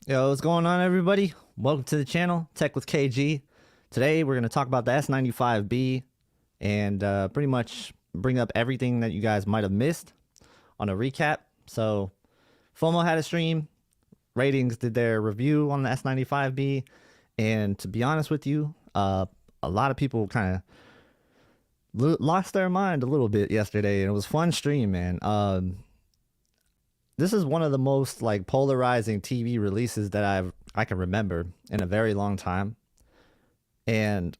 Yo, what's going on, everybody? Welcome to the channel, Tech with KG. Today, we're going to talk about the S95B and pretty much bring up everything that you guys might have missed on a recap. So, FOMO had a stream, Ratings did their review on the S95B, and to be honest with you, a lot of people kind of lost their mind a little bit yesterday, and it was a fun stream, man. This is one of the most like polarizing TV releases that I can remember in a very long time, and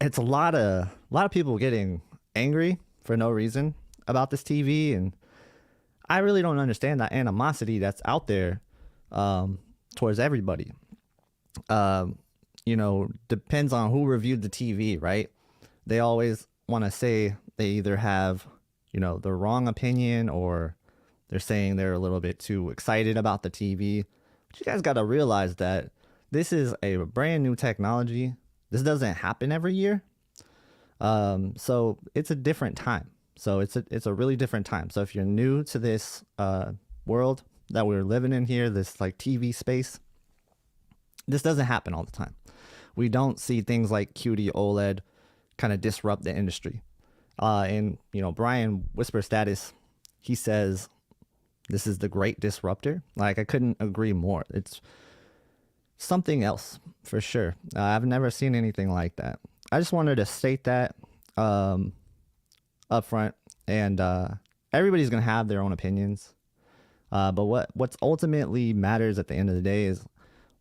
it's a lot of people getting angry for no reason about this TV, and I really don't understand that animosity that's out there towards everybody. Depends on who reviewed the TV, right? They always want to say they either have, the wrong opinion, or they're saying they're a little bit too excited about the TV. But you guys got to realize that this is a brand new technology. This doesn't happen every year. So it's a different time. So it's a really different time. So if you're new to this world that we're living in here, this like TV space, this doesn't happen all the time. We don't see things like QD OLED kind of disrupt the industry. Brian Whisper Status, he says, this is the great disruptor. Like, I couldn't agree more. It's something else for sure. I've never seen anything like that. I just wanted to state that up front, and everybody's gonna have their own opinions. But what's ultimately matters at the end of the day is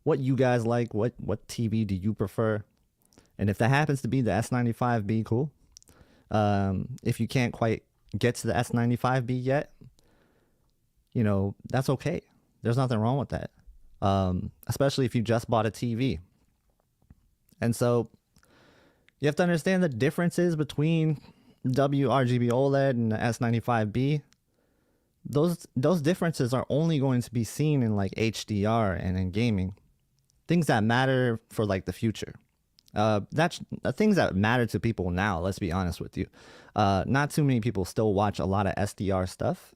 what you guys like. What TV do you prefer? And if that happens to be the S95B, cool. If you can't quite get to the S95B yet, that's okay. There's nothing wrong with that. Especially if you just bought a TV. And so you have to understand the differences between WRGB OLED and the S95B. Those differences are only going to be seen in like HDR and in gaming. Things that matter for like the future. That's things that matter to people now, let's be honest with you. Not too many people still watch a lot of SDR stuff.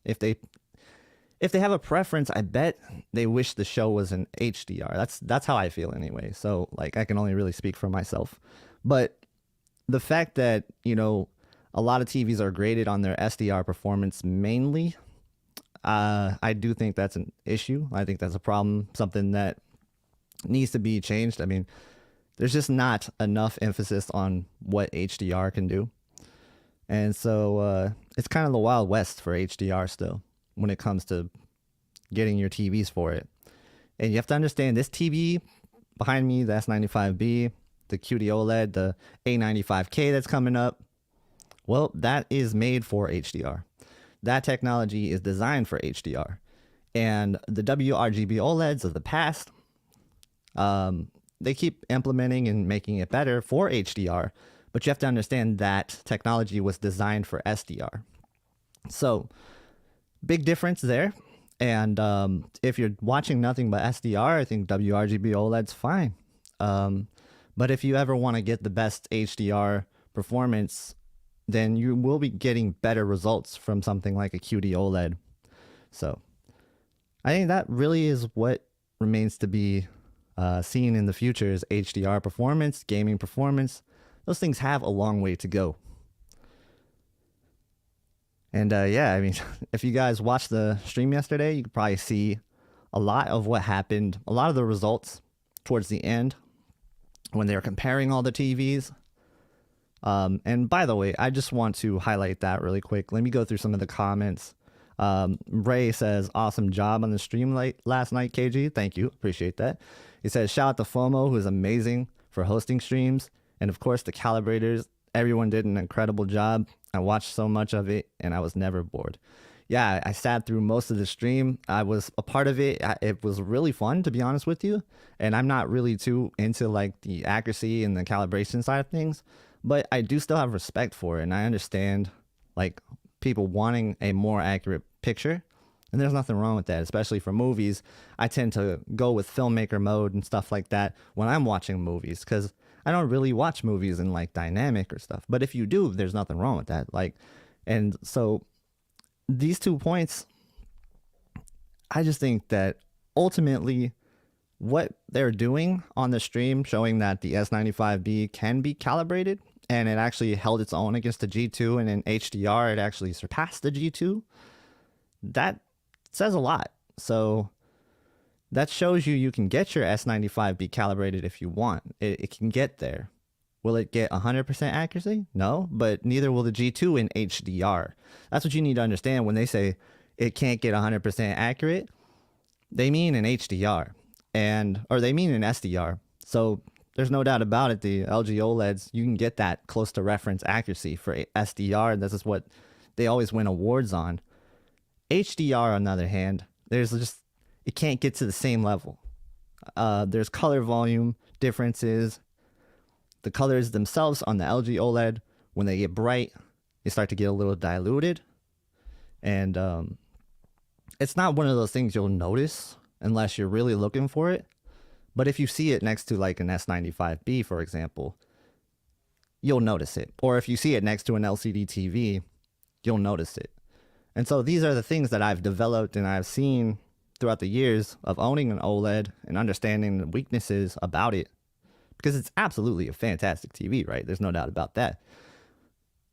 If they have a preference, I bet they wish the show was in HDR. That's how I feel anyway. So like, I can only really speak for myself. But the fact that, a lot of TVs are graded on their SDR performance mainly, I do think that's an issue. I think that's a problem, something that needs to be changed. I mean, there's just not enough emphasis on what HDR can do. And so it's kind of the Wild West for HDR still, when it comes to getting your TVs for it. And you have to understand, this TV behind me, the S95B, the QD OLED, the A95K that's coming up, well, that is made for HDR. That technology is designed for HDR. And the WRGB OLEDs of the past, they keep implementing and making it better for HDR, but you have to understand that technology was designed for SDR. So, big difference there. And if you're watching nothing but SDR, I think WRGB OLED's fine. But if you ever want to get the best HDR performance, then you will be getting better results from something like a QD OLED. So I think that really is what remains to be seen in the future, is HDR performance, gaming performance. Those things have a long way to go. And yeah, I mean, if you guys watched the stream yesterday, you could probably see a lot of what happened, a lot of the results towards the end when they were comparing all the TVs. And by the way, I just want to highlight that really quick. Let me go through some of the comments. Ray says, awesome job on the stream last night, KG. Thank you. Appreciate that. He says, shout out to FOMO, who is amazing for hosting streams. And of course, the calibrators. Everyone did an incredible job. I watched so much of it and I was never bored. Yeah, I sat through most of the stream. I was a part of it. It was really fun, to be honest with you. And I'm not really too into like the accuracy and the calibration side of things, but I do still have respect for it. And I understand like people wanting a more accurate picture. And there's nothing wrong with that, especially for movies. I tend to go with filmmaker mode and stuff like that when I'm watching movies, because I don't really watch movies in like dynamic or stuff. But if you do, there's nothing wrong with that. Like, and so these 2 points, I just think that ultimately, what they're doing on the stream, showing that the S95B can be calibrated, and it actually held its own against the G2, and in HDR, it actually surpassed the G2. That says a lot. So that shows you can get your S95B calibrated if you want. It can get there. Will it get 100% accuracy? No, but neither will the G2 in HDR. That's what you need to understand when they say it can't get 100% accurate. They mean in HDR, or they mean in SDR. So there's no doubt about it. The LG OLEDs, you can get that close to reference accuracy for SDR. This is what they always win awards on. HDR, on the other hand, it can't get to the same level. There's color volume differences. The colors themselves on the LG OLED, when they get bright, they start to get a little diluted. And it's not one of those things you'll notice unless you're really looking for it. But if you see it next to like an S95B, for example, you'll notice it. Or if you see it next to an LCD TV, you'll notice it. And so these are the things that I've developed and I've seen throughout the years of owning an OLED and understanding the weaknesses about it. Because it's absolutely a fantastic TV, right? There's no doubt about that.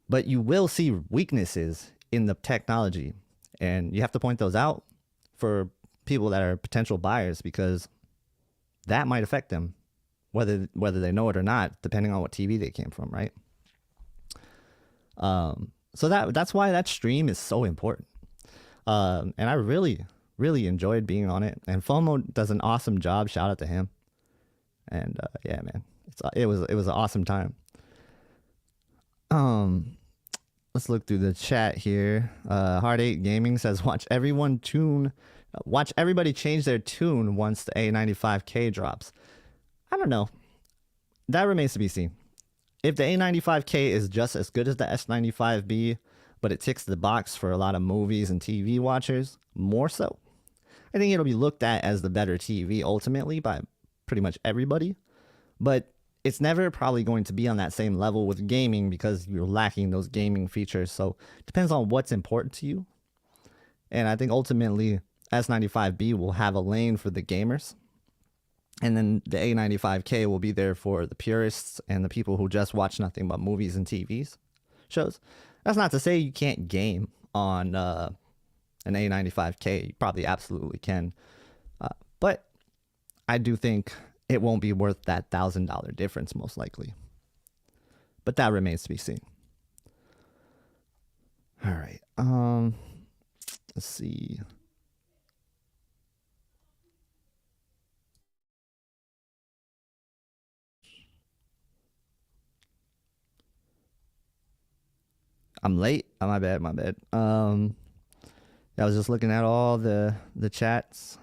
But you will see weaknesses in the technology. And you have to point those out for people that are potential buyers, because that might affect them, whether they know it or not, depending on what TV they came from, right? So that's why that stream is so important. And I really, really enjoyed being on it. And FOMO does an awesome job. Shout out to him. And yeah, man, it was an awesome time. Let's look through the chat here. Hard 8 Gaming says, watch everybody change their tune once the A95K drops. I don't know. That remains to be seen. If the A95K is just as good as the S95B, but it ticks the box for a lot of movies and TV watchers, more so, I think it'll be looked at as the better TV ultimately by pretty much everybody. But it's never probably going to be on that same level with gaming, because you're lacking those gaming features. So it depends on what's important to you. And I think ultimately S95B will have a lane for the gamers. And then the A95K will be there for the purists and the people who just watch nothing but movies and TVs shows. That's not to say you can't game on an A95K. You probably absolutely can. But I do think it won't be worth that $1,000 difference, most likely. But that remains to be seen. All right. Let's see. I'm late. Oh, my bad. I was just looking at all the chats.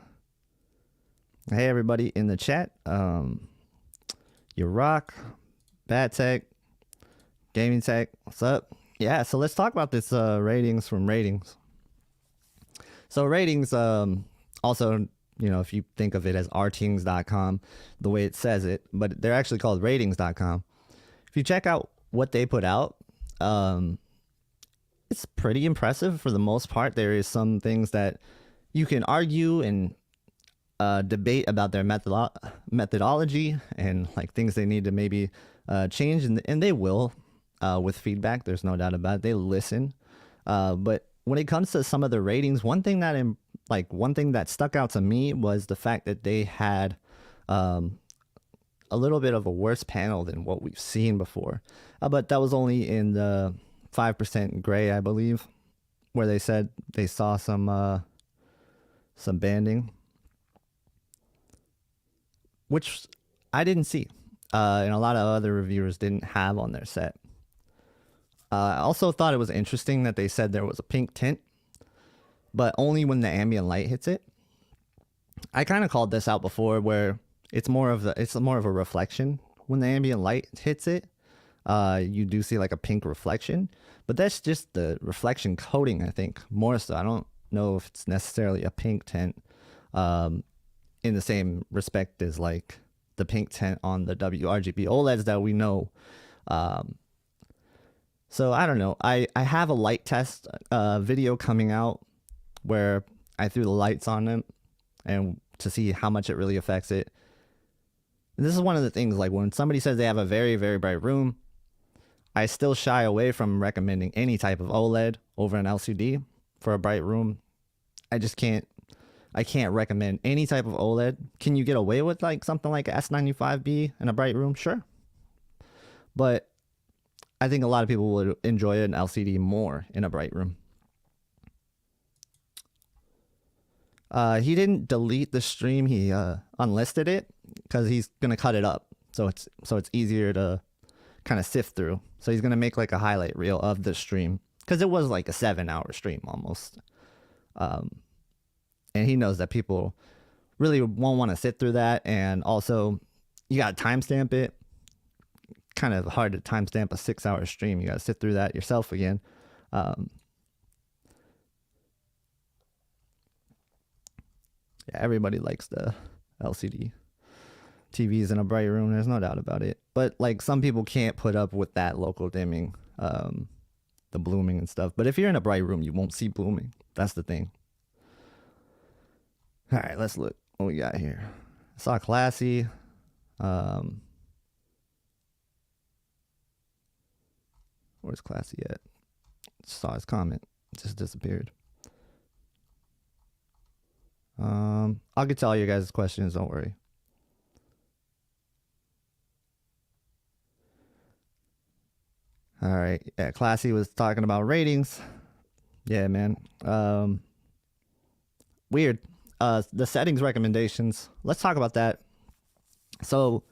Hey, everybody in the chat. You rock. Bad Tech. Gaming Tech. What's up? Yeah, so let's talk about this ratings from Ratings. So Ratings, also, if you think of it as RTINGs.com, the way it says it, but they're actually called Ratings.com. If you check out what they put out, it's pretty impressive for the most part. There is some things that you can argue and debate about their methodology and like things they need to maybe change, and they will with feedback. There's no doubt about it. They listen. But when it comes to some of the ratings, one thing that stuck out to me was the fact that they had a little bit of a worse panel than what we've seen before. But that was only in the 5% gray, I believe, where they said they saw some banding, which I didn't see, and a lot of other reviewers didn't have on their set. I also thought it was interesting that they said there was a pink tint, but only when the ambient light hits it. I kind of called this out before, where it's more of a reflection. When the ambient light hits it, you do see like a pink reflection, but that's just the reflection coating, I think, more so. I don't know if it's necessarily a pink tint in the same respect as like the pink tint on the WRGB OLEDs that we know. So I don't know. I have a light test video coming out where I threw the lights on them and to see how much it really affects it. And this is one of the things, like when somebody says they have a very, very bright room, I still shy away from recommending any type of OLED over an LCD for a bright room. I can't recommend any type of OLED. Can you get away with like something like a S95B in a bright room? Sure. But I think a lot of people would enjoy an LCD more in a bright room. He didn't delete the stream. He unlisted it because he's gonna cut it up, so it's easier to kind of sift through. So he's gonna make like a highlight reel of the stream because it was like a 7-hour stream almost, and he knows that people really won't want to sit through that. And also, you gotta timestamp it. Kind of hard to timestamp a 6-hour stream. You gotta sit through that yourself again. Yeah, everybody likes the LCD TVs in a bright room. There's no doubt about it. But like some people can't put up with that local dimming, the blooming and stuff. But if you're in a bright room, you won't see blooming. That's the thing. All right, let's look what we got here. I saw Classy. Where's Classy at? Saw his comment. It just disappeared. I'll get to all your guys' questions, don't worry. All right, yeah, Classy was talking about ratings. Yeah, man. Weird. The settings recommendations. Let's talk about that. So,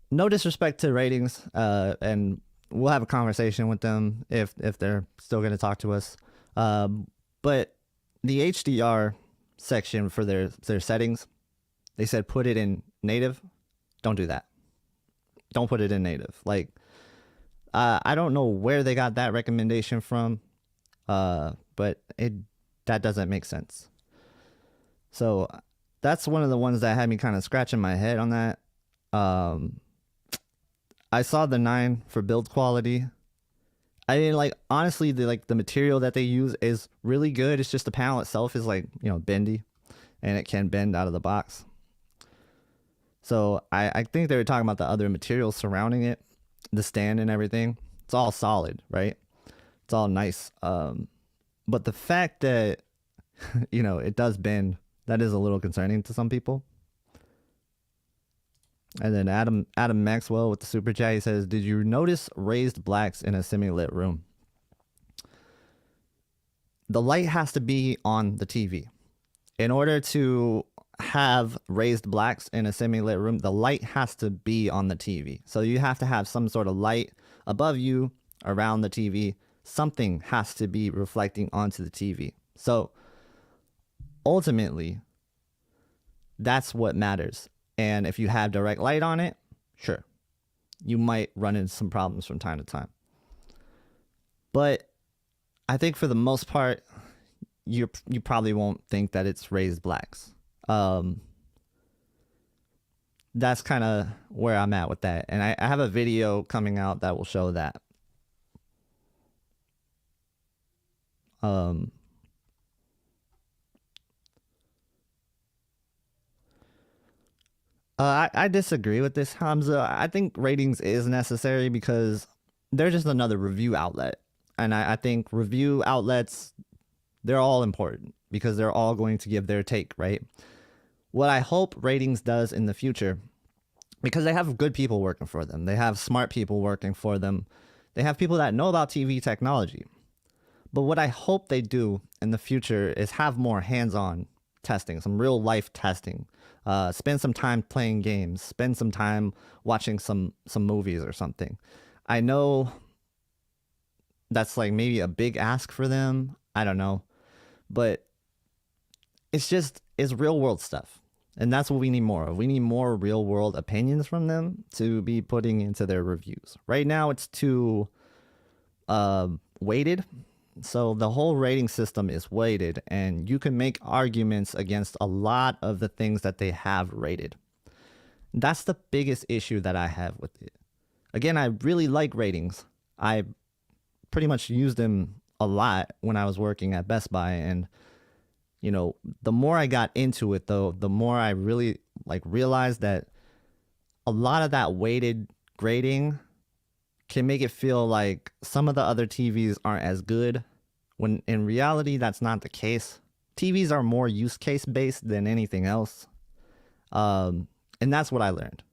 no disrespect to ratings, and we'll have a conversation with them if they're still going to talk to us. But the HDR section for their settings, they said put it in native. Don't do that. Don't put it in native. Like, I don't know where they got that recommendation from, but that doesn't make sense. So that's one of the ones that had me kind of scratching my head on that. I saw the 9 for build quality. I mean, like, honestly, the material that they use is really good. It's just the panel itself is like, bendy, and it can bend out of the box. So I think they were talking about the other materials surrounding it, the stand and everything. It's all solid, right? It's all nice. But the fact that, it does bend, that is a little concerning to some people. And then Adam Maxwell with the super chat, he says, did you notice raised blacks in a semi-lit room? The light has to be on the TV. In order to have raised blacks in a semi-lit room, the light has to be on the TV. So you have to have some sort of light above you, around the TV. Something has to be reflecting onto the TV. So ultimately, that's what matters. And if you have direct light on it, sure, you might run into some problems from time to time. But I think for the most part, you probably won't think that it's raised blacks. That's kind of where I'm at with that. And I have a video coming out that will show that. I disagree with this, Hamza. I think ratings is necessary because they're just another review outlet. And I think review outlets, they're all important because they're all going to give their take, right? What I hope ratings does in the future, because they have good people working for them. They have smart people working for them. They have people that know about TV technology. But what I hope they do in the future is have more hands-on testing, some real life testing. Spend some time playing games, spend some time watching some movies or something. I know that's like maybe a big ask for them. I don't know. But it's real world stuff. And that's what we need more of. We need more real world opinions from them to be putting into their reviews. Right now it's too weighted. So the whole rating system is weighted, and you can make arguments against a lot of the things that they have rated. That's the biggest issue that I have with it. Again, I really like ratings. I pretty much used them a lot when I was working at Best Buy, and you know, the more I got into it though, the more I really like realized that a lot of that weighted grading can make it feel like some of the other TVs aren't as good, when in reality that's not the case. TVs are more use case based than anything else. And that's what I learned.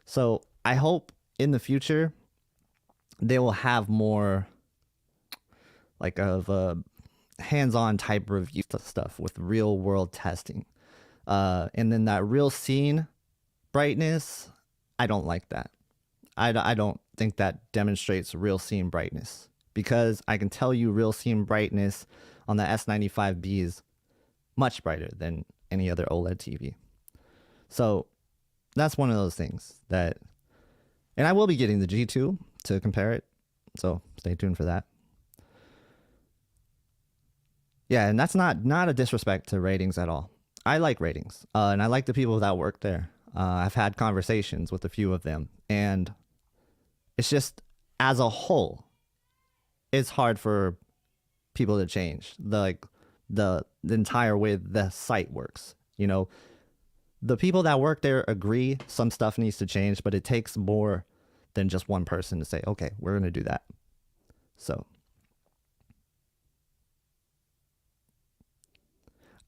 So I hope in the future they will have more like of a hands-on type review stuff with real world testing. And then that real scene brightness, I don't like that. I don't think that demonstrates real scene brightness, because I can tell you real scene brightness on the S95B is much brighter than any other OLED TV. So that's one of those things that, and I will be getting the G2 to compare it. So stay tuned for that. Yeah, and that's not a disrespect to ratings at all. I like ratings, and I like the people that work there. I've had conversations with a few of them, and it's just, as a whole, it's hard for people to change the entire way the site works. You know, the people that work there agree some stuff needs to change, but it takes more than just one person to say, okay, we're going to do that. So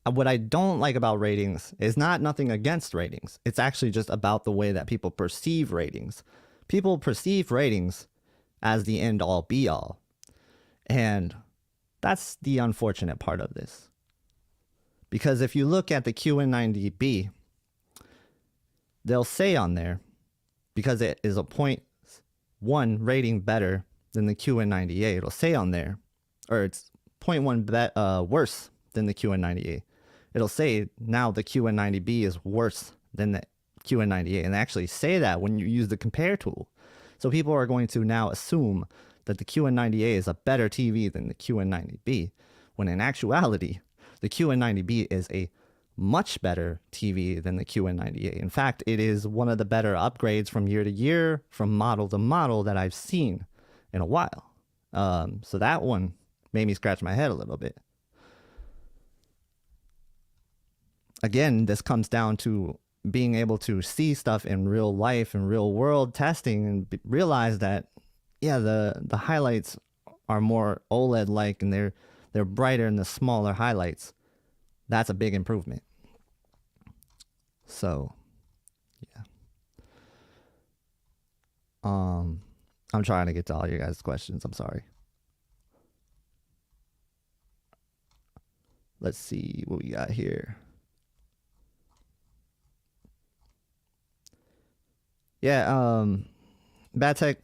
what I don't like about ratings is nothing against ratings. It's actually just about the way that people perceive ratings. People perceive ratings as the end all be all. And that's the unfortunate part of this. Because if you look at the QN90B, they'll say on there, because it is a 0.1 rating better than the QN90A, it'll say on there, or it's 0.1 worse than the QN90A. It'll say now the QN90B is worse than the QN90A, and they actually say that when you use the compare tool. So people are going to now assume that the QN90A is a better TV than the QN90B, when in actuality, the QN90B is a much better TV than the QN90A. In fact, it is one of the better upgrades from year to year, from model to model that I've seen in a while. So that one made me scratch my head a little bit. Again, this comes down to being able to see stuff in real life and real world testing, and realize that, yeah, the highlights are more OLED like, and they're brighter in the smaller highlights. That's a big improvement. So yeah. I'm trying to get to all your guys' questions. I'm sorry. Let's see what we got here. Yeah, Bad Tech,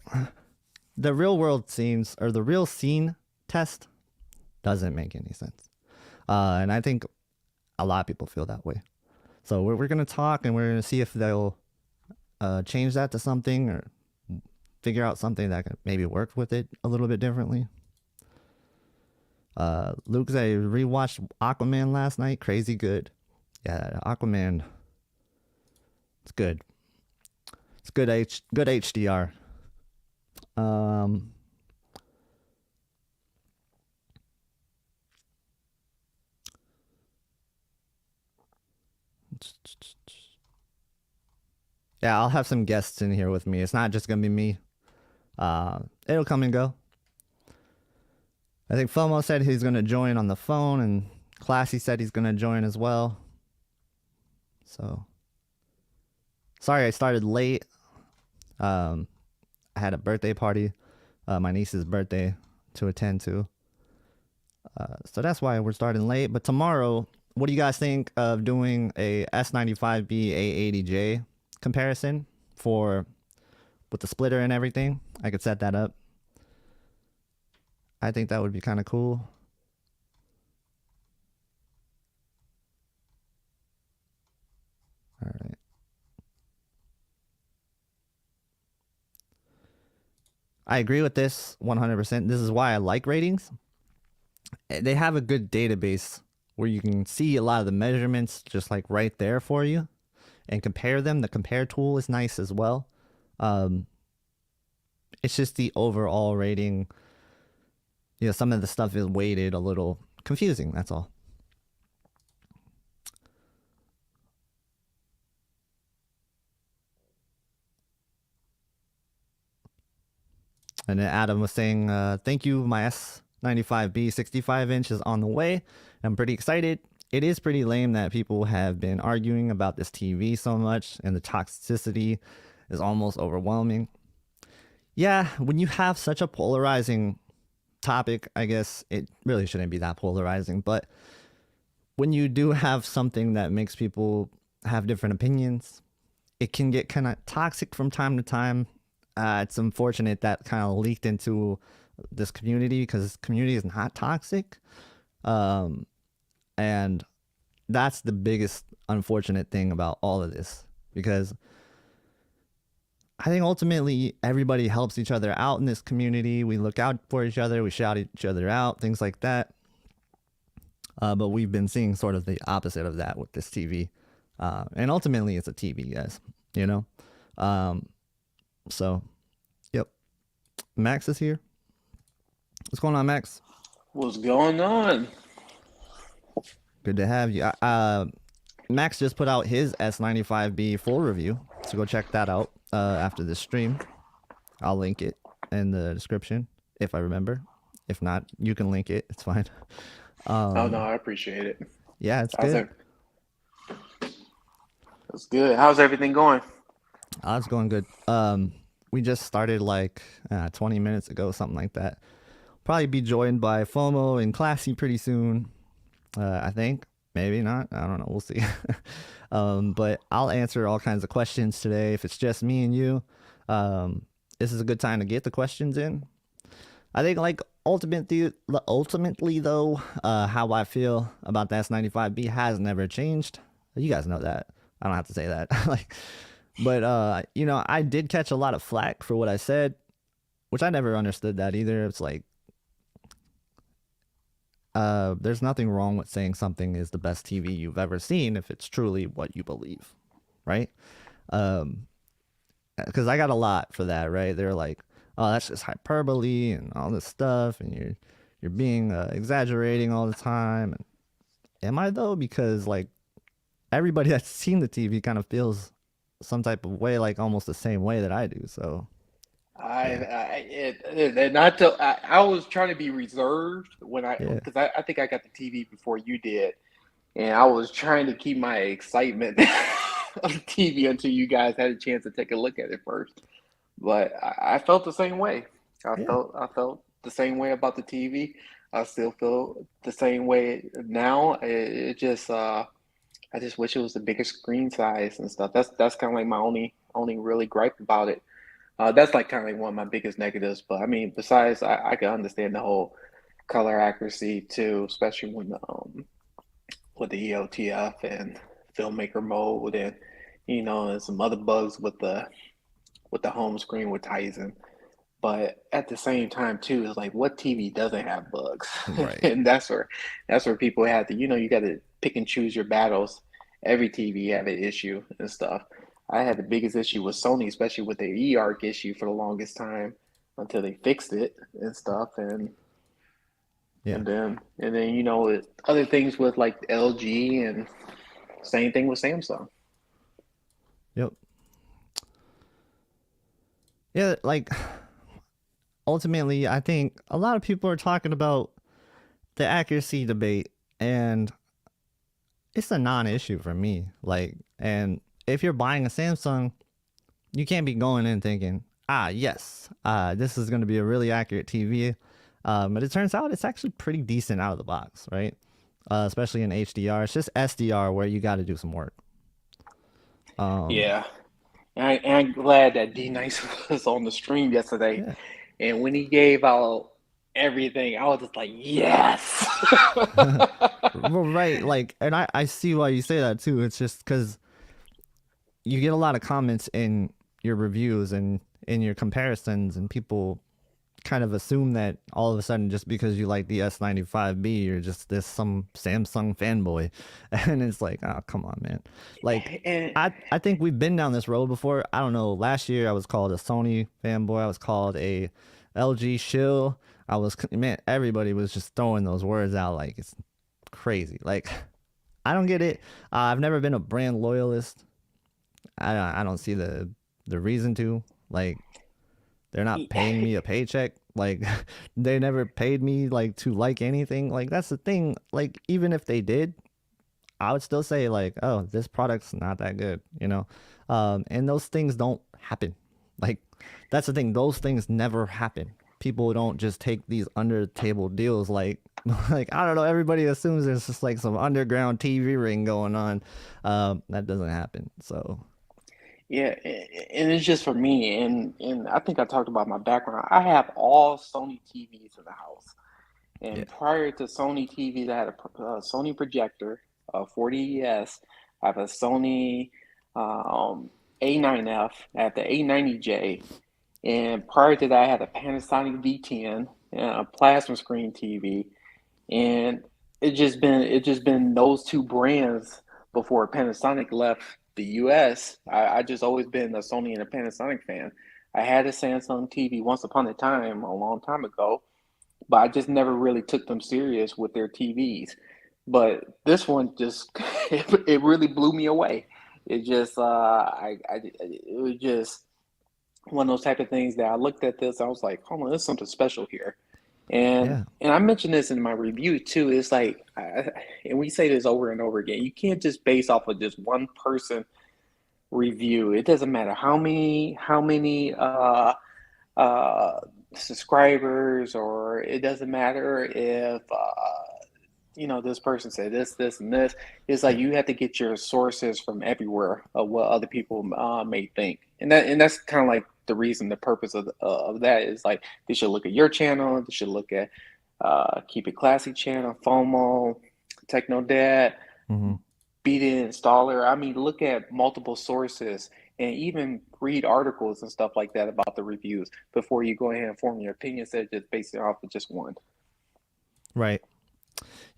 the real world scenes, or the real scene test, doesn't make any sense. And I think a lot of people feel that way. So we're going to talk, and we're going to see if they'll change that to something, or figure out something that could maybe work with it a little bit differently. Luke said he rewatched Aquaman last night. Crazy good. Yeah, Aquaman, it's good. It's good HDR. Yeah, I'll have some guests in here with me. It's not just gonna be me. It'll come and go. I think FOMO said he's gonna join on the phone, and Classy said he's gonna join as well. So sorry I started late. I had a birthday party, my niece's birthday, to attend to. So that's why we're starting late. But tomorrow, what do you guys think of doing a S95B A80J comparison with the splitter and everything? I could set that up. I think that would be kind of cool. All right. I agree with this 100%. This is why I like ratings. They have a good database where you can see a lot of the measurements just like right there for you and compare them. The compare tool is nice as well. It's just the overall rating. You know, some of the stuff is weighted a little confusing. That's all. And then Adam was saying, thank you, my S95B 65-inch is on the way. I'm pretty excited. It is pretty lame that people have been arguing about this TV so much, and the toxicity is almost overwhelming. Yeah, when you have such a polarizing topic, I guess it really shouldn't be that polarizing. But when you do have something that makes people have different opinions, it can get kind of toxic from time to time. It's unfortunate that kind of leaked into this community because this community is not toxic. And that's the biggest unfortunate thing about all of this, because I think ultimately everybody helps each other out in this community. We look out for each other, we shout each other out, things like that. But we've been seeing sort of the opposite of that with this TV. And ultimately it's a TV, guys, you know? So, yep. Max is here. What's going on, Max? What's going on? Good to have you. Max just put out his S95B full review, so go check that out after this stream. I'll link it in the description if I remember. If not, you can link it. It's fine. Oh no, I appreciate it. Yeah, it's How's good. That's good. How's everything going? It's going good. We just started like 20 minutes ago, something like that. Probably be joined by FOMO and Classy pretty soon. I think. Maybe not. I don't know. We'll see. But I'll answer all kinds of questions today. If it's just me and you, this is a good time to get the questions in. I think like ultimately though, how I feel about the S95B has never changed. You guys know that. I don't have to say that. But you know, I did catch a lot of flack for what I said, which I never understood that either. It's like, there's nothing wrong with saying something is the best TV you've ever seen if it's truly what you believe, right? Because I got a lot for that, right? They're like, oh, that's just hyperbole and all this stuff, and you're being exaggerating all the time. And am I though? Because like everybody that's seen the TV kind of feels some type of way, like almost the same way that I do. So yeah, I was trying to be reserved when yeah, because I think I got the TV before you did, and I was trying to keep my excitement of the TV until you guys had a chance to take a look at it first. But I felt the same way. yeah, I felt the same way about the TV. I still feel the same way now. It just I just wish it was the bigger screen size and stuff. That's kind of like my only really gripe about it. That's like kind of like one of my biggest negatives. But I mean, besides, I can understand the whole color accuracy too, especially when with the EOTF and filmmaker mode, and and some other bugs with the home screen with Tizen. But at the same time too, it's like what TV doesn't have bugs? right, And that's where people have to, you got to pick and choose your battles. Every TV have an issue and stuff. I had the biggest issue with Sony, especially with the eARC issue for the longest time until they fixed it and stuff. And yeah, and then other things with like LG, and same thing with Samsung. yep, yeah. Like ultimately, I think a lot of people are talking about the accuracy debate, and it's a non-issue for me. Like, and if you're buying a Samsung, you can't be going in thinking, yes, this is going to be a really accurate TV. But it turns out it's actually pretty decent out of the box, right? Especially in HDR. It's just SDR where you got to do some work. Um, Yeah. And I'm glad that D Nice was on the stream yesterday. yeah. And when he gave out everything, I was just like, yes. Well, right. Like, and I see why you say that too. It's just because you get a lot of comments in your reviews and in your comparisons, and people kind of assume that all of a sudden just because you like the S95B you're just some Samsung fanboy. And it's like, oh, come on, man. Like And I think we've been down this road before. I don't know, last year I was called a Sony fanboy, I was called a LG shill. Man, everybody was just throwing those words out like it's crazy. Like I don't get it. I've never been a brand loyalist. I don't see the reason to. Like They're not paying me a paycheck. Like, they never paid me like to like anything. Like, that's the thing. Like, even if they did, I would still say like, oh, this product's not that good, you know. And those things don't happen. Like, that's the thing. Those things never happen. People don't just take these under table deals. Like, like I don't know. Everybody assumes there's just like some underground TV ring going on. That doesn't happen. So Yeah, and it's just for me, and I think I talked about my background. I have all Sony TVs in the house, yeah, and prior to Sony TVs, I had a Sony projector, a 40ES. I have a Sony A9F. I have the A90J, and prior to that, I had a Panasonic V10 and a plasma screen TV, and it just been those two brands before Panasonic left the US. I just always been a Sony and a Panasonic fan. I had a Samsung TV once upon a time, a long time ago, but I just never really took them serious with their TVs. But this one just it really blew me away. It just it was just one of those type of things that I looked at this, I was like, hold on, there's something special here. yeah, And I mentioned this in my review too. It's like, and we say this over and over again. You can't just base off of just one person review. It doesn't matter how many uh, subscribers, or it doesn't matter if this person said this, and this. It's like yeah, you have to get your sources from everywhere of what other people may think, and that's kind of like the reason, the purpose of that is like they should look at your channel, they should look at Keep It Classy channel, FOMO, Techno Dad, hmm Beat It Installer. I mean, look at multiple sources and even read articles and stuff like that about the reviews before you go ahead and form your opinion instead of just basing it off of just one. right.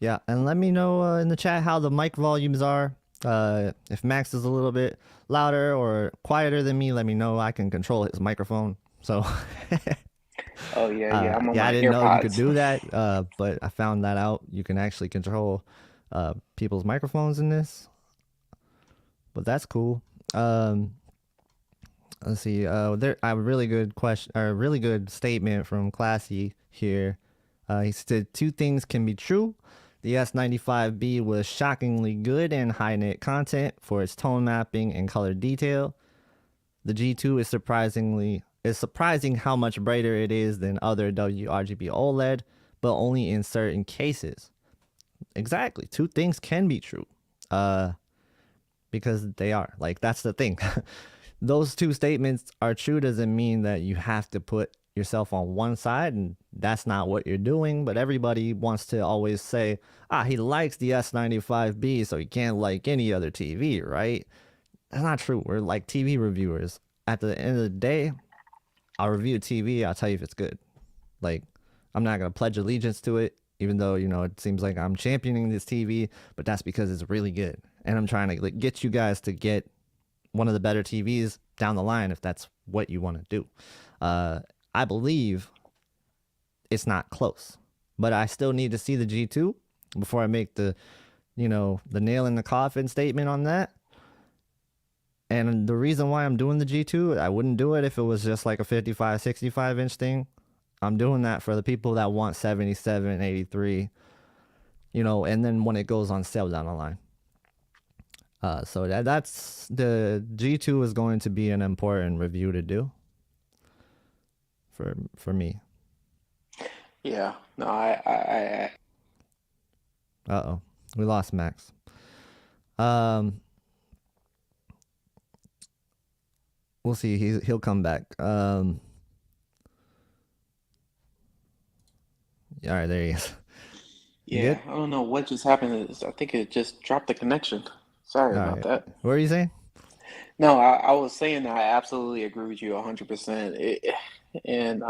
Yeah, and let me know in the chat how the mic volumes are. If Max is a little bit louder or quieter than me, let me know. I can control his microphone. So, Oh yeah, yeah. I'm on yeah, I my didn't know you could AirPods. do that, but I found that out. You can actually control people's microphones in this, but that's cool. Um, let's see. There, a really good question, or a really good statement from Classy here. He said two things can be true. The S95B was shockingly good in high-net content for its tone mapping and color detail. The G2 is surprising how much brighter it is than other WRGB OLED, but only in certain cases. Exactly, two things can be true, because they are. Like, that's the thing. Those two statements are true doesn't mean that you have to put yourself on one side, and that's not what you're doing. But everybody wants to always say, he likes the S95B, so he can't like any other TV, right? That's not true. We're like TV reviewers. At the end of the day, I'll review TV, I'll tell you if it's good. Like, I'm not gonna pledge allegiance to it, even though it seems like I'm championing this TV, but that's because it's really good, and I'm trying to like get you guys to get one of the better TVs down the line if that's what you want to do. I believe it's not close, but I still need to see the G2 before I make the nail in the coffin statement on that. And the reason why I'm doing the G2, I wouldn't do it if it was just like a 55, 65 inch thing. I'm doing that for the people that want 77, 83, and then when it goes on sale down the line. So that's the G2 is going to be an important review to do for me. Yeah, no, I Uh-oh. We lost Max. Um we'll see. He'll come back. All right, there he is. You yeah, good? I don't know what just happened. I think it just dropped the connection. Sorry All about right. that. What were you saying? No, I was saying I absolutely agree with you 100%. And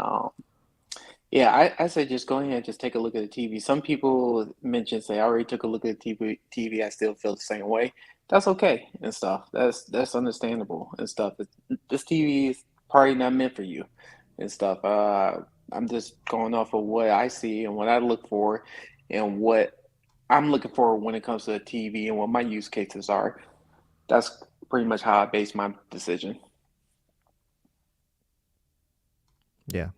yeah, I say just go ahead and just take a look at the TV. Some people mention say I already took a look at the TV. I still feel the same way. That's okay and stuff. That's understandable and stuff. This TV is probably not meant for you and stuff. I'm just going off of what I see and what I look for and what I'm looking for when it comes to the TV and what my use cases are. That's pretty much how I base my decision. Yeah.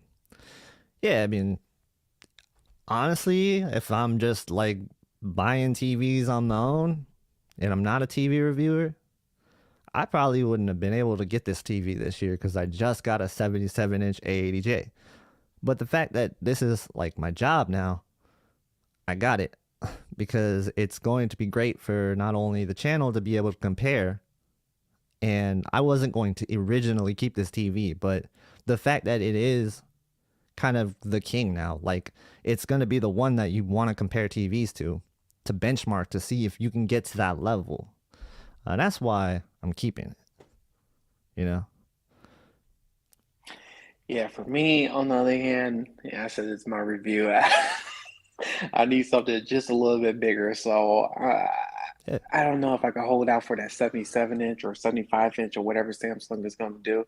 Yeah, I mean, honestly, if I'm just like buying TVs on my own and I'm not a TV reviewer, I probably wouldn't have been able to get this TV this year because I just got a 77-inch A80J. But the fact that this is like my job now, I got it because it's going to be great for not only the channel to be able to compare, and I wasn't going to originally keep this TV, but the fact that it is kind of the king now, like it's going to be the one that you want to compare TVs to benchmark to see if you can get to that level. That's why I'm keeping it, you know? Yeah, for me, on the other hand, yeah, I said it's my review. I need something just a little bit bigger. So Yeah. I don't know if I can hold out for that 77 inch or 75 inch or whatever Samsung is going to do,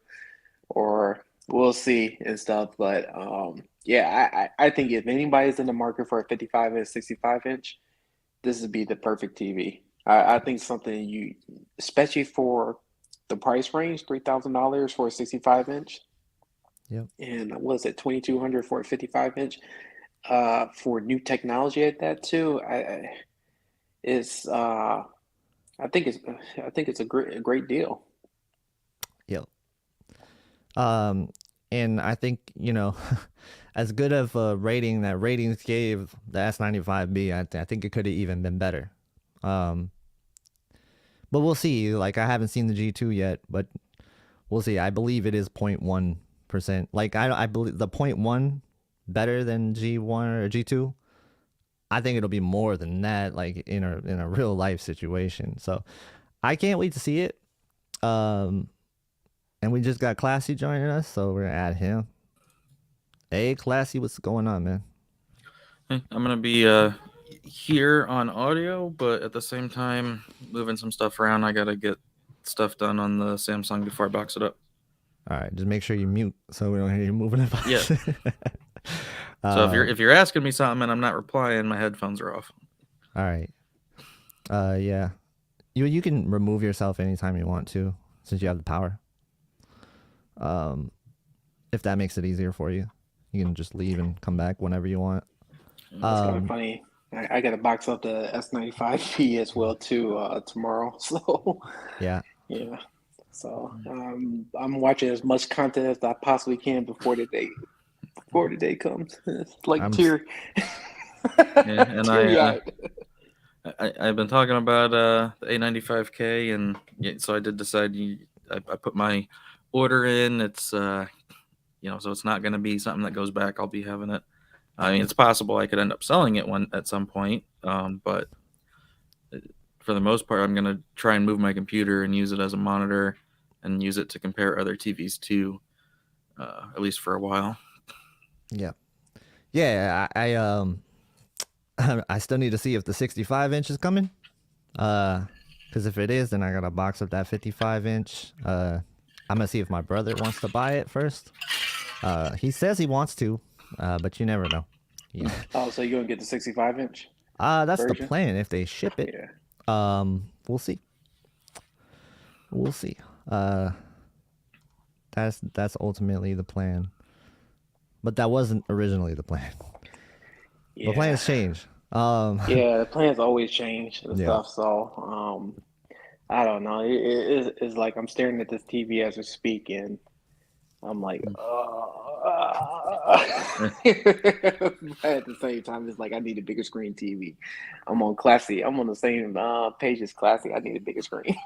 or we'll see and stuff. But yeah, I think if anybody's in the market for a 55 inch, 65 inch, this would be the perfect TV. I think something you, especially for the price range, $3,000 for a 65 inch, Yep. and what was it, 2,200 for a 55 inch? For new technology at that too, it's I think it's I think it's a great deal. Yep. Um, and I think, as good of a rating that ratings gave the S95B, I think it could have even been better. Um, but we'll see. Like, I haven't seen the G2 yet, but we'll see. I believe it is 0.1%. Like, I believe the point 0.1 better than G1 or G2. I think it'll be more than that, like in a real life situation. So I can't wait to see it. Um, and we just got Classy joining us, so we're gonna add him. Hey, Classy, what's going on, man? Hey, I'm gonna be here on audio, but at the same time moving some stuff around. I gotta get stuff done on the Samsung before I box it up. All right, just make sure you mute so we don't hear you moving about. Yeah. So if you're asking me something and I'm not replying, my headphones are off. All right. Yeah. You can remove yourself anytime you want to, since you have the power. If that makes it easier for you, you can just leave and come back whenever you want. It's kind of funny. I got to box up the S95B as well too tomorrow. So Yeah. yeah. So I'm watching as much content as I possibly can before the day comes. It's like I'm tear. Yeah, and Teary-eyed. I've been talking about the A95K, and yeah, so I did decide I put my order in. It's so it's not going to be something that goes back. I'll be having it. I mean, it's possible I could end up selling it at some point, but for the most part, I'm going to try and move my computer and use it as a monitor and use it to compare other TVs too, at least for a while. Yeah. Yeah. I still need to see if the 65 inch is coming. Because if it is, then I gotta box up that 55 inch. I'm gonna see if my brother wants to buy it first. He says he wants to, but you never know. Yeah. Oh, so you're gonna get the 65 inch That's the version? plan if they ship it. Yeah. We'll see. We'll see. That's ultimately the plan. But that wasn't originally the plan. The Yeah. plans change. Yeah, the plans always change and Yeah. stuff. So I don't know. It's like I'm staring at this TV as we speak, and I'm like, but at the same time, it's like I need a bigger screen TV. I'm on Classy. I'm on the same page as Classy. I need a bigger screen.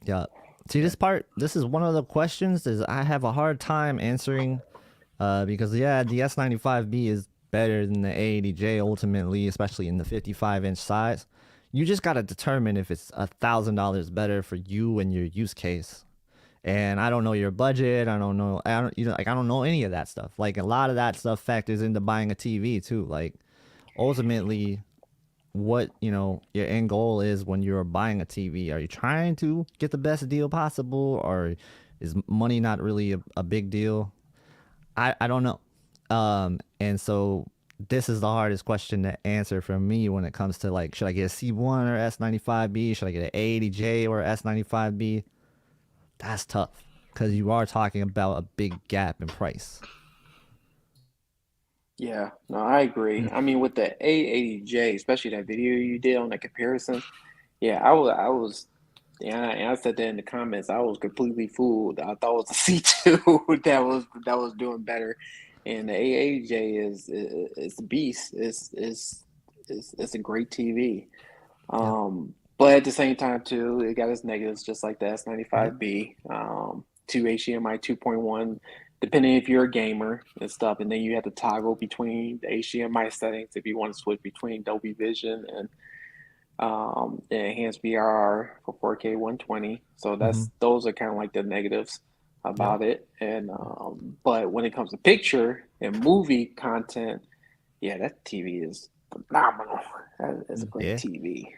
Yeah. See, this is one of the questions is I have a hard time answering because, yeah, the S95B is better than the A80J ultimately, especially in the 55-inch size. You just got to determine if it's $1,000 better for you and your use case. And I don't know your budget. I don't know any of that stuff. Like, a lot of that stuff factors into buying a TV too. Like, ultimately, what your end goal is when you're buying a TV. Are you trying to get the best deal possible, or is money not really a big deal? I don't know. And so this is the hardest question to answer for me when it comes to, like, should I get a C1 or S95B? Should I get an A80J or S95B? That's tough. because you are talking about a big gap in price. Yeah, no, I agree. I mean, with the A80J, especially that video you did on the comparisons, yeah, yeah, and I said that in the comments. I was completely fooled. I thought it was a C2 that was doing better, and the A80J is a beast. It's a great TV. Yep. But at the same time too, it got its negatives, just like the Yep. S95B. To HDMI 2.1, depending if you're a gamer and stuff, and then you have to toggle between the HDMI settings if you want to switch between Dolby Vision and the enhanced VRR for 4K 120. So Mm-hmm. those are kind of like the negatives Yep. about it. And but when it comes to picture and movie content, yeah, that TV is phenomenal. That is a great Yeah. TV.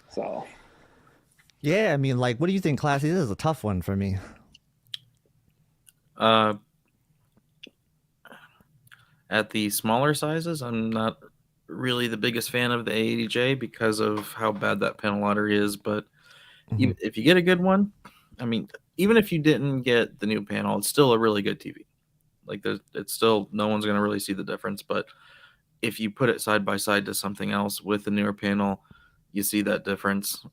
So Yeah, I mean, like, what do you think, Classy? This is a tough one for me. At the smaller sizes, I'm not really the biggest fan of the A80J because of how bad that panel lottery is. But even if you get a good one, I mean, even if you didn't get the new panel, it's still a really good TV. Like, it's still, no one's going to really see the difference. But if you put it side by side to something else with the newer panel, you see that difference.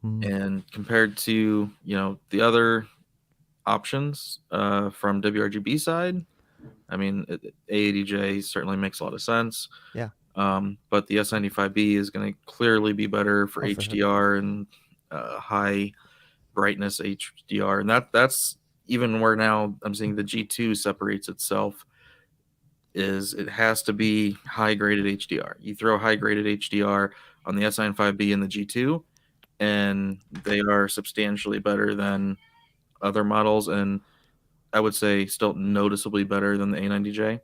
And compared to, the other options from WRGB side, I mean, A80J certainly makes a lot of sense. Yeah. But the S95B is going to clearly be better for Oh, for sure. HDR and high brightness HDR. And that's even where now I'm seeing the G2 separates itself, is it has to be high graded HDR. You throw high graded HDR on the S95B and the G2, and they are substantially better than other models, and I would say still noticeably better than the A90J.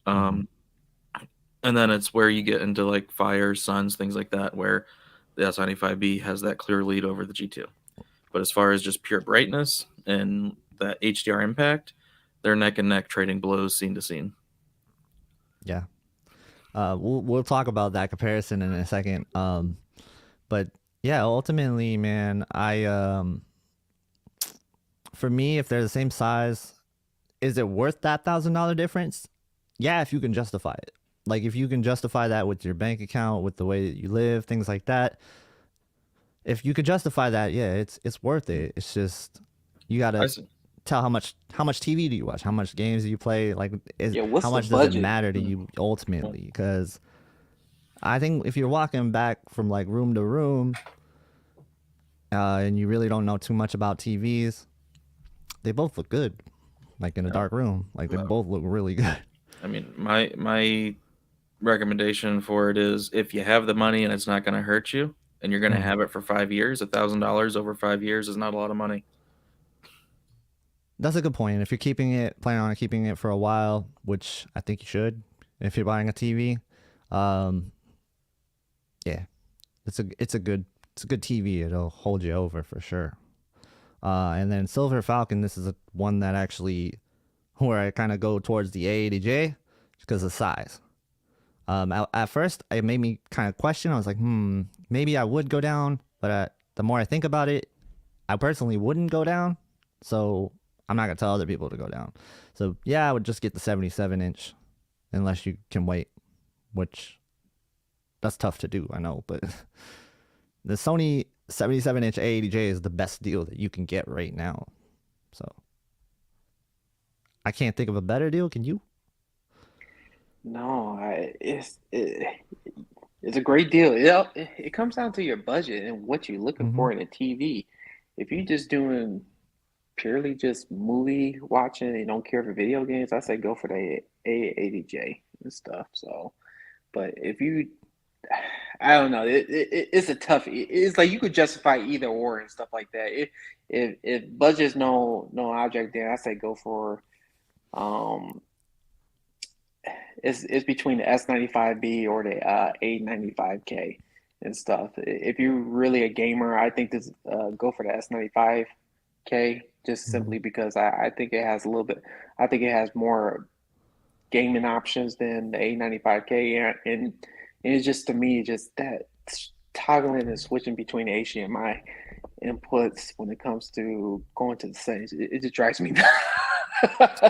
And then it's where you get into like fires, suns, things like that, where the S95B has that clear lead over the G2. But as far as just pure brightness and that HDR impact, they're neck and neck, trading blows scene to scene. Yeah. We'll talk about that comparison in a second. But yeah, ultimately, man, for me, if they're the same size, is it worth that $1,000 difference? Yeah, if you can justify it. Like, if you can justify that with your bank account, with the way that you live, things like that. If you could justify that, yeah, it's worth it. It's just you gotta tell how much TV do you watch, how much games do you play, like what's how the much does it budget? matter to you ultimately? Because I think if you're walking back from like room to room, and you really don't know too much about TVs, they both look good. Like in a dark room, like they both look really good. I mean, my recommendation for it is, if you have the money and it's not going to hurt you, and you're going to have it for 5 years, $1,000 over 5 years is not a lot of money. That's a good point. If you're planning on keeping it for a while, which I think you should, if you're buying a TV, yeah, it's a good TV. It'll hold you over for sure. And then Silver Falcon, this is one that actually where I kind of go towards the A80J because of size. At first, it made me kind of question. I was like, maybe I would go down, but the more I think about it, I personally wouldn't go down. So I'm not gonna tell other people to go down. So yeah, I would just get the 77-inch, unless you can wait, which that's tough to do, I know. But the Sony 77-inch A80J is the best deal that you can get right now. So I can't think of a better deal. Can you? No, it's a great deal. It comes down to your budget and what you're looking for in a TV. If you're just doing purely just movie watching and you don't care for video games, I say go for the A80J and stuff. So, but if you, I don't know, it's a tough. It's like you could justify either or and stuff like that. If budget's no object, then I say go for it's between the S95B or the A95K and stuff. If you're really a gamer, I think this go for the S95K just simply because I think it has a little bit. I think it has more gaming options than the A95K, and it's just, to me, just that toggling and switching between the HDMI inputs when it comes to going to the settings. It just drives me nuts.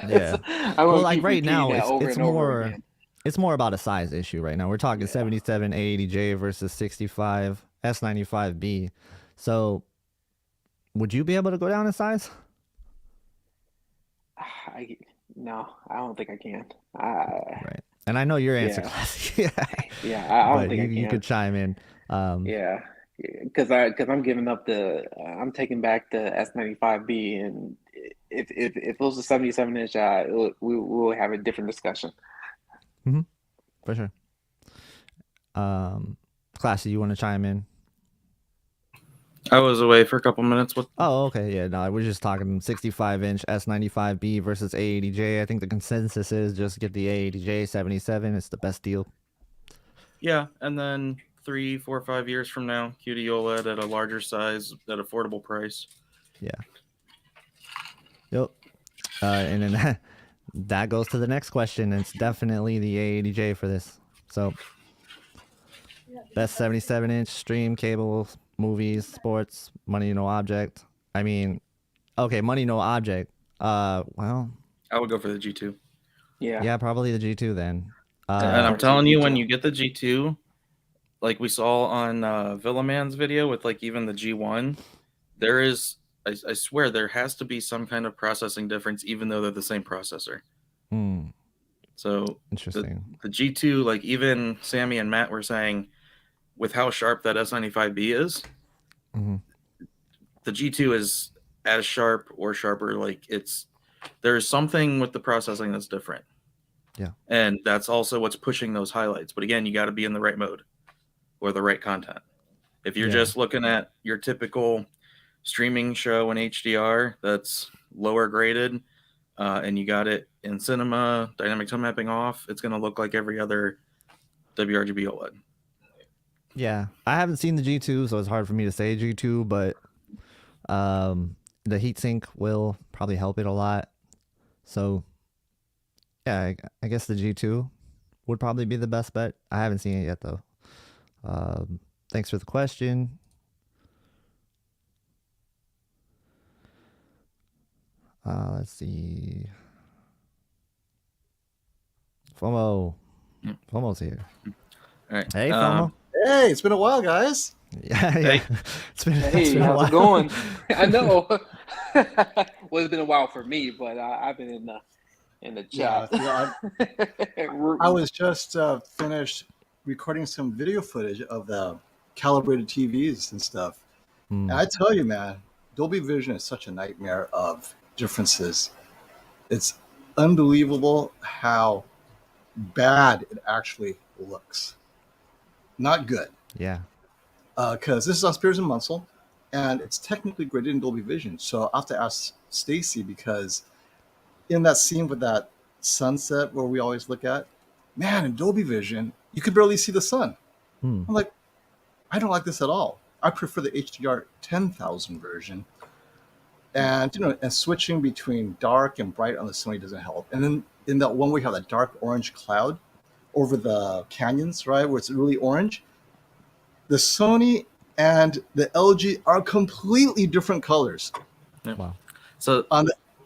Yeah. I'm Well, gonna like keep right repeating now, that over it's and over more again. it's more about a size issue right now. We're talking Yeah. 77 A80J versus 65 S95B. So, would you be able to go down in size? No, I don't think I can. Right. And I know your answer, Yeah, classy. yeah, I don't But think I you can. could chime in. Yeah, because I'm giving up I'm taking back the S95B, and if it was a 77-inch, we will have a different discussion. For sure. Classy, you want to chime in? I was away for a couple minutes. What? Oh, okay. Yeah, no, we're just talking 65-inch S95B versus A80J. I think the consensus is just get the A80J 77. It's the best deal. Yeah, and then 3, 4, 5 years from now, QD OLED at a larger size at affordable price. Yeah. Yep. And then that goes to the next question. It's definitely the A80J for this. So, best 77-inch stream cable, movies, sports, money no object. I mean, okay, money no object. Well, I would go for the G2. Yeah, probably the G2 then. And I'm for telling you, when G2. you get the G2, like we saw on Villaman's video with like even the G1, there is, I swear, there has to be some kind of processing difference, even though they're the same processor. So Interesting. the G2, like even Sammy and Matt were saying, with how sharp that S95B is, the G2 is as sharp or sharper. Like there's something with the processing that's different. Yeah. And that's also what's pushing those highlights. But again, you got to be in the right mode or the right content. If you're just looking at your typical streaming show in HDR that's lower graded, and you got it in cinema, dynamic tone mapping off, it's going to look like every other WRGB OLED. Yeah, I haven't seen the G2, so it's hard for me to say G2, but the heatsink will probably help it a lot. So, yeah, I guess the G2 would probably be the best bet. I haven't seen it yet, though. Thanks for the question. Let's see. FOMO. FOMO's here. All right. Hey, FOMO. Hey, it's been a while, guys. Yeah. Hey. It's been Hey, a how's while. it going? I know. Well, it's been a while for me, but I've been in the Yeah, chat. I was just finished recording some video footage of the calibrated TVs and stuff. And I tell you, man, Dolby Vision is such a nightmare of differences. It's unbelievable how bad it actually looks. Not good. Yeah. Because this is on Spears and Munsell, and it's technically graded in Dolby Vision. So I have to ask Stacy, because in that scene with that sunset where we always look at, man, in Dolby Vision, you could barely see the sun. I'm like, I don't like this at all. I prefer the HDR 10,000 version. And, and switching between dark and bright on the Sony doesn't help. And then in that one, we have that dark orange cloud over the canyons, right, where it's really orange. The Sony and the LG are completely different colors. Yep. Wow. So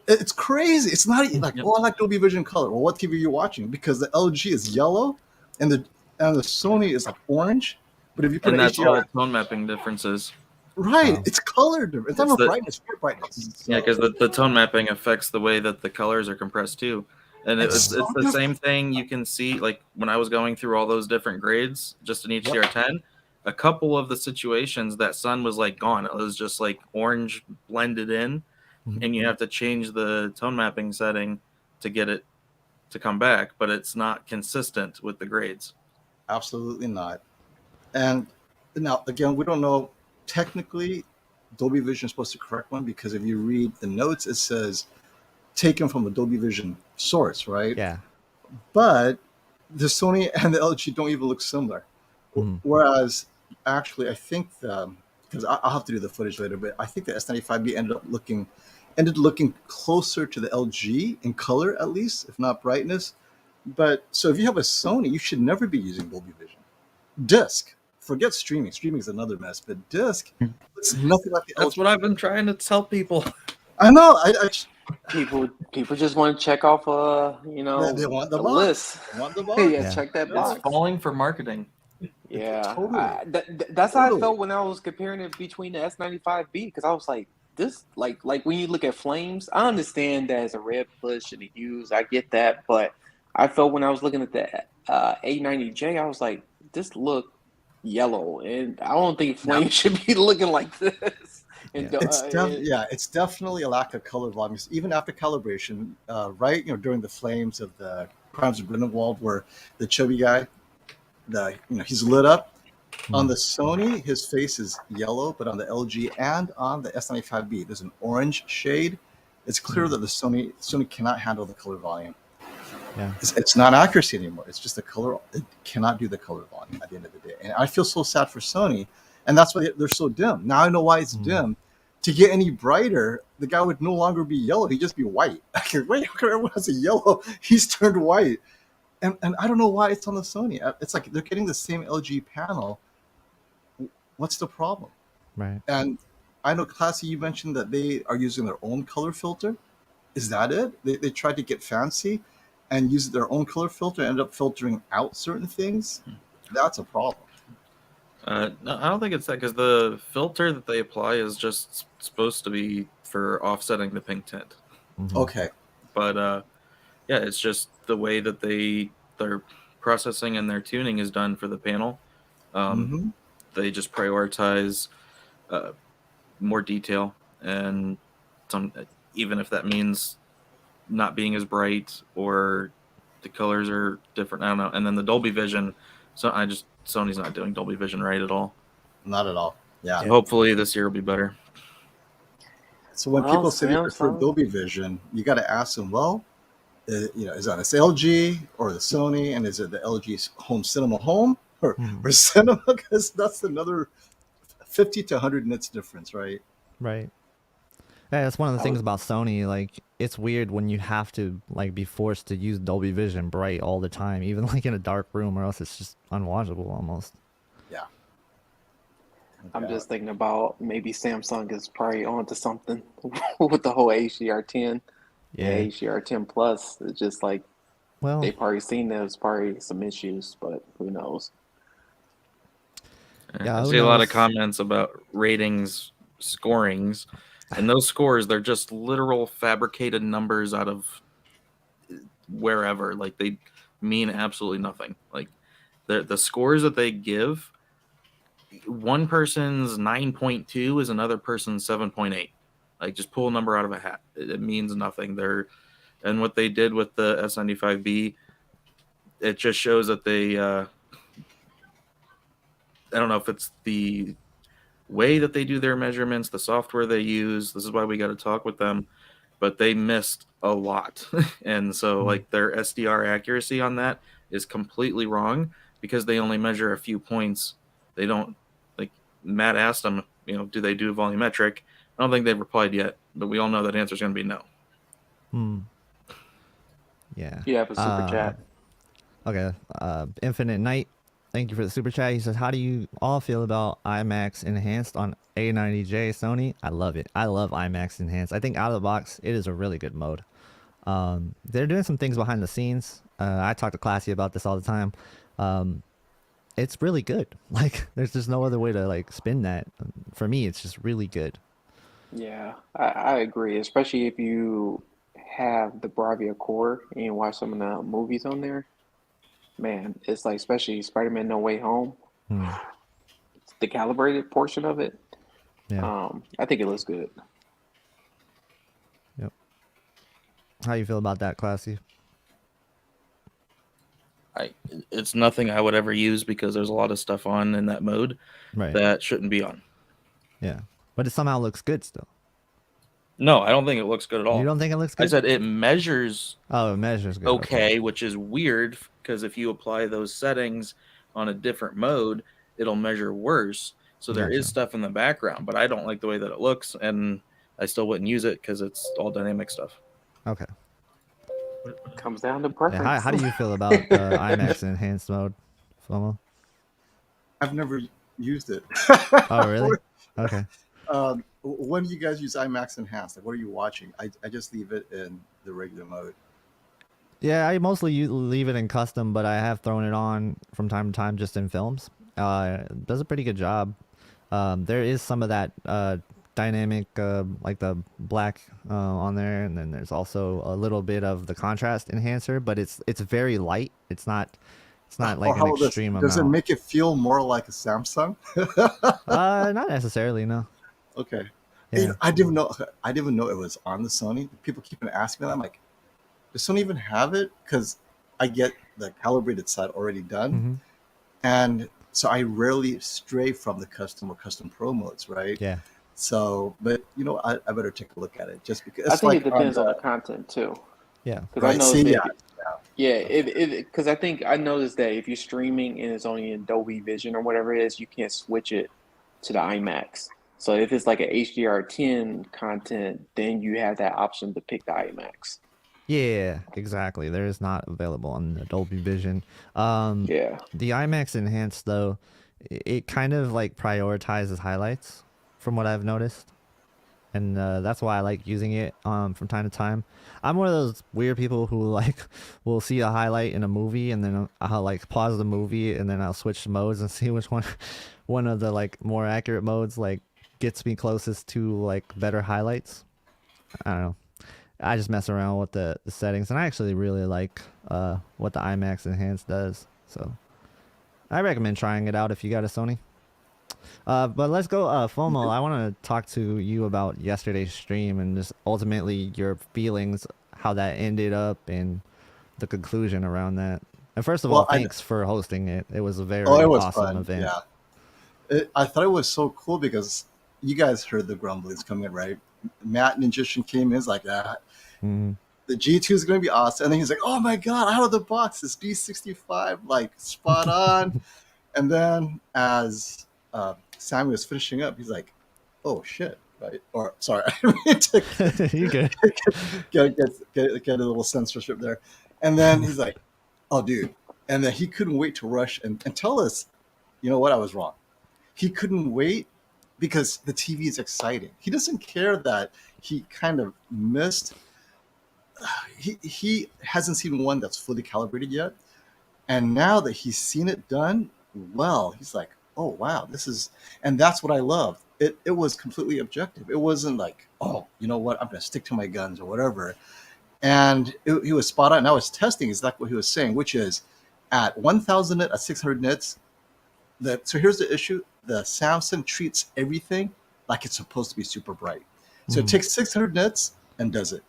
It's crazy. It's not like, Yep. oh, I like Dolby Vision color. Well, what TV are you watching? Because the LG is yellow and the Sony is like orange. But if you put and an that's HDR, all tone mapping differences. right, Wow. it's color different. It's not about brightness, pure brightness. So, Yeah, because the tone mapping affects the way that the colors are compressed too. And It's it's so the different. same thing you can see, like when I was going through all those different grades just in HDR 10, a couple of the situations that sun was like gone. It was just like orange blended in, and you have to change the tone mapping setting to get it to come back, but it's not consistent with the grades. Absolutely not. And now, again, we don't know technically Dolby Vision is supposed to correct one, because if you read the notes, it says taken from a Dolby Vision source, right? Yeah. But the Sony and the LG don't even look similar. Whereas, actually, I think because I'll have to do the footage later, but I think the S95B ended looking closer to the LG in color, at least, if not brightness. But so if you have a Sony, you should never be using Dolby Vision. Disc, forget streaming. Streaming is another mess, but disc, It's nothing like the That's LG. what I've been trying to tell people. I know. People just want to check off They want the a box. list. They want the box. Yeah, Yeah. check that Yeah. box. It's falling for marketing. Yeah, Totally. that's how I Totally. felt when I was comparing it between the S95B, because I was like, this like when you look at flames, I understand that it's a red push and a hues, I get that, but I felt when I was looking at the A90J, I was like, this look yellow, and I don't think flames should be looking like this. And It's definitely a lack of color volume. Even after calibration, right? During the flames of the Crimes of Grindelwald, where the chubby guy, he's lit up. On the Sony, his face is yellow, but on the LG and on the S95B, there's an orange shade. It's clear that the Sony cannot handle the color volume. Yeah. It's not accuracy anymore. It's just the color. It cannot do the color volume at the end of the day. And I feel so sad for Sony, and that's why they're so dim. Now I know why it's dim. To get any brighter, the guy would no longer be yellow. He'd just be white. Wait, how come everyone has a yellow? He's turned white. And I don't know why it's on the Sony. It's like they're getting the same LG panel. What's the problem? Right. And I know, Classy, you mentioned that they are using their own color filter. Is that it? They tried to get fancy and use their own color filter and end up filtering out certain things? That's a problem. No, I don't think it's that, because the filter that they apply is just supposed to be for offsetting the pink tint. Okay. But yeah, it's just the way that their processing and their tuning is done for the panel. They just prioritize more detail, and even if that means not being as bright or the colors are different, I don't know. And then the Dolby Vision, Sony's not doing Dolby Vision right at all. Not at all. Yeah. So hopefully this year will be better. So when people say they prefer Dolby Vision, you got to ask them, well, is that this LG or the Sony, and is it the LG Home Cinema Home or Cinema? Because that's another 50 to 100 nits difference, right? Right. Yeah, that's one of the things about Sony. Like, it's weird when you have to be forced to use Dolby Vision bright all the time, even in a dark room, or else it's just unwatchable almost. Yeah. I'm just thinking about maybe Samsung is probably onto something with the whole HDR10. Yeah, HDR10 Plus. It's just they probably seen there's probably some issues, but who knows? I see a lot of comments about ratings, scorings, and those scores, they're just literal fabricated numbers out of wherever. They mean absolutely nothing. The scores that they give, one person's 9.2 is another person's 7.8. Just pull a number out of a hat. It means nothing. And what they did with the S95B, it just shows that they I don't know if it's the way that they do their measurements, the software they use. This is why we got to talk with them, but they missed a lot. And so their SDR accuracy on that is completely wrong, because they only measure a few points. They don't, Matt asked them, do they do volumetric? I don't think they've replied yet, but we all know that answer is going to be no. Yeah. You have a super chat. Okay. Infinite Night, thank you for the super chat. He says, how do you all feel about IMAX Enhanced on A90J Sony? I love it. I love IMAX Enhanced. I think out of the box, it is a really good mode. They're doing some things behind the scenes. I talk to Classy about this all the time. It's really good. There's just no other way to spin that. For me, it's just really good. Yeah, I agree, especially if you have the Bravia Core and you watch some of the movies on there. Man, it's especially Spider-Man No Way Home, the calibrated portion of it. Yeah. I think it looks good. Yep. How you feel about that, Classy? It's nothing I would ever use, because there's a lot of stuff on in that mode that shouldn't be on. Yeah. But it somehow looks good still. No, I don't think it looks good at all. You don't think it looks good? I said it measures. Oh, it measures good. Okay, which is weird, because if you apply those settings on a different mode, it'll measure worse. So there is stuff in the background, but I don't like the way that it looks, and I still wouldn't use it because it's all dynamic stuff. Okay. Comes down to preference. Yeah, how do you feel about IMAX Enhanced mode, FOMO? I've never used it. Oh, really? Okay. When do you guys use IMAX Enhanced? Like, what are you watching? I just leave it in the regular mode. Yeah, I mostly leave it in custom, but I have thrown it on from time to time just in films. It does a pretty good job. There is some of that dynamic, like the black on there, and then there's also a little bit of the contrast enhancer, but it's very light. It's not Or like an how about this? extreme Does it amount. make it feel more like a Samsung? Not necessarily, no. Okay. Yeah. I didn't even know. I didn't even know it was on the Sony. People keep on asking me that. I'm like, does Sony even have it? Because I get the calibrated side already done, Hmm. and so I rarely stray from the custom or custom pro modes, right? Yeah. So, but I better take a look at it just because I it's think like it depends on the content too. Yeah. Because I right. See, noticed yeah, that, yeah, because I think I noticed that if you're streaming and it's only in Dolby Vision or whatever it is, you can't switch it to the IMAX. So if it's like an HDR10 content, then you have that option to pick the IMAX. Yeah, exactly. There is not available on the Dolby Vision. Yeah. The IMAX Enhanced though, it kind of like prioritizes highlights, from what I've noticed, and that's why I like using it from time to time. I'm one of those weird people who like will see a highlight in a movie and then I'll like pause the movie and then I'll switch modes and see which one of the like more accurate modes like gets me closest to like better highlights. I don't know. I just mess around with the settings, and I actually really like what the IMAX Enhanced does. So I recommend trying it out if you got a Sony. But let's go, FOMO. I want to talk to you about yesterday's stream and just ultimately your feelings, how that ended up, and the conclusion around that. And first of all, well, thanks for hosting it. It was a very it was awesome fun. event. Yeah, I thought it was so cool because you guys heard the grumblings coming, right? Matt Ninjishin came in, is like, Mhm. the G2 is going to be awesome. And then he's like, oh my God, out of the box, this D65, like spot on. And then as Sammy was finishing up, he's like, oh shit, right? Or sorry, I didn't mean to You good? get a little censorship there. And then he's like, oh dude. And then he couldn't wait to rush and tell us, you know what, I was wrong. He couldn't wait because the TV is exciting. He doesn't care that he kind of missed. He hasn't seen one that's fully calibrated yet. And now that he's seen it done well, he's like, oh wow, this is, and that's what I love. It was completely objective. It wasn't like, oh, you know what, I'm gonna stick to my guns or whatever. And he was spot on. Now his testing is like what he was saying, which is at 1,000 nit, at 600 nits. So here's the issue: the Samsung treats everything like it's supposed to be super bright. So it Mhm. takes 600 nits and does it.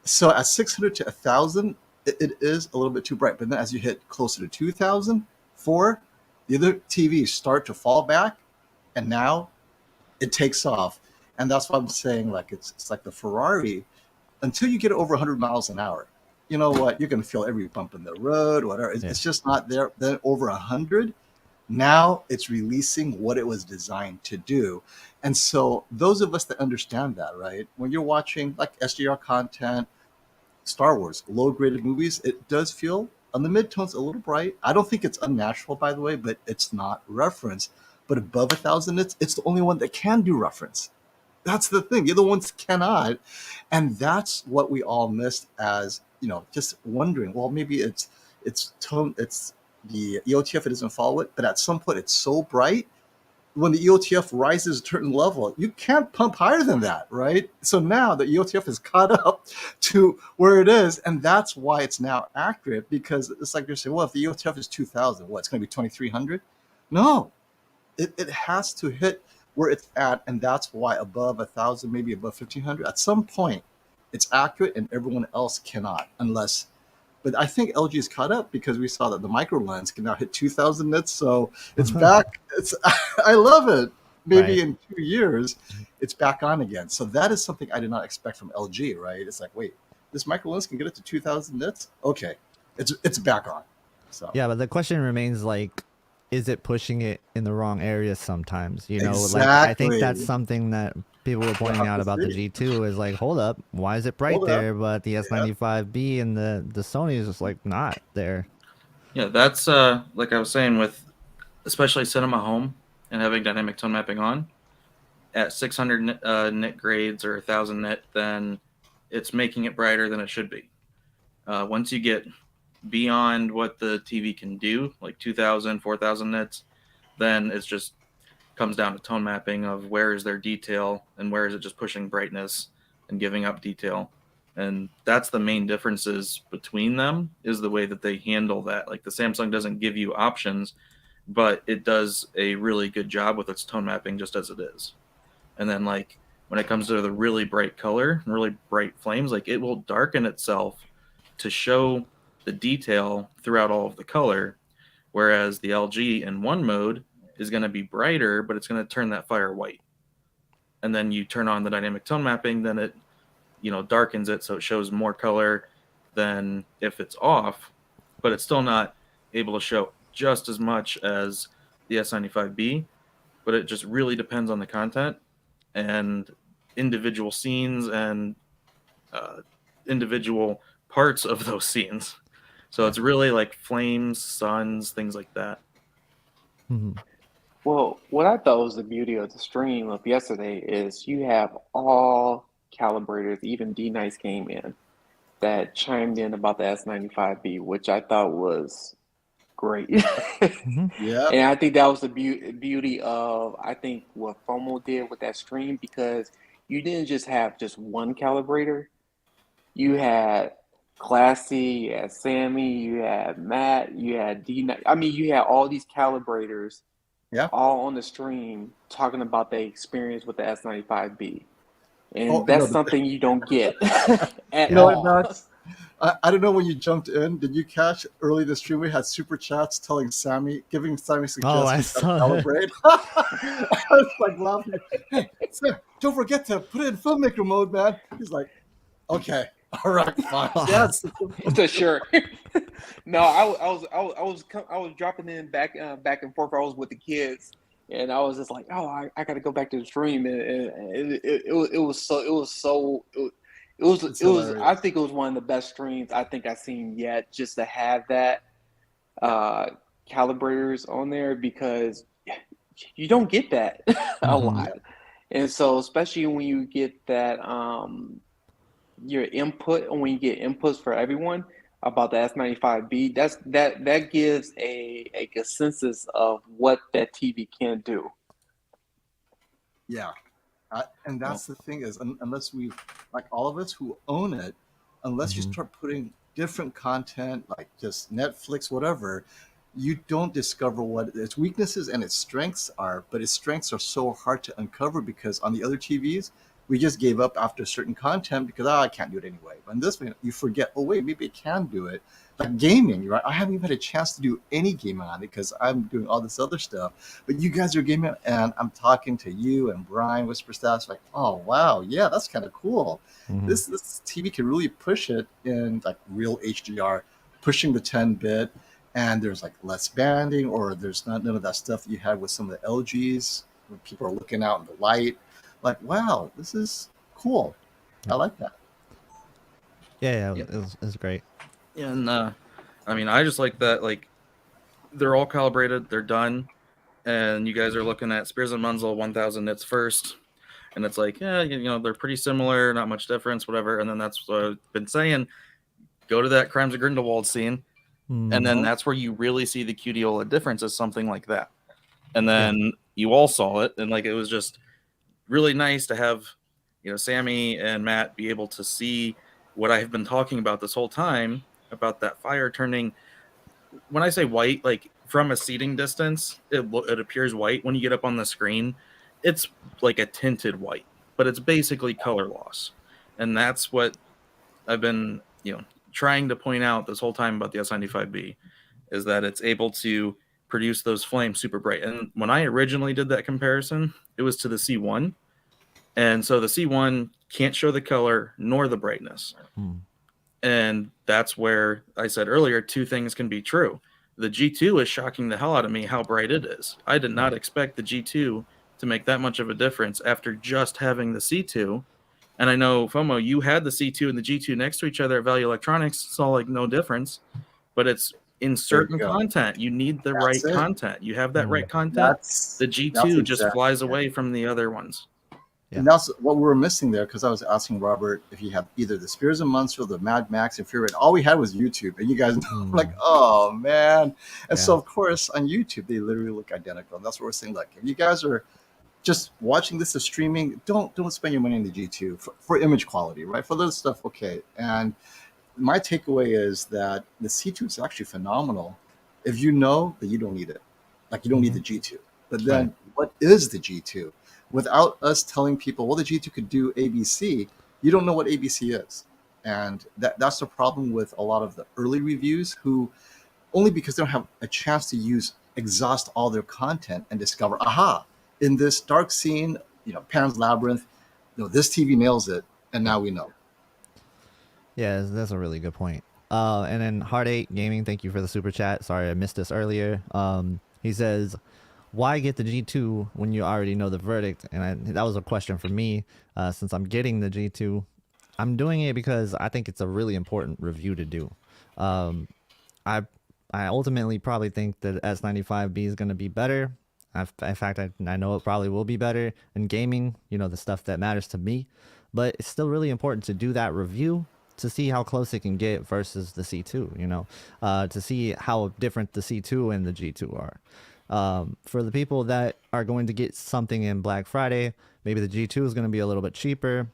So at 600 to 1,000, it is a little bit too bright. But then as you hit closer to 2,000, the other TVs start to fall back, and now it takes off. And that's why I'm saying, like, it's like the Ferrari. Until you get over 100 miles an hour, you know what? You're going to feel every bump in the road, whatever. Yeah. It's just not there. Then over 100, now it's releasing what it was designed to do. And so those of us that understand that, right? When you're watching like SDR content, Star Wars, low graded movies, it does feel on the midtones a little bright. I don't think it's unnatural, by the way, but it's not reference. But above 1,000 nits, it's the only one that can do reference. That's the thing. The other ones cannot. And that's what we all missed as, just wondering, well, maybe it's tone, it's the EOTF, it doesn't follow it, but at some point it's so bright when the EOTF rises a certain level, you can't pump higher than that, right? So now the EOTF is caught up to where it is, and that's why it's now accurate, because it's like you're saying, well, if the EOTF is 2,000, it's going to be 2,300? No, it has to hit where it's at, and that's why above 1,000, maybe above 1,500, at some point, it's accurate, and everyone else cannot, unless. But I think LG is caught up because we saw that the micro lens can now hit 2,000 nits, so it's back. I love it. Maybe Right. in 2 years, it's back on again. So that is something I did not expect from LG, right? It's like, wait, this micro lens can get it to 2,000 nits? Okay, it's back on. So Yeah, but the question remains like, is it pushing it in the wrong areas sometimes? Like I think that's Exactly. something that people were pointing out about the G2 is like, hold up, why is it bright Hold up. there, but the S95B and the Sony is just like not there. Yeah, that's like I was saying with especially Cinema Home and having dynamic tone mapping on. at 600 nit grades or 1000 nit, then it's making it brighter than it should be. Once you get beyond what the TV can do, like 2000, 4000 nits, then it's just comes down to tone mapping of where is their detail and where is it just pushing brightness and giving up detail. And that's the main differences between them, is the way that they handle that. Like the Samsung doesn't give you options, but it does a really good job with its tone mapping just as it is. And then like when it comes to the really bright color, really bright flames, like it will darken itself to show the detail throughout all of the color, whereas the LG in one mode is going to be brighter, but it's going to turn that fire white. And then you turn on the dynamic tone mapping, then it, you know, darkens it so it shows more color than if it's off, but it's still not able to show just as much as the S95B, but it just really depends on the content and individual scenes and individual parts of those scenes. So it's really like flames, suns, things like that. Mhm. Well, what I thought was the beauty of the stream of yesterday is you have all calibrators, even D Nice came in, that chimed in about the S95B, which I thought was great. Mhm. Yeah. And I think that was the beauty of, I think, what FOMO did with that stream, because you didn't just have just one calibrator. You had Classy, you had Sammy, you had Matt, you had D. I mean, you had all these calibrators, Yeah. all on the stream talking about their experience with the S95B, and Oh, that's no, something you don't get at you know what, all. Max? I don't know when you jumped in. Did you catch early in the stream we had super chats telling Sammy, giving Sammy Oh, I suggestions how to saw that. calibrate? I was like laughing. Hey, Sam, don't forget to put it in filmmaker mode, man. He's like, okay, all right, fine. Yes. So sure. No, I was dropping in back and forth. I was with the kids, and I was just like, oh, I got to go back to the stream, and it It's hilarious. I think it was one of the best streams I think I've seen yet, just to have that calibrators on there, because you don't get that a Mhm. lot. And so especially when you get that your input, and when you get inputs for everyone about the S95B, that gives a consensus of what that TV can do. Yeah. And that's the thing is, unless we, like all of us who own it, unless you Mhm. start putting different content, like just Netflix, whatever, you don't discover what its weaknesses and its strengths are. But its strengths are so hard to uncover because on the other TVs, we just gave up after certain content because I can't do it anyway. But in this one, you forget, oh wait, maybe it can do it. Like gaming, right? I haven't even had a chance to do any gaming on it because I'm doing all this other stuff. But you guys are gaming, and I'm talking to you and Brian Whisper Staff's like, oh wow, yeah, that's kind of cool. Mhm. This TV can really push it in like real HDR, pushing the 10-bit, and there's like less banding, or there's none of that stuff that you had with some of the LGs when people are looking out in the light. Like, wow, this is cool. I like that. Yeah, Yep. it was great. And I mean, I just like that, like they're all calibrated, they're done, and you guys are looking at Spears and Munzel 1000 nits first, and it's like, yeah, you know, they're pretty similar, not much difference, whatever. And then that's what I've been saying, go to that Crimes of Grindelwald scene, and then that's where you really see the QD OLED difference, is something like that. And then you all saw it, and like it was just really nice to have, you know, Sammy and Matt be able to see what I've been talking about this whole time, about that fire turning. When I say white, like from a seating distance, it appears white. When you get up on the screen, it's like a tinted white, but it's basically color loss. And that's what I've been, you know, trying to point out this whole time about the S95B, is that it's able to produce those flames super bright. And when I originally did that comparison, it was to the C1. And so the C1 can't show the color nor the brightness. And that's where I said earlier, two things can be true. The G2 is shocking the hell out of me how bright it is. I did not expect the G2 to make that much of a difference after just having the C2. And I know, FOMO, you had the C2 and the G2 next to each other at Value Electronics, saw like no difference. But it's in certain go. content, you need the That's right it. content. You have that right content, That's the G2 just exactly flies it. away from the other ones. And that's what we were missing there, because I was asking Robert if he had either the Spears and Munster or the Mad Max and Fury. All we had was YouTube, and you guys know, like, oh man. And so of course on YouTube they literally look identical. And that's what we're saying. Like, if you guys are just watching this as streaming, don't spend your money on the G2 for image quality, right? For those stuff, okay. And my takeaway is that the C2 is actually phenomenal if you know that you don't need it. Like, you don't need the G2. But then what is the G2? Without us telling people, well, the G2 could do ABC, you don't know what ABC is. And that's the problem with a lot of the early reviews, who only because they don't have a chance to exhaust all their content and discover, aha, in this dark scene, Pan's Labyrinth, this TV nails it, and now we know. Yeah, that's a really good point. And then Hard 8 Gaming, thank you for the super chat. Sorry I missed this earlier. He says, why get the G2 when you already know the verdict? And that was a question for me, since I'm getting the G2. I'm doing it because I think it's a really important review to do. I ultimately probably think that S95B is going to be better. In fact, I know it probably will be better in gaming, the stuff that matters to me. But it's still really important to do that review to see how close it can get versus the C2, to see how different the C2 and the G2 are. For the people that are going to get something in Black Friday, maybe the G2 is going to be a little bit cheaper.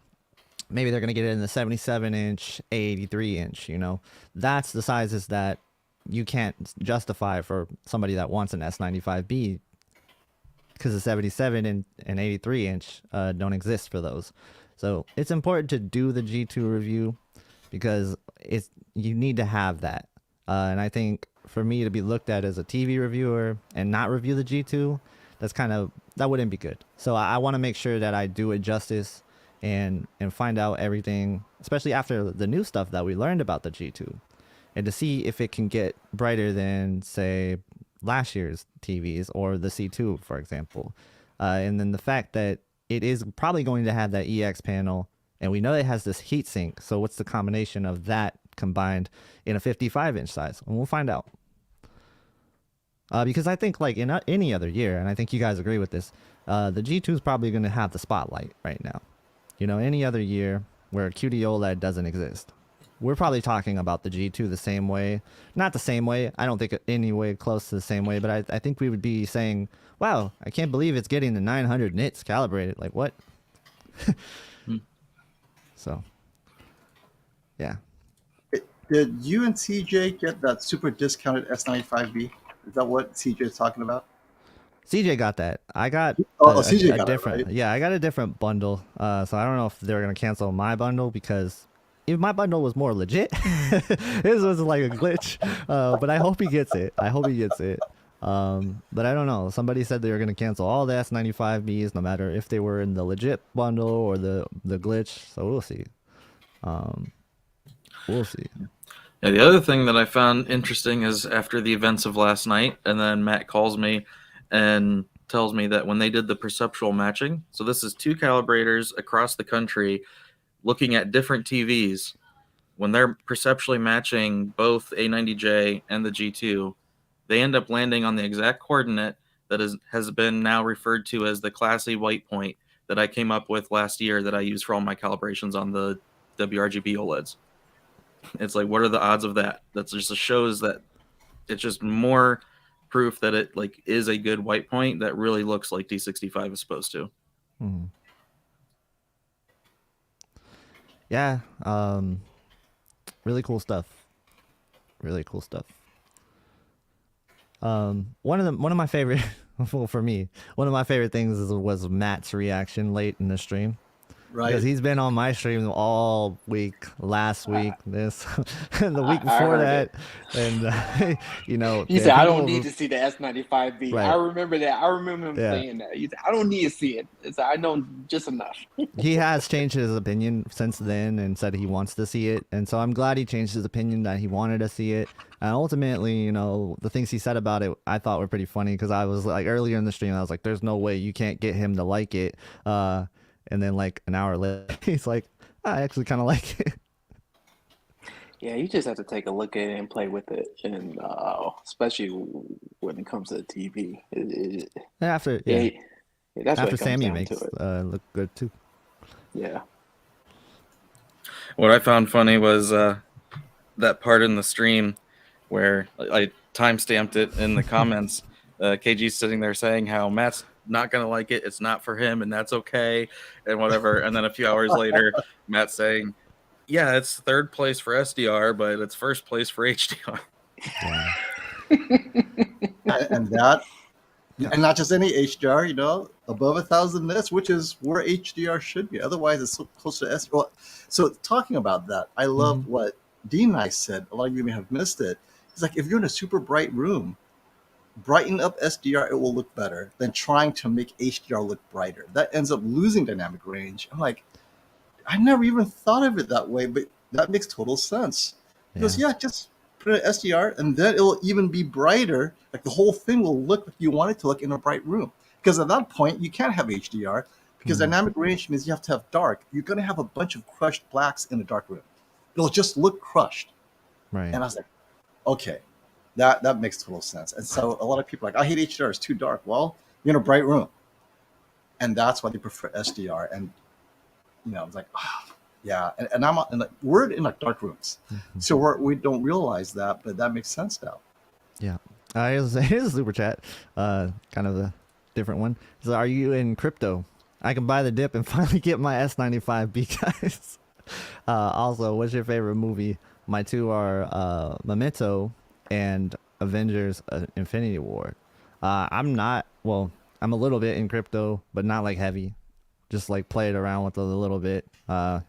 Maybe they're going to get it in the 77-inch, 83-inch, That's the sizes that you can't justify for somebody that wants an S95B, because the 77 and 83-inch don't exist for those. So it's important to do the G2 review because you need to have that. And I think for me to be looked at as a TV reviewer and not review the G2, that wouldn't be good. So I want to make sure that I do it justice and find out everything, especially after the new stuff that we learned about the G2, and to see if it can get brighter than, say, last year's TVs or the C2, for example. And then the fact that it is probably going to have that EX panel, and we know it has this heat sink. So what's the combination of that combined in a 55-inch size? And we'll find out. Because I think, like in any other year, and I think you guys agree with this, the G2 is probably going to have the spotlight right now. Any other year where QD OLED doesn't exist, we're probably talking about the G2 the same way. Not the same way. I don't think any way close to the same way, but I think we would be saying, wow, I can't believe it's getting the 900 nits calibrated. Like, what? So, yeah. Did you and CJ get that super discounted S95B? Is that what CJ is talking about? CJ got that. I got CJ got different. It, right? Yeah, I got a different bundle. So I don't know if they're gonna cancel my bundle, because if my bundle was more legit, his was like a glitch. But I hope he gets it. But I don't know. Somebody said they were gonna cancel all the S95Bs, no matter if they were in the legit bundle or the glitch. So we'll see. We'll see. Yeah, the other thing that I found interesting is after the events of last night, and then Matt calls me and tells me that when they did the perceptual matching, so this is two calibrators across the country looking at different TVs, when they're perceptually matching both A90J and the G2, they end up landing on the exact coordinate that has been now referred to as the classy white point that I came up with last year that I used for all my calibrations on the WRGB OLEDs. It's like, what are the odds of that? That just shows that it's just more proof that it is a good white point that really looks like D65 is supposed to. Mm-hmm. Yeah, really cool stuff. One of my favorite, well, for me, one of my favorite things was Matt's reaction late in the stream. Right. Because he's been on my stream all week, last week, this, and the week before that. And, he said, I don't need to see the S95B. Right. I remember that. I remember him saying that. He said, I don't need to see it. I know just enough. He has changed his opinion since then and said he wants to see it. And so I'm glad he changed his opinion that he wanted to see it. And ultimately, the things he said about it, I thought were pretty funny, because I was like, earlier in the stream, I was like, there's no way you can't get him to like it. And then like an hour later, he's like, I actually kind of like it. Yeah, you just have to take a look at it and play with it, and especially when it comes to the TV. After Sammy makes look good too. Yeah. What I found funny was that part in the stream where I timestamped it in the comments. KG's sitting there saying how Matt's not going to like it. It's not for him, and that's okay, and whatever. And then a few hours later, Matt saying, yeah, it's third place for SDR, but it's first place for HDR. Yeah. And that, and not just any HDR, you know, above 1,000 nits, which is where HDR should be. Otherwise, it's so close to S. Well, so talking about that, I love what Dean and I said. A lot of you may have missed it. It's like if you're in a super bright room, brighten up SDR, it will look better than trying to make HDR look brighter. That ends up losing dynamic range. I'm like, I never even thought of it that way, but that makes total sense. He goes, yeah, just put an SDR and then it'll even be brighter. Like the whole thing will look like you want it to look in a bright room. Because at that point, you can't have HDR because dynamic range means you have to have dark. You're going to have a bunch of crushed blacks in a dark room. It'll just look crushed. Right. And I was like, okay, that makes total sense. And so a lot of people are like, I hate HDR, it's too dark. Well, you're in a bright room. And that's why they prefer SDR. And, you know, it's like, oh, yeah. And I'm in like, we're in like dark rooms. So we don't realize that, but that makes sense now. Yeah. Here's a super chat, kind of a different one. So, are you in crypto? I can buy the dip and finally get my S95B, guys. Also, what's your favorite movie? My two are Memento and Avengers Infinity War. I'm a little bit in crypto, but not like heavy. Just like played around with it a little bit.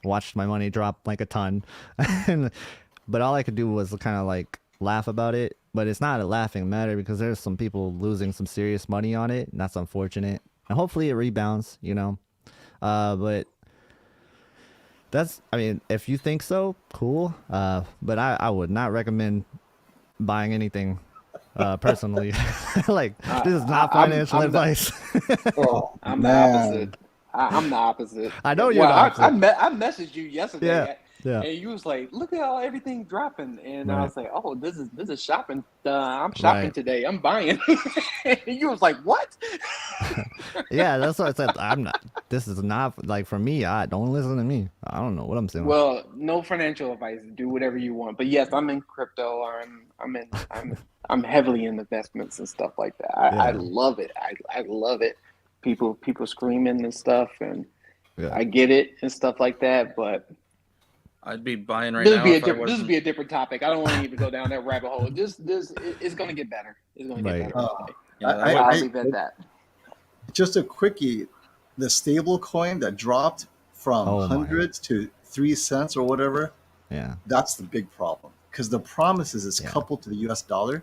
Watched my money drop like a ton. But all I could do was kind of like laugh about it. But it's not a laughing matter because there's some people losing some serious money on it. And that's unfortunate. And hopefully it rebounds, you know. But that's, I mean, if you think so, cool. But I would not recommend buying anything personally. Like, this is not financial advice. I'm the opposite. I'm the opposite. I know you're the opposite. I messaged you yesterday. Yeah. And you was like, look at how everything dropping. And Right. I was like, oh, this is shopping. I'm shopping Right. today. I'm buying. And you was like, what? Yeah, that's what I said. This is not like for me. Don't listen to me. I don't know what I'm saying. Well, no financial advice. Do whatever you want. But yes, I'm in crypto. I'm heavily in investments and stuff like that. I love it. I love it. People screaming and stuff, and I get it and stuff like that. But I'd be buying right this now. This would be a different topic. I don't want to even go down that rabbit hole. This it's going to get better. It's going to get better. I'll leave it at that. Just a quickie, the stable coin that dropped from hundreds to 3 cents or whatever. Yeah, that's the big problem because the promise is it's coupled to the US dollar.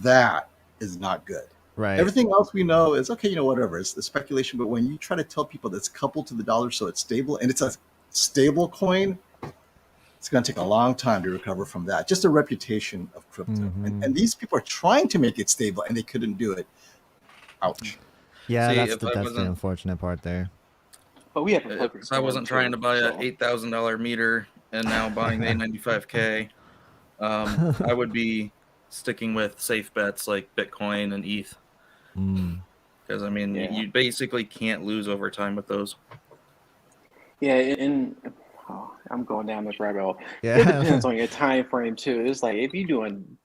That is not good. Right. Everything else we know is okay, you know, whatever. It's the speculation. But when you try to tell people that it's coupled to the dollar so it's stable and it's a stable coin, it's going to take a long time to recover from that. Just a reputation of crypto. And these people are trying to make it stable and they couldn't do it. Ouch. Yeah, that's the unfortunate part there. But we have if I wasn't trying to buy a $8,000 meter and now buying the A95K, I would be sticking with safe bets like Bitcoin and ETH. Because, I mean, you basically can't lose over time with those. Yeah, and I'm going down this rabbit hole. Yeah. It depends on your time frame, too. It's like if you're doing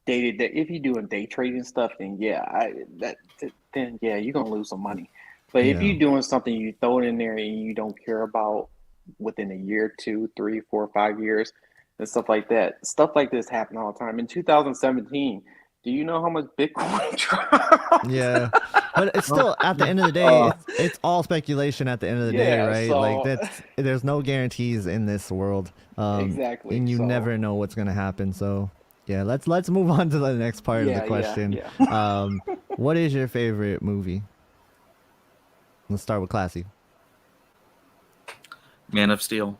day trading stuff, then you're gonna lose some money. But if you're doing something, you throw it in there and you don't care about within a year, 2, 3, 4, 5 years and stuff like that. Stuff like this happen all the time. In 2017, do you know how much Bitcoin dropped? Yeah, but it's still at the end of the day, it's all speculation at the end of the day, right? So, like there's no guarantees in this world. Exactly, and you never know what's gonna happen. So yeah, let's move on to the next part of the question. What is your favorite movie? Let's start with Classy. Man of Steel.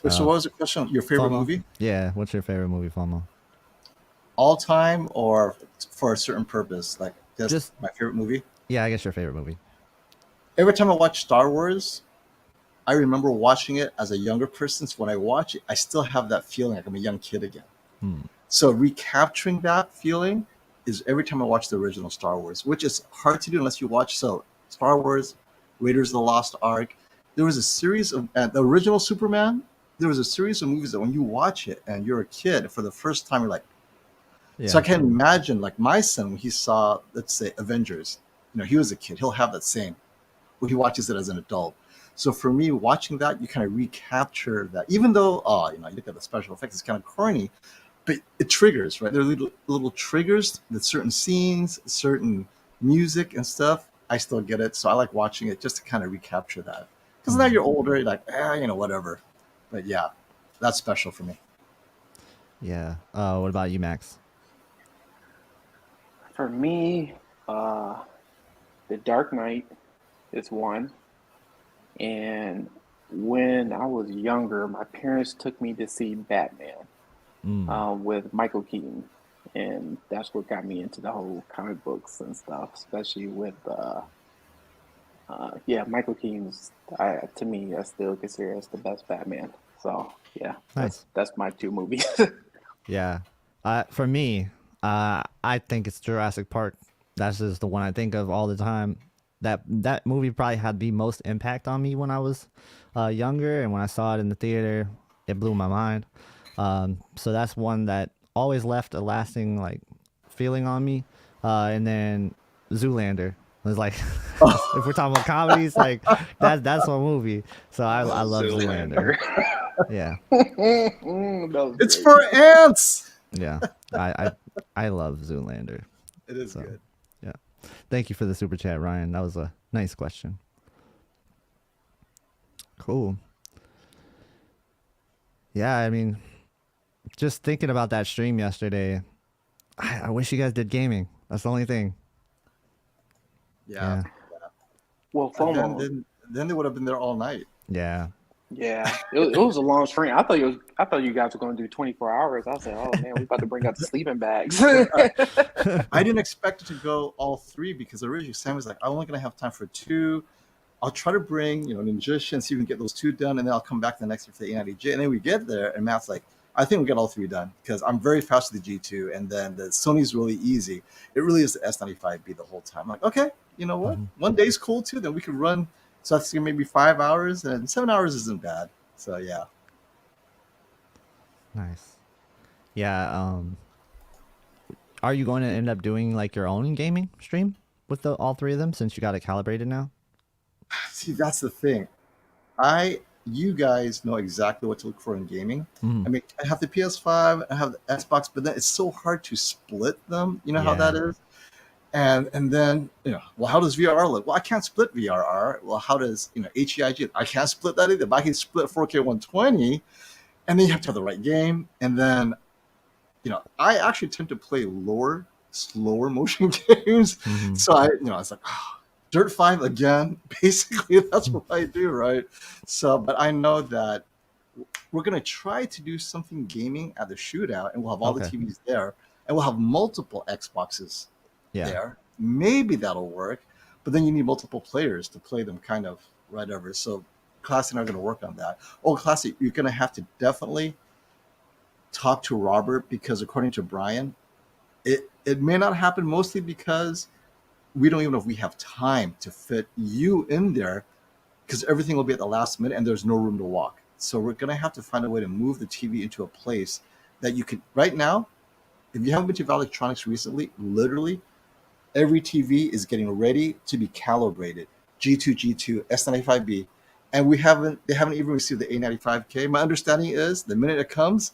So what was the question? Your favorite movie? Yeah, what's your favorite movie, FOMO? All time or for a certain purpose? Like just my favorite movie? Yeah, I guess your favorite movie. Every time I watch Star Wars, I remember watching it as a younger person. So when I watch it, I still have that feeling like I'm a young kid again. So recapturing that feeling is every time I watch the original Star Wars, which is hard to do unless you watch. So Star Wars, Raiders of the Lost Ark. There was a series of the original Superman. There was a series of movies that when you watch it and you're a kid for the first time, you're like, Yeah. so I can imagine like my son when he saw, let's say, Avengers. He was a kid. He'll have that same when he watches it as an adult. So for me, watching that, you kind of recapture that. Even though, you look at the special effects, it's kind of corny, but it triggers, right? There are little triggers that certain scenes, certain music and stuff. I still get it. So I like watching it just to kind of recapture that. Because now you're older, you're like, whatever. But yeah, that's special for me. Yeah. What about you, Max? For me, The Dark Knight is one. And when I was younger, my parents took me to see Batman with Michael Keaton. And that's what got me into the whole comic books and stuff, especially with, Michael Keaton's, to me, I still consider as the best Batman. So, yeah, Nice. that's my two movies. Yeah. For me, I think it's Jurassic Park. That's just the one I think of all the time. That movie probably had the most impact on me when I was younger, and when I saw it in the theater, it blew my mind. So that's one that always left a lasting feeling on me. And then Zoolander was like, if we're talking about comedies, that's one movie. So I love Zoolander. Yeah. It's for ants. Yeah. I love Zoolander. It is good. Yeah. Thank you for the super chat, Ryan. That was a nice question. Cool. Yeah, I mean, just thinking about that stream yesterday, I wish you guys did gaming. That's the only thing. Yeah. Well, And FOMO. then they would have been there all night. Yeah. Yeah, it was a long stream. I thought you guys were going to do 24 hours. I said, oh man, we about to bring out the sleeping bags. I didn't expect it to go all three because originally Sam was like, I'm only going to have time for two. I'll try to bring, Ninja and see if we can get those two done, and then I'll come back the next year for the A90J. And then we get there, and Matt's like, I think we get all three done because I'm very fast with the G2, and then the Sony's really easy. It really is the S95B the whole time. I'm like, okay, you know what? One day's cool too. Then we could run. So that's maybe 5 hours, and 7 hours isn't bad. So yeah. Nice. Yeah. Are you going to end up doing your own gaming stream with all three of them since you got it calibrated now? See, that's the thing. You guys know exactly what to look for in gaming. I mean, I have the PS5, I have the Xbox, but then it's so hard to split them. You know how that is? And then, well, how does VRR look? Well, I can't split VRR. Well, how does, HEIG? I can't split that either, but I can split 4K 120. And then you have to have the right game. And then, I actually tend to play slower motion games. So I was like, Dirt 5 again. Basically, that's what I do, right? So, but I know that we're going to try to do something gaming at the shootout, and we'll have all the TVs there, and we'll have multiple Xboxes there. Maybe that'll work, but then you need multiple players to play them kind of right over. So Classy and I are going to work on that. Oh, Classy, you're going to have to definitely talk to Robert because according to Brian, it may not happen mostly because we don't even know if we have time to fit you in there because everything will be at the last minute and there's no room to walk. So we're going to have to find a way to move the TV into a place that you can. Right now, if you haven't been to Val Electronics recently, literally every TV is getting ready to be calibrated. G2, S95B. And they haven't even received the A95K. My understanding is the minute it comes,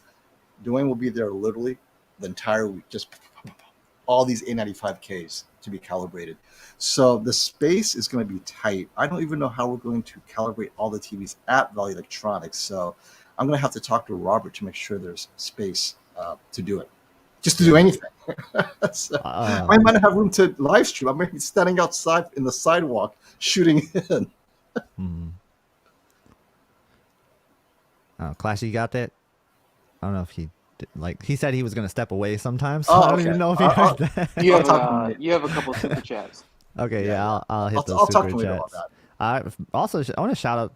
Dwayne will be there literally the entire week, just all these A95Ks to be calibrated. So the space is going to be tight. I don't even know how we're going to calibrate all the TVs at Valley Electronics. So I'm going to have to talk to Robert to make sure there's space to do it. Just to do anything. So I might not have room to live stream. I might be standing outside in the sidewalk shooting in. Classy, you got that? I don't know if he did, he said he was going to step away sometimes. So I don't even know if he heard that. You have a couple of super chats. Okay, yeah, I'll hit those I'll talk to super him chats. about that. I want to shout out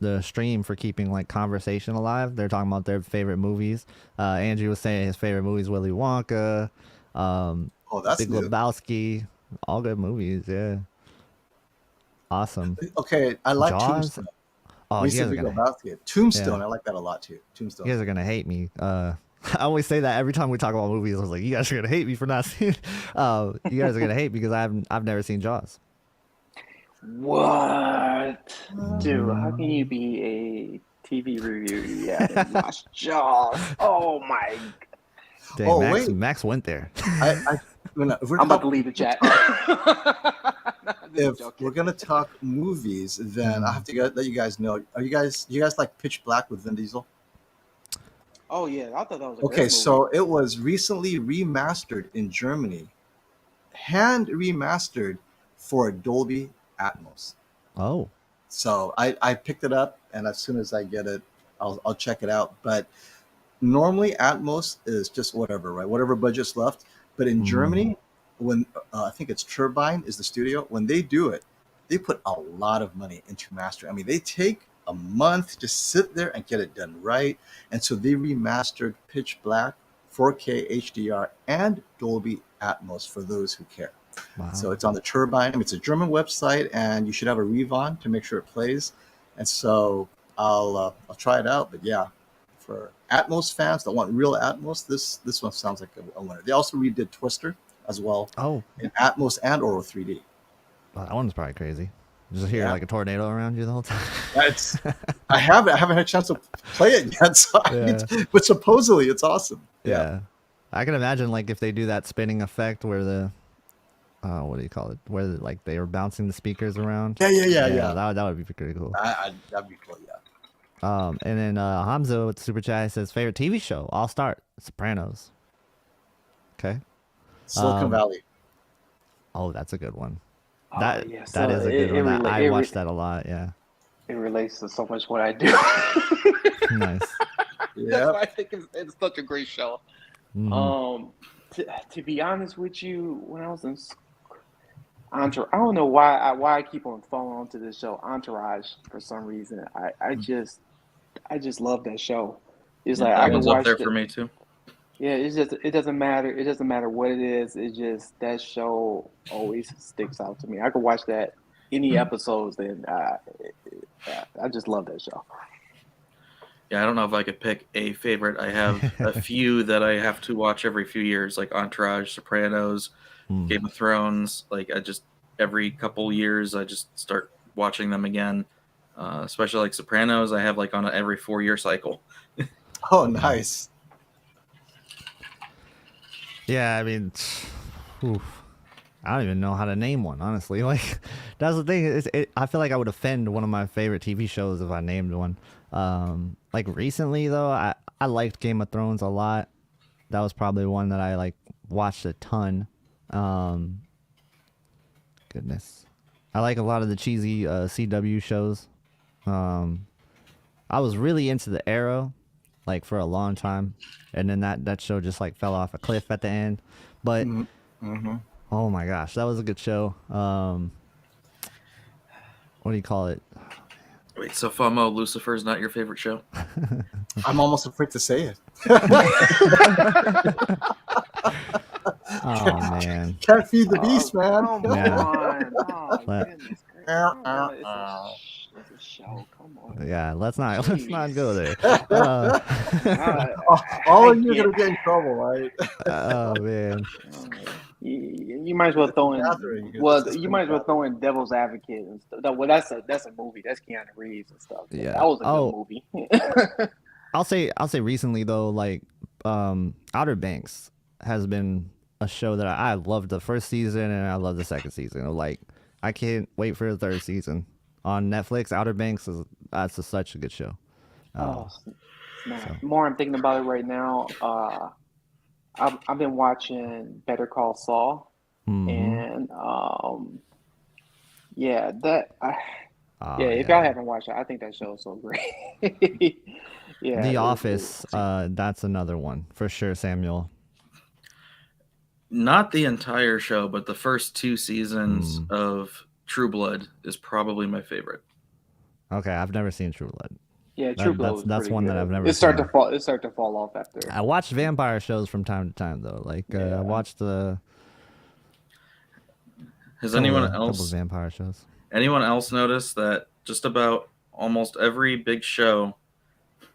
the stream for keeping conversation alive. They're talking about their favorite movies. Andrew was saying his favorite movie is Willy Wonka. Oh, that's Big new. Lebowski, all good movies. Yeah, awesome. Okay, I like Jaws. Tombstone. Oh, When you you say guys are Big gonna, Lebowski, Tombstone, yeah, I like that a lot too. Tombstone. you guys are gonna hate me. I always say that every time we talk about movies. I was like, you guys are gonna hate me for not seeing. You guys are gonna hate because I've never seen Jaws. What? Dude, how can you Mm. be a TV reviewer? You haven't watched Jaws. Oh my. Dang, Oh Max wait, Max went there. if we're I'm about to talking, leave the chat. if Just we're joking. gonna talk movies, then I have to let you guys know. You guys like Pitch Black with Vin Diesel? Oh yeah, I thought that was a Okay, great movie. so it was recently remastered in Germany, hand remastered for Dolby Atmos. Oh, So I picked it up, and as soon as I get it, I'll check it out. But normally Atmos is just whatever, right? Whatever budget's left. But in mm. Germany, when I think it's Turbine is the studio, when they do it, they put a lot of money into mastering. I mean, they take a month to sit there and get it done right. And so they remastered Pitch Black, 4K HDR, and Dolby Atmos for those who care. Wow. So it's on the Turbine. I mean, it's a German website, and you should have a Rev on to make sure it plays. And so I'll try it out. But yeah, for Atmos fans that want real Atmos, this one sounds like a winner. They also redid Twister as well Oh, in Atmos and Auro 3D. well, that one's probably crazy. Just hear Yeah. like a tornado around you the whole time. That's I haven't had a chance to play it yet, so but supposedly it's awesome. Yeah. I can imagine like if they do that spinning effect where the what do you call it? Where like they were bouncing the speakers around. Yeah. That would be pretty cool. That'd be cool. Yeah. And then Hamza with the super chat says favorite TV show. I'll start Sopranos. Okay. Silicon Valley. Oh, that's a good one. Oh, That yeah, that so is a good one. I it watched that a lot. Yeah. It relates to so much what I do. Nice. That's Yeah. why I think it's such a great show. Mhm. To be honest with you, when I was in Entourage, I don't know why I keep on falling onto this show, Entourage, for some reason. I just love that show. It's like I That can one's up watch there it. for me too. Yeah, it's just it doesn't matter. It doesn't matter what it is. It's just that show always sticks out to me. I could watch that any episodes, and I just love that show. Yeah, I don't know if I could pick a favorite. I have a few that I have to watch every few years, like Entourage, Sopranos, Game of Thrones. Like I just every couple years I just start watching them again. Especially like Sopranos, I have like on an every 4-year cycle. Oh, nice. Yeah, I mean, oof. I don't even know how to name one, honestly. Like, that's the thing. I feel like I would offend one of my favorite TV shows if I named one. Like recently though, I liked Game of Thrones a lot. That was probably one that I like watched a ton. Goodness, I like a lot of the cheesy CW shows. I was really into the Arrow, like for a long time, and then that show just like fell off a cliff at the end. But oh my gosh, that was a good show. What do you call it? Wait, so FOMO, Lucifer's not your favorite show? I'm almost afraid to say it. Oh man, Can't feed the beast, man. Come Yeah. on. Oh, But- goodness gracious. Come on. It's a show. Come on. yeah. Let's not go there. All I of you are can't- gonna get in trouble, right? Oh man. You might as well throw in. Gathering. Well, It's you might as well gathering. throw in Devil's Advocate and stuff. Well, that's a movie. That's Keanu Reeves and stuff. Yeah. That was a Oh. good movie. I'll say recently though, like Outer Banks has been a show that I loved the first season and I love the second season. Like I can't wait for the third season on Netflix. Outer Banks that's such a good show. More I'm thinking about it right now. I've been watching Better Call Saul, and yeah, if y'all haven't watched it, I think that show is so great. Yeah, The Office, that's another one for sure, Samuel. Not the entire show, but the first 2 seasons of True Blood is probably my favorite. Okay, I've never seen True Blood. Yeah, True Blood. That's one that I've never. It started to fall off after. I watch vampire shows from time to time though. Like I watched the Has anyone Couple of else vampire shows. noticed that just about almost every big show,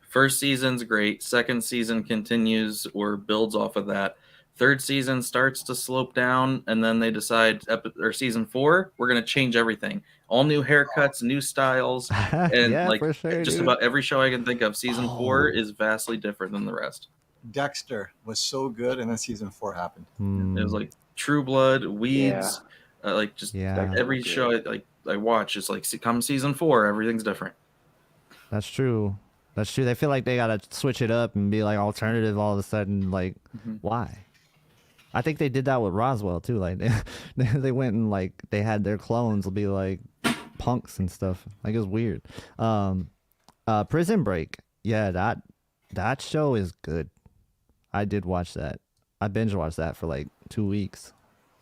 first season's great, second season continues or builds off of that. Third season starts to slope down, and then they decide, or season 4, we're going to change everything. All new haircuts, new styles, and Yeah, like for sure, just dude. about every show I can think of, season 4 Oh. is vastly different than the rest. Dexter was so good, and then season 4 happened. It was like True Blood, Weeds, like just Yeah. every show I watch is like, come season 4, everything's different. That's true. That's true. They feel like they gotta switch it up and be like alternative all of a sudden. Like, why? I think they did that with Roswell too. Like, they went and like they had their clones be like punks and stuff. Like, it was weird. Prison Break. Yeah, that show is good. I did watch that. I binge watched that for like 2 weeks.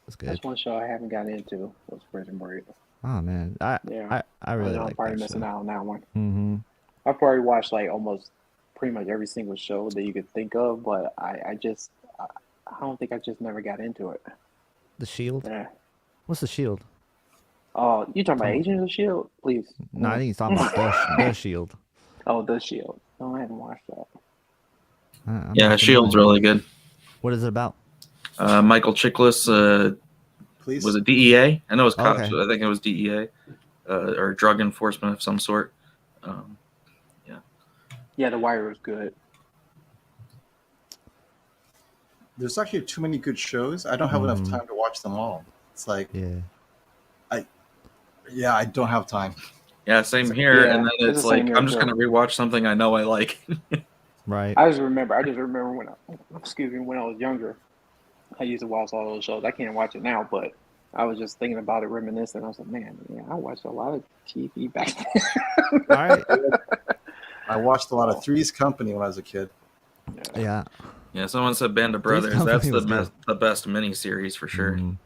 It's good. That's one show I haven't got into was Prison Break. Oh man, I really know I'm like probably that missing show. out on that one. Mm-hmm. I probably watched like almost pretty much every single show that you could think of, but I don't think I just never got into it. The Shield. Yeah. What's the Shield? Oh, you talking about Agents of Shield? Please. No, I think he's talking about the Shield. Oh, The Shield. No, I haven't watched that. I'm Yeah, not Shield's familiar. really good. What is it about? Michael Chiklis, Please. was it DEA? I know it was cops. Okay. But I think it was DEA, or drug enforcement of some sort. Yeah, The Wire was good. There's actually too many good shows. I don't have enough time to watch them all. It's like, Yeah. I don't have time. Yeah, same here. Yeah, and then it's it's the same like here, I'm just too. gonna rewatch something I know I like. Right. I just remember when I was younger, I used to watch all those shows. I can't watch it now, but I was just thinking about it, reminiscing. I was like, man, I watched a lot of TV back then. All right. I watched a lot of Three's Company when I was a kid. Yeah. Yeah, someone said Band of Three's Brothers. That's Company was the best miniseries for sure. Mhm.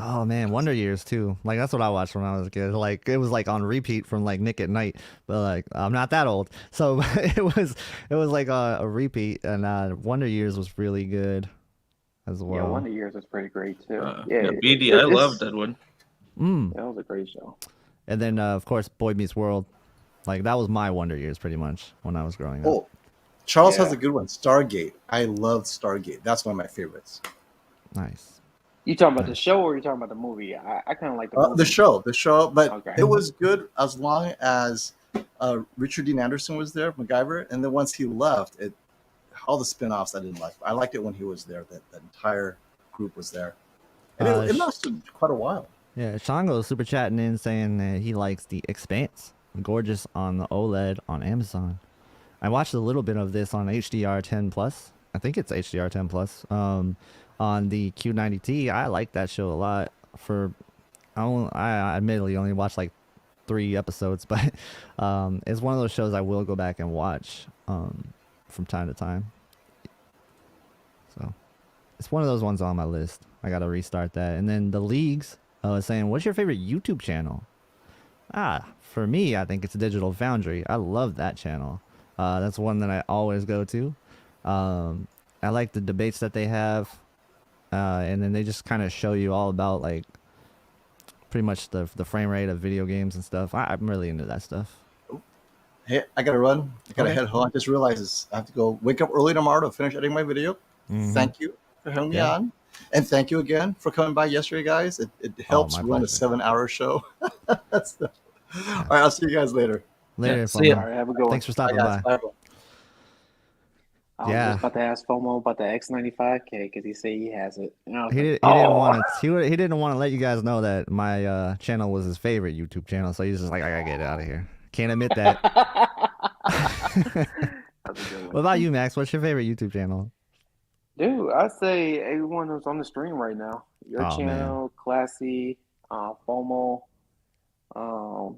Oh man, Wonder Years too. Like, that's what I watched when I was a kid. Like, it was like on repeat from like Nick at Night. But like, I'm not that old, so it was like a repeat. And Wonder Years was really good as well. Yeah, Wonder Years was pretty great too. BD, I love Deadwood. Mm. That was a great show. And then of course, Boy Meets World. Like, that was my Wonder Years pretty much when I was growing up. Oh, Charles Yeah. has a good one. Stargate. I loved Stargate. That's one of my favorites. Nice. You talking about the show or you talking about the movie? I kind of like the movie. The show, but Okay. it was good as long as Richard Dean Anderson was there, MacGyver, and then once he left, all the spin-offs I didn't like. I liked it when he was there. That entire group was there, and it lasted quite a while. Yeah, Shango's super chatting in saying that he likes The Expanse. Gorgeous on the OLED on Amazon. I watched a little bit of this on HDR10 Plus. I think it's HDR10 Plus. On the Q90T. I like that show a lot. I admittedly only watched like 3 episodes, but it's one of those shows I will go back and watch from time to time. So it's one of those ones on my list. I gotta restart that. And then the leagues saying, what's your favorite YouTube channel? For me, I think it's Digital Foundry. I love that channel. That's one that I always go to. I like the debates that they have. And then they just kind of show you all about like pretty much the frame rate of video games and stuff. I'm really into that stuff. Hey, I gotta run. I gotta Okay. head home. I just realized I have to go wake up early tomorrow to finish editing my video. Mhm. Thank you for having me Yeah. on, and thank you again for coming by yesterday, guys. It helps my run a pleasure. 7-hour show. All right, I'll see you guys later. Later, Yeah, see ya. All FOMO. right, have a good one. Thanks for Bye, stopping guys. by. Bye, everyone. I was Yeah. just about to ask FOMO about the X95K because he said he has it. And I was He like, didn't want to. He didn't want to let you guys know that my channel was his favorite YouTube channel. So he's just like, I gotta get out of here. Can't admit that. That's a good What one. about you, Max? What's your favorite YouTube channel? Dude, I say everyone who's on the stream right now. Your Oh, channel, Classy, FOMO,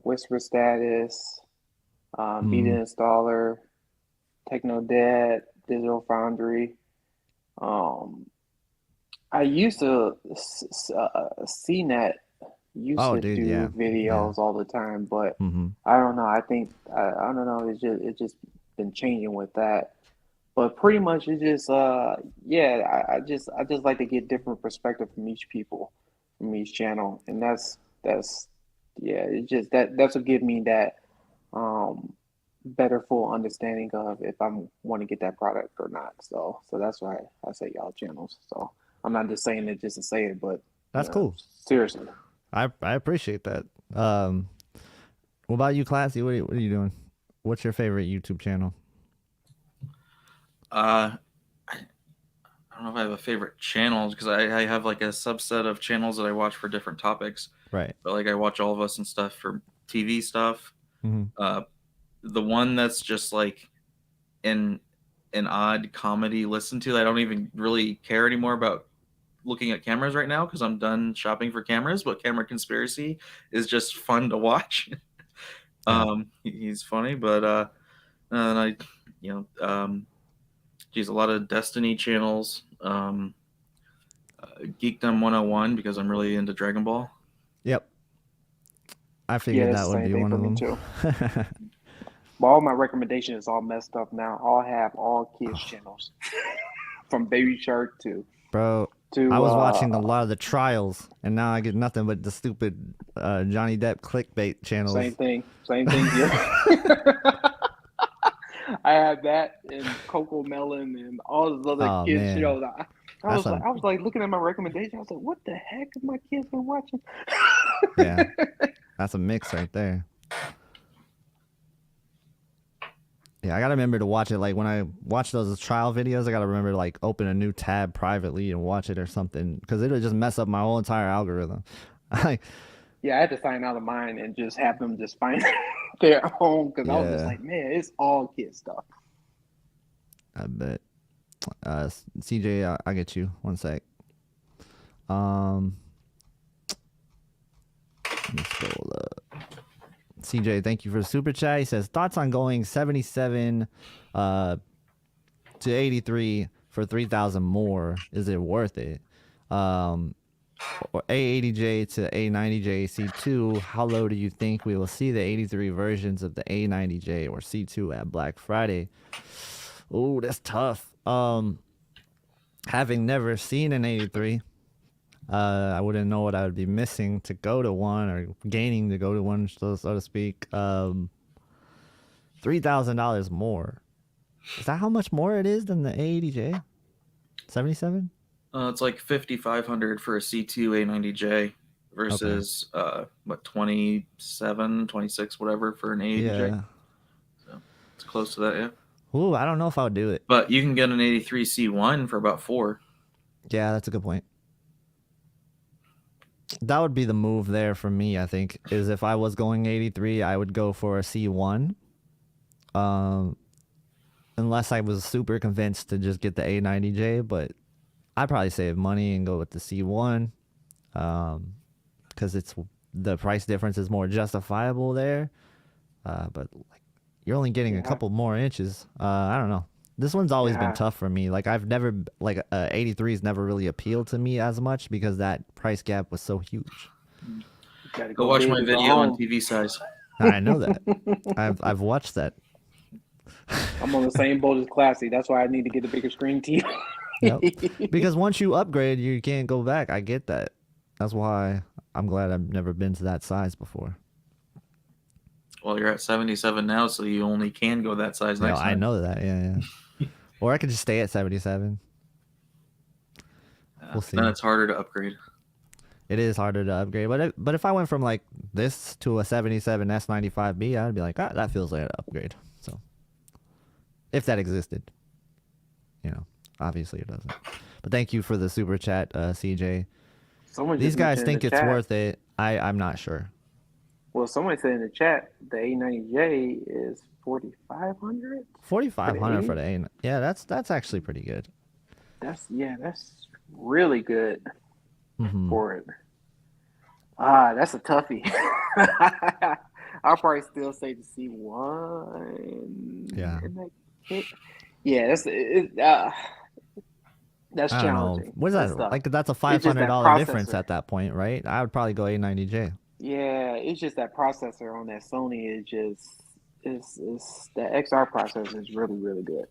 Whisper Status, Beat Mhm. Installer, Techno Dad, Digital Foundry. I used to CNET used Oh, to dude, do yeah. videos all the time, but Mm-hmm. I don't know. I think I don't know. It's just been changing with that. But pretty much it's just I just like to get different perspective from each people. from each channel, and that's yeah, it just that's what give me that better full understanding of if I want to get that product or not. So that's why I say y'all channels. So I'm not just saying it just to say it, but That's cool. seriously. I appreciate that. What about you, Classy? What are you doing? What's your favorite YouTube channel? I don't know if I have a favorite channel because I have like a subset of channels that I watch for different topics. Right. But like I watch All of Us and stuff for TV stuff. Mm-hmm. The one that's just like an odd comedy listen to. I don't even really care anymore about looking at cameras right now because I'm done shopping for cameras. But Camera Conspiracy is just fun to watch. He's funny, but and I, geez, a lot of Destiny channels. Geekdom 101 because I'm really into Dragon Ball. Yep. I figured that it's the would same be thing one for of me them. too. But all my recommendations is all messed up now. All kids channels, from Baby Shark to Bro, I was watching a lot of the trials, and now I get nothing but the stupid Johnny Depp clickbait channels. Same thing. Yeah. I had that and Coco Melon and all those other kids shows. I was like looking at my recommendation. I was like, what the heck have my kids been watching? Yeah, that's a mix right there. Yeah, I gotta remember to watch it. Like when I watch those trial videos, I gotta remember to like open a new tab privately and watch it or something, because it'll just mess up my whole entire algorithm. Yeah, I had to sign out of mine and just have them just find their own, because I was just like, man, it's all kid stuff. I bet. CJ, I get you. One sec. Let me scroll up. CJ, thank you for the super chat. He says, thoughts on going 77 to 83 for 3,000 more. Is it worth it? Or A80J to A90J C2. How low do you think we will see the 83 versions of the A90J or C2 at Black Friday? Oh, that's tough. Having never seen an 83, I wouldn't know what I would be missing to go to one, or gaining to go to one, so to speak. $3,000 more. Is that how much more it is than the A80J? 77? It's like $5,500 for a C2 A90J versus 27, 26, whatever for an A80J. Yeah. So it's close to that, yeah. Ooh, I don't know if I would do it. But you can get an 83 C1 for about $4,000. Yeah, that's a good point. That would be the move there for me, I think, is if I was going 83, I would go for a C1. Unless I was super convinced to just get the A90J, but I'd probably save money and go with the C1, because it's the price difference is more justifiable there. But like, you're only getting a couple more inches. I don't know. This one's always been tough for me. Like I've never 83's never really appealed to me as much because that price gap was so huge. Go watch my video on TV size. I know that. I've watched that. I'm on the same boat as Classy. That's why I need to get a bigger screen TV. Yep. Because once you upgrade, you can't go back. I get that. That's why I'm glad I've never been to that size before. Well, you're at 77 now, so you only can go that size next time. I know that. Yeah. Or I could just stay at 77. We'll see. Then it's harder to upgrade. It is harder to upgrade. But if I went from like this to a 77 S95B, I'd be like, that feels like an upgrade. So if that existed, obviously it doesn't. But thank you for the super chat, CJ. These guys think it's worth it. I'm not sure. Well, someone said in the chat the A90J is 4,500. 4,500 for the A. Yeah, that's actually pretty good. That's really good for it. That's a toughie. I'll probably still say the C1. Yeah. That's I don't challenging. know. What is that? Like that's a $500 difference at that point, right? I would probably go A90J. Yeah, it's just that processor on that Sony is just the XR processor is really, really good.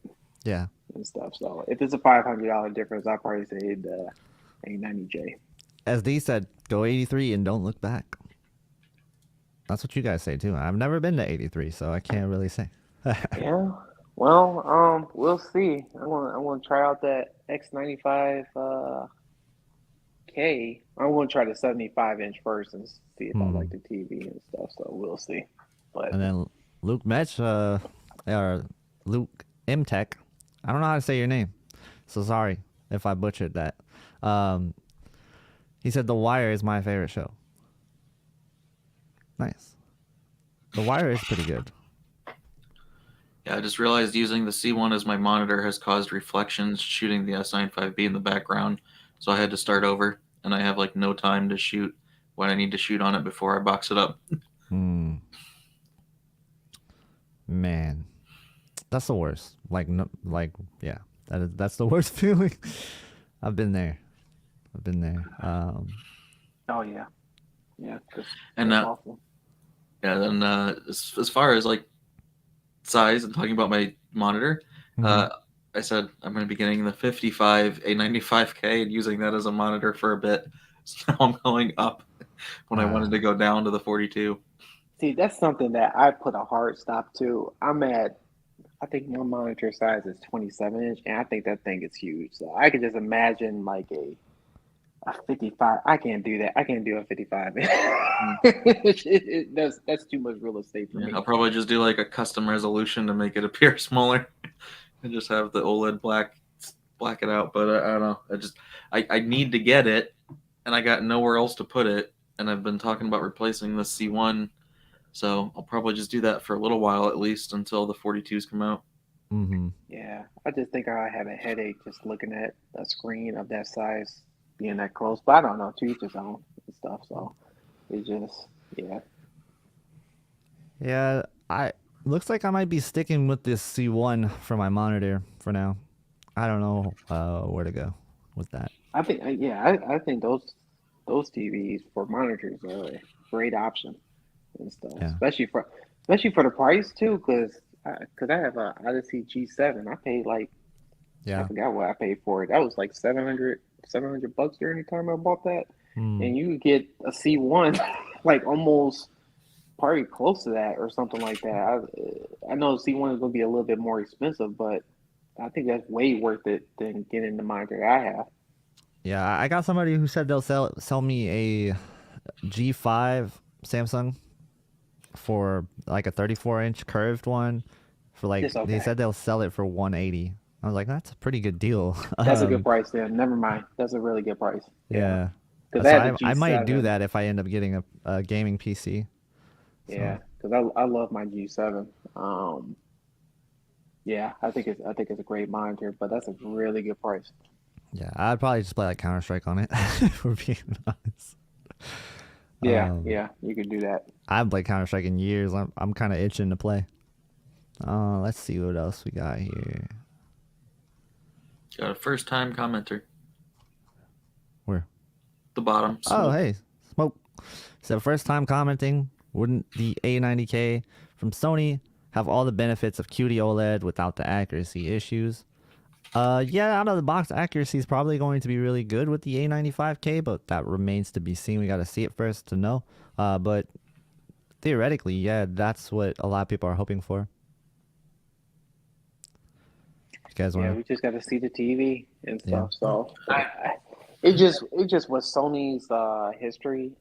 Yeah. And stuff. So if it's a $500 difference, I'll probably say the A90J. As Dee said, Go 83 and don't look back. That's what you guys say too. I've never been to 83, so I can't really say. Yeah. Well, we'll see. I want to try out that X95 K. I want to try the 75-inch first and see if I like the TV and stuff. So we'll see. But And then Luke Metch, or Luke Imtech. I don't know how to say your name, so sorry if I butchered that. He said The Wire is my favorite show. Nice. The Wire is pretty good. Yeah, I just realized using the C1 as my monitor has caused reflections shooting the S95B in the background, so I had to start over, and I have like no time to shoot what I need to shoot on it before I box it up. Man, that's the worst. Yeah, that's the worst feeling. I've been there. oh yeah, And that's awful. Yeah, then as far as like size and talking about my monitor, I said I'm going to be getting the 55 A95K and using that as a monitor for a bit. So now I'm going up when I wanted to go down to the 42. See, that's something that I put a hard stop to. I think my monitor size is 27-inch, and I think that thing is huge. So I could just imagine like a 55. I can't do that. I can't do a 55. That's too much real estate for me. I'll probably just do like a custom resolution to make it appear smaller and just have the OLED black it out. But I don't know. I need to get it, and I got nowhere else to put it. And I've been talking about replacing the C1, so I'll probably just do that for a little while at least until the 42s come out. Yeah, I just think I have a headache just looking at a screen of that size being that close. But I don't know, to each his own and stuff. So it just, yeah. Yeah, looks like I might be sticking with this C1 for my monitor for now. I don't know where to go with that. I think, I think those TVs for monitors are a great option and stuff, especially for the price too. Because I have a Odyssey G7. I paid like, I forgot what I paid for it. That was like $700 during the time I bought that, and you get a C1 like almost probably close to that or something like that. I know C1 is going to be a little bit more expensive, but I think that's way worth it than getting the monitor I have. Yeah, I got somebody who said they'll sell me a G5 Samsung for like a 34-inch curved one for like they said they'll sell it for 180. I was like, that's a pretty good deal. That's a good price then. Never mind. That's a really good price. Yeah. Because I might do that if I end up getting a gaming PC. Yeah, because I love my G7. Yeah, I think it's a great monitor, but that's a really good price. Yeah, I'd probably just play like Counter-Strike on it, if we're being honest. Yeah, you could do that. I haven't played Counter-Strike in years. I'm kind of itching to play. Let's see what else we got here. Got a first-time commenter. Where? The bottom. Smoke. Oh, hey, Smoke. So first time commenting, wouldn't the A90K from Sony have all the benefits of QD OLED without the accuracy issues? Yeah, out of the box, accuracy is probably going to be really good with the A95K, but that remains to be seen. We got to see it first to know. But theoretically, yeah, that's what a lot of people are hoping for. You guys want? Yeah, we just got to see the TV and stuff. So it just was Sony's history.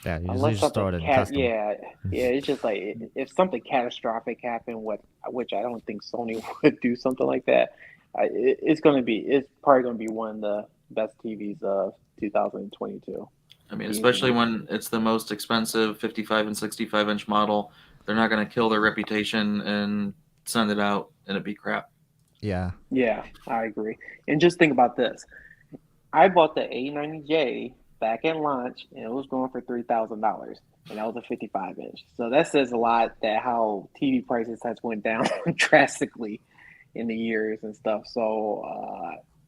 Yeah, you just started custom. Yeah, it's just like if something catastrophic happened, which I don't think Sony would do something like that. It's probably going to be one of the best TVs of 2022. I mean, especially when it's the most expensive 55 and 65-inch model, they're not going to kill their reputation and send it out and it be crap. Yeah. Yeah, I agree. And just think about this. I bought the A90J back at launch, and it was going for $3,000, and that was a 55-inch. So that says a lot that how TV prices has went down drastically in the years and stuff. So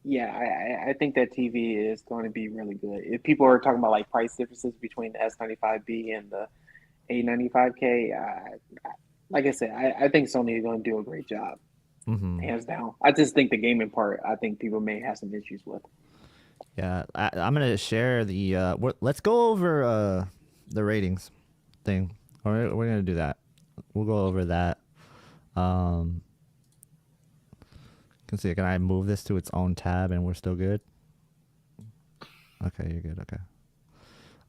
I think that TV is going to be really good. If people are talking about like price differences between the S95B and the A95K, like I said, I think Sony is going to do a great job, hands down. I just think the gaming part, I think people may have some issues with. Yeah, I'm gonna share the. Let's go over the ratings thing. We're gonna do that. We'll go over that. Can see. Can I move this to its own tab and we're still good? Okay, you're good. Okay.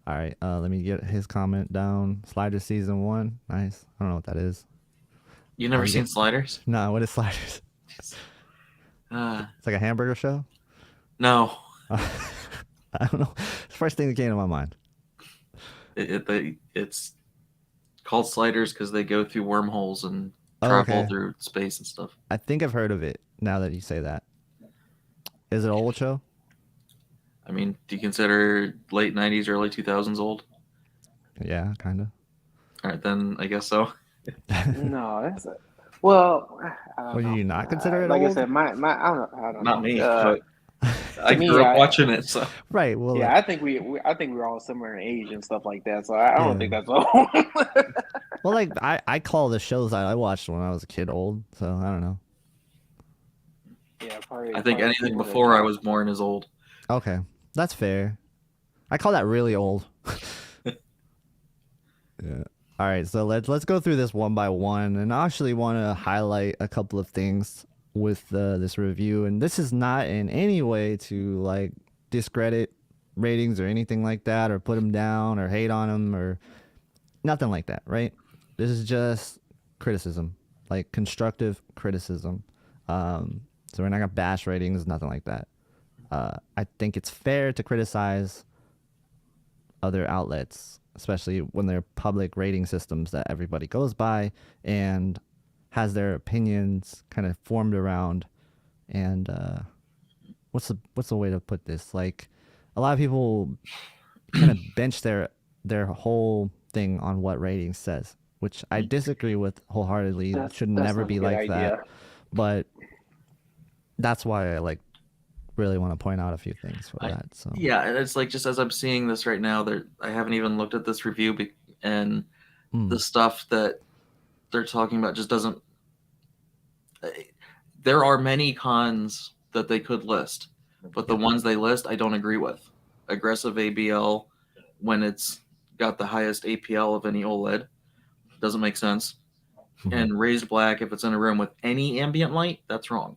All right. Let me get his comment down. Sliders season 1. Nice. I don't know what that is. You never I'm seen get- Sliders? No, what is Sliders? It's like a hamburger show. No. I don't know. It's the first thing that came to my mind. It's called Sliders because they go through wormholes and Oh, travel okay. through space and stuff. I think I've heard of it now that you say that. Is it an old show? I mean, do you consider late 90s, early 2000s old? Yeah, kind of. All right, then I guess so. No, that's a, well. I don't Well, do know. you not consider it like old? I said, my I don't Not know. me, but I me, grew up watching it, so. Right. Well, Yeah, I think we're all similar in age and stuff like that. So I don't think that's old. well, like I call the shows that I watched when I was a kid old, so I don't know. Yeah, probably. I think probably anything people before I that- was born is old. Okay, that's fair. I call that really old. Yeah. All right, so let's go through this one by one, and I actually want to highlight a couple of things with this review, and this is not in any way to like discredit ratings or anything like that, or put them down, or hate on them, or nothing like that, right? This is just criticism, like constructive criticism. So we're not gonna bash ratings, nothing like that. I think it's fair to criticize other outlets, especially when they're public rating systems that everybody goes by and has their opinions kind of formed around. And what's the way to put this? Like, a lot of people kind of bench their whole thing on what rating says, which I disagree with wholeheartedly. It should that's never not a be good like idea. that. But that's why I like really want to point out a few things for that. So Yeah, and it's like just as I'm seeing this right now, I haven't even looked at this review, and the stuff that they're talking about just doesn't. There are many cons that they could list, but the ones they list, I don't agree with. Aggressive ABL when it's got the highest APL of any OLED doesn't make sense. And raised black if it's in a room with any ambient light, that's wrong.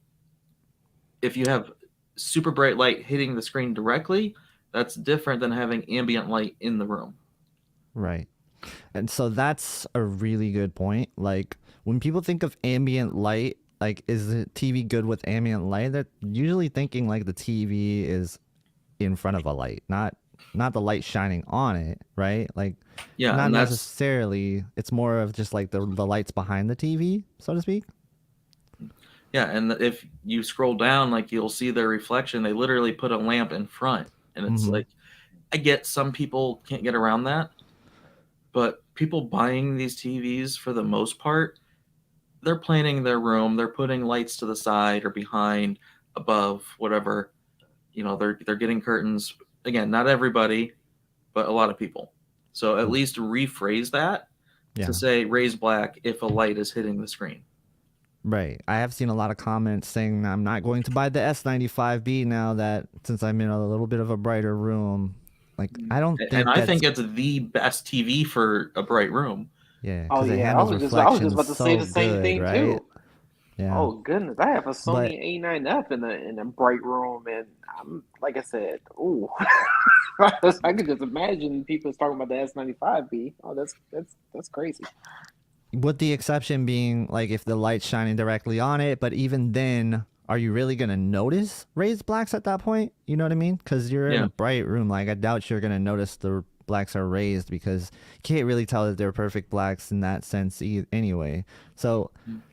If you have super bright light hitting the screen directly, that's different than having ambient light in the room. Right. And so that's a really good point. Like, when people think of ambient light, like, is the TV good with ambient light? They're usually thinking like the TV is in front of a light, not the light shining on it, right? Like, Yeah, not and that's necessarily. It's more of just like the lights behind the TV, so to speak. yeah, and if you scroll down, like you'll see their reflection. They literally put a lamp in front, and it's like, I get some people can't get around that, but people buying these TVs for the most part, they're planning their room. They're putting lights to the side or behind, above, whatever. You know, they're getting curtains. Again, not everybody, but a lot of people. So at least rephrase that to say raise black if a light is hitting the screen. Right. I have seen a lot of comments saying I'm not going to buy the S95B now that since I'm in a little bit of a brighter room. Like, I don't think And I think it's the best TV for a bright room. Yeah, Oh because it yeah, handles I was reflections just about to so say the same good, thing right? too. Yeah. Oh goodness, I have a Sony A9F in a bright room, and I'm like I said, ooh, I could just imagine people talking about the S95B. Oh, that's crazy. With the exception being like if the light's shining directly on it, but even then, are you really gonna notice raised blacks at that point? You know what I mean? Because you're in a bright room. Like, I doubt you're gonna notice the blacks are raised because you can't really tell that they're perfect blacks in that sense anyway. So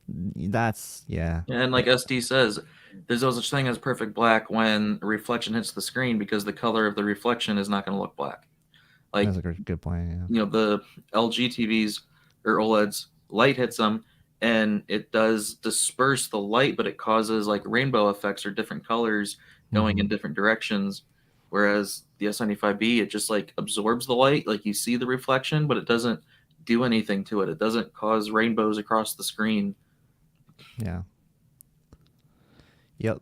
that's And like SD says, there's no such thing as perfect black when a reflection hits the screen because the color of the reflection is not going to look black. Like, that's a good point. Yeah. You know, the LG TVs or OLEDs, light hits them and it does disperse the light, but it causes like rainbow effects or different colors going in different directions. Whereas the S95B, it just like absorbs the light, like you see the reflection, but it doesn't do anything to it. It doesn't cause rainbows across the screen. Yeah. Yep.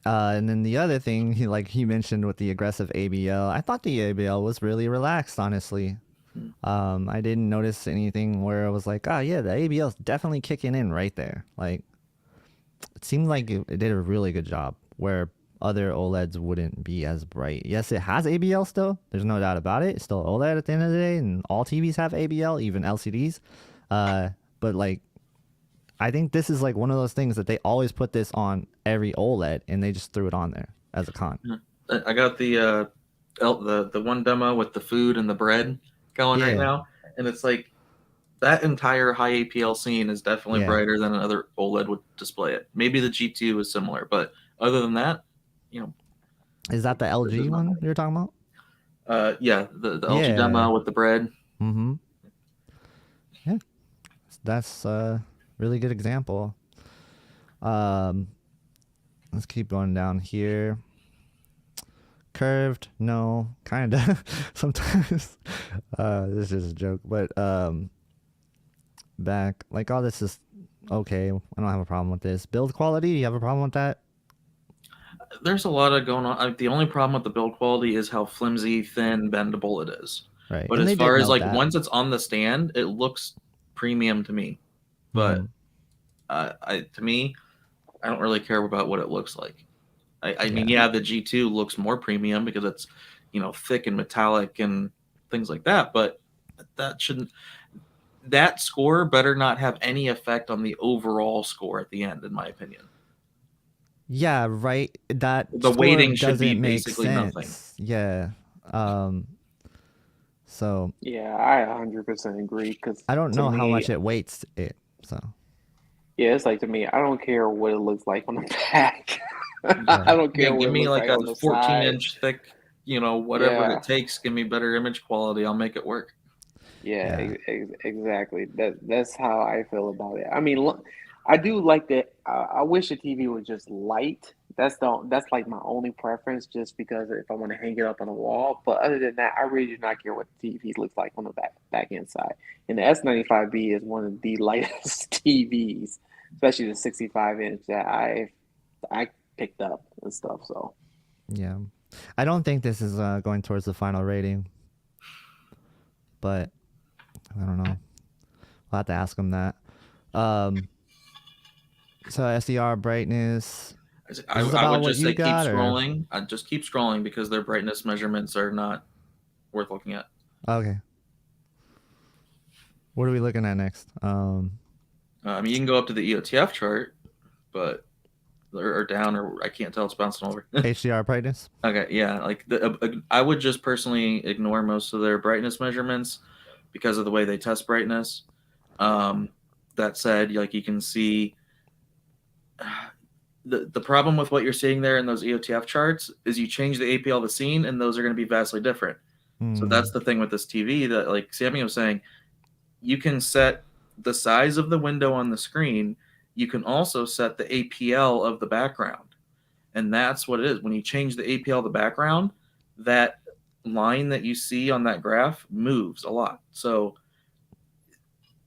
And then the other thing, he mentioned with the aggressive ABL, I thought the ABL was really relaxed, honestly. I didn't notice anything where I was like, oh yeah, the ABL is definitely kicking in right there. Like, it seemed like it did a really good job where other OLEDs wouldn't be as bright. Yes, it has ABL still. There's no doubt about it. It's still OLED at the end of the day, and all TVs have ABL, even LCDs. But like, I think this is like one of those things that they always put this on every OLED, and they just threw it on there as a con. I got the one demo with the food and the bread going right now, and it's like that entire high APL scene is definitely brighter than another OLED would display it. Maybe the G2 is similar, but other than that, Is that the LG one you're talking about? Yeah, the LG demo with the bread. Mm-hmm. Yeah, that's a really good example. Let's keep going down here. Curved, no, kind of. Sometimes. This is a joke, but back, like, all this is okay. I don't have a problem with this. Build quality, do you have a problem with that? There's a lot of going on. The only problem with the build quality is how flimsy, thin, bendable it is. Right. But and as far as like once it's on the stand, it looks premium to me. But to me, I don't really care about what it looks like. I mean, yeah, the G2 looks more premium because it's, thick and metallic and things like that. But that score better not have any effect on the overall score at the end, in my opinion. Yeah, right. That the weighting should be basically nothing. Yeah. So. Yeah, I 100% agree because I don't know how much it weights it. So. Yeah, it's like, to me, I don't care what it looks like on the back. I don't care. Give me like a 14-inch thick, whatever it takes. Give me better image quality. I'll make it work. Yeah. Exactly. That's how I feel about it. I mean, I do like that. I wish the TV was just light. That's like my only preference, just because if I want to hang it up on the wall. But other than that, I really do not care what the TV looks like on the back end side. And the S95B is one of the lightest TVs, especially the 65-inch that I picked up and stuff. So yeah, I don't think this is going towards the final rating, but I don't know. I'll have to ask them that. So SDR brightness. I would just say keep scrolling. I just keep scrolling because their brightness measurements are not worth looking at. Okay. What are we looking at next? I mean, you can go up to the EOTF chart, but or down, or I can't tell. It's bouncing over. HDR brightness. Okay, yeah. Like I would just personally ignore most of their brightness measurements because of the way they test brightness. That said, like, you can see. The problem with what you're seeing there in those EOTF charts is you change the APL of the scene, and those are going to be vastly different. So that's the thing with this TV that, like Sammy was saying, you can set the size of the window on the screen. You can also set the APL of the background. And that's what it is. When you change the APL of the background, that line that you see on that graph moves a lot. So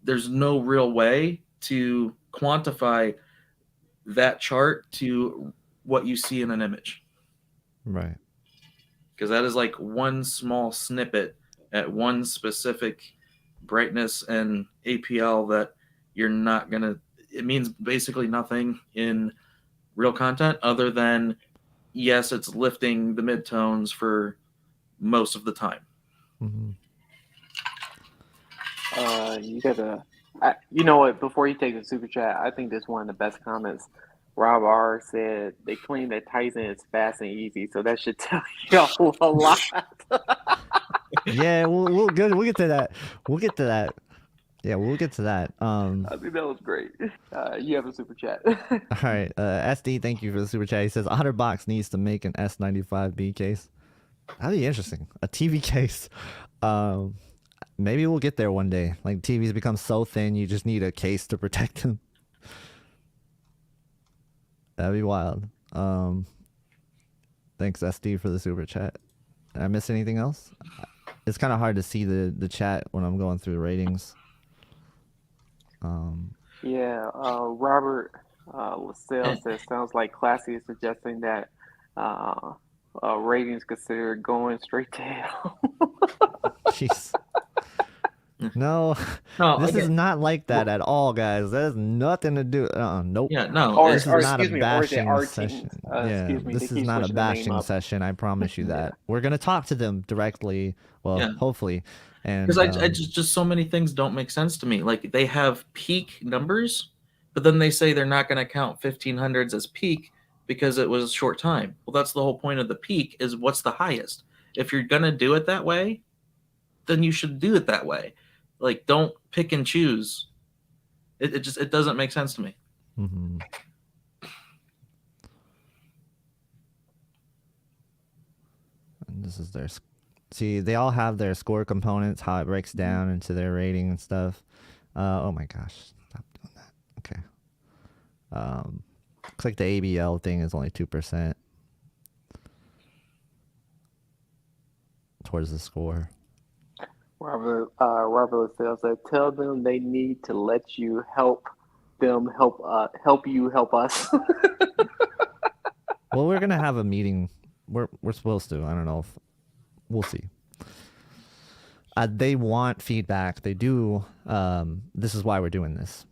there's no real way to quantify that chart to what you see in an image. Right. Because that is like one small snippet at one specific brightness and APL that you're not going to, it means basically nothing in real content other than, yes, it's lifting the midtones for most of the time. Mm-hmm. You gotta, you know what? Before you take the super chat, I think this is one of the best comments. Rob R said they claim that Tyson is fast and easy, so that should tell y'all a lot. Yeah, we'll get to that. We'll get to that. Yeah, we'll get to that. I think that was great. You have a super chat. All right, SD, thank you for the super chat. He says OtterBox needs to make an S95B case. That'd be interesting. A TV case. Maybe we'll get there one day. Like, TVs become so thin, you just need a case to protect them. That'd be wild. Thanks, SD, for the super chat. Did I miss anything else? It's kind of hard to see the chat when I'm going through the ratings. Yeah, Robert Lascelles And, says, sounds like Classy is suggesting that ratings consider going straight to hell. Jeez. No, no, this is again, not like that well, at all, guys. That has nothing to do. Nope. yeah, no, or This it's is or not a excuse me, or is it bashing RTINGs? session. Yeah, Excuse me, they this is keep not a switching the name bashing up. session. I promise you Yeah. that. We're gonna talk to them directly. Well, yeah, hopefully, because and I just so many things don't make sense to me. Like they have peak numbers, but then they say they're not going to count 1500s as peak because it was a short time. Well, that's the whole point of the peak is what's the highest. If you're going to do it that way, then you should do it that way. Like don't pick and choose. It doesn't make sense to me. mhm. And this is their. See, they all have their score components, how it breaks down into their rating and stuff. Oh my gosh, stop doing that. Okay. Looks like the ABL thing is only 2% towards the score. Robert Lascelles said, tell them they need to let you help them help you help us. Well, we're gonna have a meeting. We're supposed to. I don't know if we'll see. They want feedback. They do. This is why we're doing this,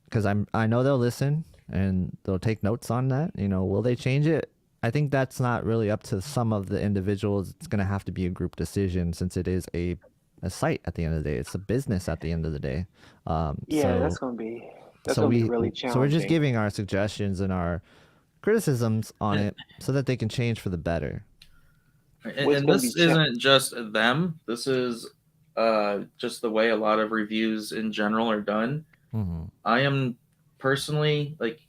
because I know they'll listen and they'll take notes on that. You know, will they change it? I think that's not really up to some of the individuals. It's gonna have to be a group decision since it is a site at the end of the day. It's a business at the end of the day. Yeah, that's So gonna be really so we're just challenging. giving our suggestions and our criticisms on it so that they can change for the better. What's And gonna be this isn't just them. This is just the way a lot of reviews in general are done. Mm-hmm. I am personally like,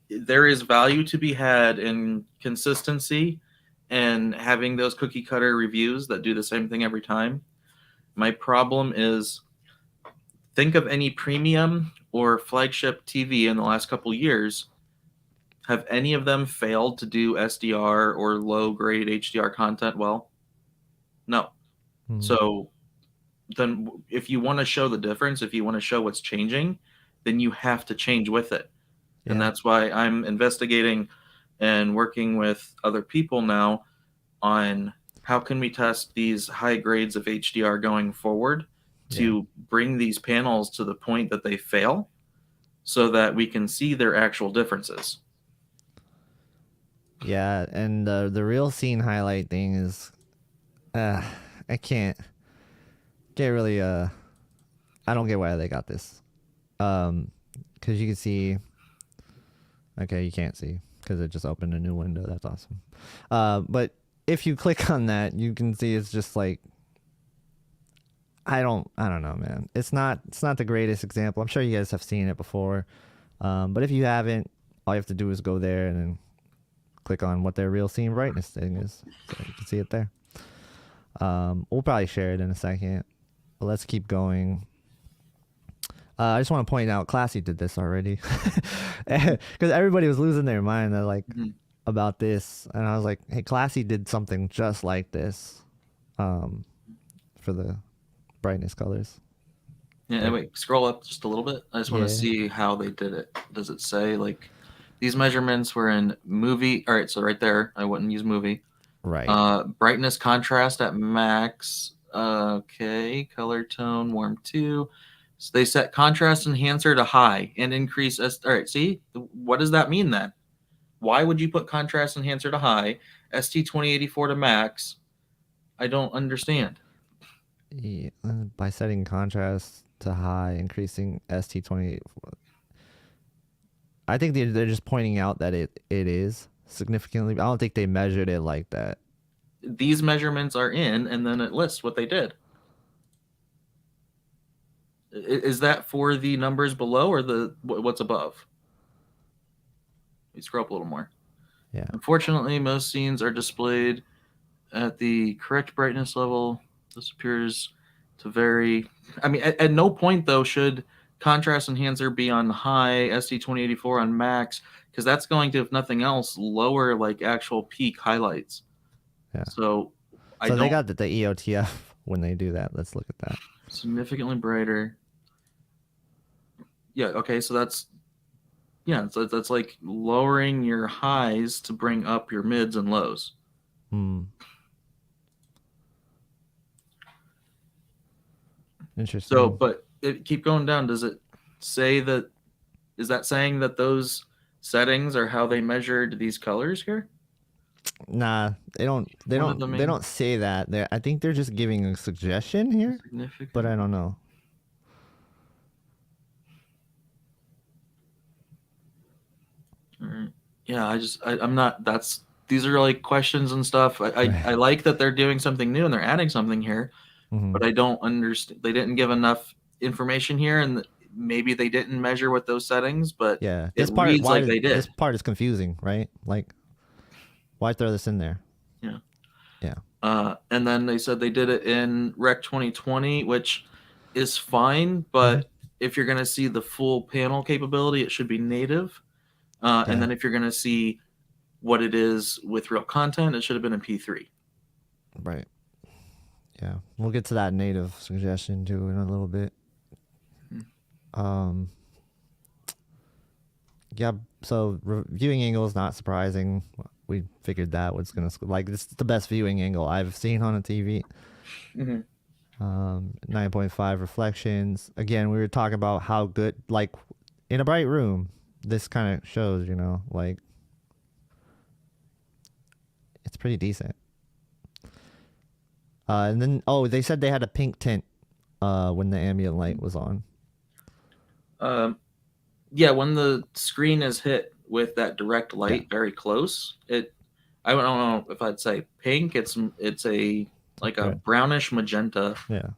there is value to be had in consistency and having those cookie cutter reviews that do the same thing every time. My problem is, think of any premium or flagship TV in the last couple years. Have any of them failed to do SDR or low grade HDR content well? No. Mm-hmm. So then if you want to show the difference, if you want to show what's changing, then you have to change with it. Yeah. And that's why I'm investigating and working with other people now on how can we test these high grades of HDR going forward to bring these panels to the point that they fail so that we can see their actual differences. Yeah, and the real scene highlight thing is, I can't really I don't get why they got this, because you can see. Okay, you can't see because it just opened a new window. That's awesome. But if you click on that, you can see it's just like, I don't know, man. It's not the greatest example. I'm sure you guys have seen it before, but if you haven't, all you have to do is go there and then click on what their real scene brightness thing is, so you can see it there. We'll probably share it in a second, but let's keep going. I just want to point out, Classy did this already, because everybody was losing their mind. They're like, about this, and I was like, hey, Classy did something just like this, for the brightness colors. Yeah, and wait, scroll up just a little bit. I just want to see how they did it. Does it say like these measurements were in movie? All right, so right there, I wouldn't use movie. Right. Brightness contrast at max. Okay, color tone warm 2. So they set contrast enhancer to high and increase. All right, see, what does that mean then? Why would you put contrast enhancer to high, ST2084 to max? I don't understand. Yeah, by setting contrast to high, increasing ST20. I think they're just pointing out that it is significantly. I don't think they measured it like that. These measurements are in, and then it lists what they did. Is that for the numbers below or the what's above? We scroll up a little more. Yeah. Unfortunately, most scenes are displayed at the correct brightness level. This appears to vary. I mean, at no point, though, should contrast enhancer be on high, ST2084 on max, because that's going to, if nothing else, lower like actual peak highlights. Yeah. So they got the EOTF when they do that. Let's look at that. Significantly brighter. Yeah, okay, so that's Yeah, so that's like lowering your highs to bring up your mids and lows. Interesting. So, but keep going down. Does it say that? Is that saying that those settings are how they measured these colors here? Nah, they don't. They One of don't. the They main- don't say that. I think they're just giving a suggestion here, Significant. but I don't know. All right. Yeah, I'm not. These are like questions and stuff. I like that they're doing something new and they're adding something here, but I don't understand. They didn't give enough information here, and maybe they didn't measure with those settings. But Yeah, it reads like they did. This part is confusing, right? Like, why throw this in there? Yeah. Yeah. And then they said they did it in Rec 2020, which is fine, but if you're going to see the full panel capability, it should be native. And then if you're going to see what it is with real content, it should have been in P3. Right. Yeah, we'll get to that native suggestion too in a little bit. Yeah, so viewing angle is not surprising. We figured that was gonna like this is the best viewing angle I've seen on a TV. 9.5 reflections. Again, we were talking about how good, like in a bright room, this kind of shows, you know, like it's pretty decent. And then they said they had a pink tint when the ambient light was on. Yeah, when the screen is hit with that direct light very close, I don't know if I'd say pink. It's a like a brownish magenta. Yeah.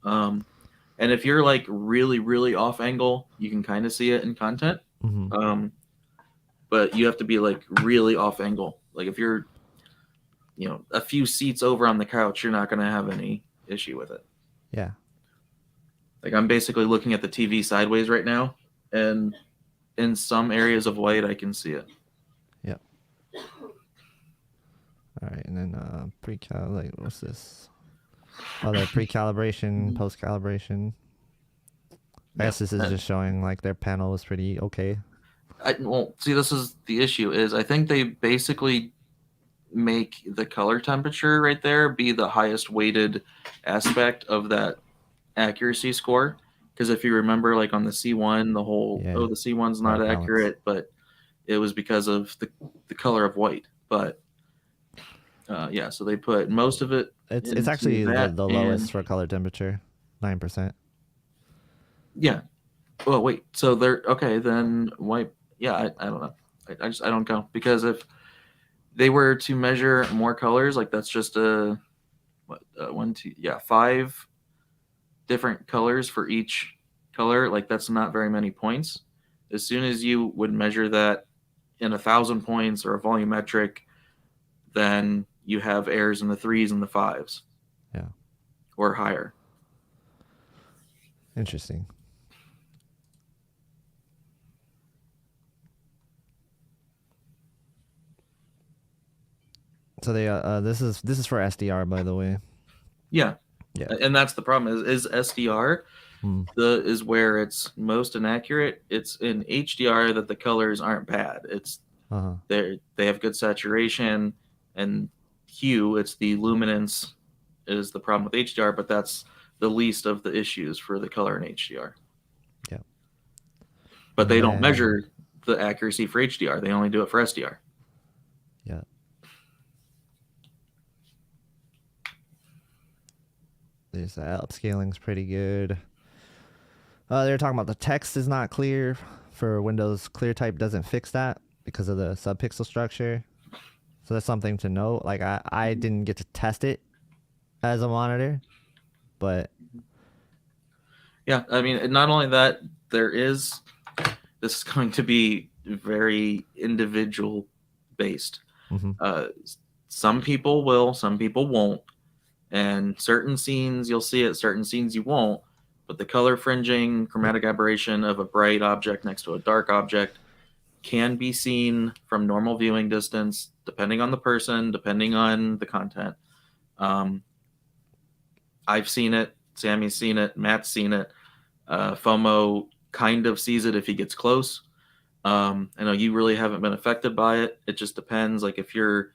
And if you're like really, really off angle, you can kind of see it in content. But you have to be like really off angle. Like if you're, a few seats over on the couch, you're not going to have any issue with it. Yeah. Like I'm basically looking at the TV sideways right now, and in some areas of white, I can see it. Yep. All right, and then what's this? Other pre-calibration, post-calibration. I guess this is just showing like their panel was pretty okay. See, this is the issue. Is I think they basically make the color temperature right there be the highest weighted aspect of that accuracy score. Because if you remember, like on the C1, the whole the C1's not accurate, but it was because of the color of white. But so they put most of it. It's actually the lowest for color temperature, 9%. Yeah. Oh wait. So they're okay then. White. Yeah. I don't know. I don't go, because if they were to measure more colors, like that's just 5 different colors for each color. Like that's not very many points. As soon as you would measure that in 1,000 points or a volumetric, then you have errors in the 3s and the 5s. Yeah. Or higher. Interesting. So they this is for SDR, by the way. Yeah. Yeah. And that's the problem is SDR is where it's most inaccurate. It's in HDR that the colors aren't bad. It's they have good saturation and hue. It's the luminance is the problem with HDR, but that's the least of the issues for the color in HDR. Yeah. But they don't measure the accuracy for HDR. They only do it for SDR. Yeah. This upscaling's pretty good. They're talking about the text is not clear for Windows. ClearType doesn't fix that because of the subpixel structure. So that's something to note. Like I didn't get to test it as a monitor, but yeah, I mean, not only that, this is going to be very individual based. Some people will, some people won't. And certain scenes you'll see it, certain scenes you won't. But the color fringing, chromatic aberration of a bright object next to a dark object can be seen from normal viewing distance, depending on the person, depending on the content. I've seen it. Sammy's seen it. Matt's seen it. FOMO kind of sees it if he gets close. I know you really haven't been affected by it. It just depends. Like if you're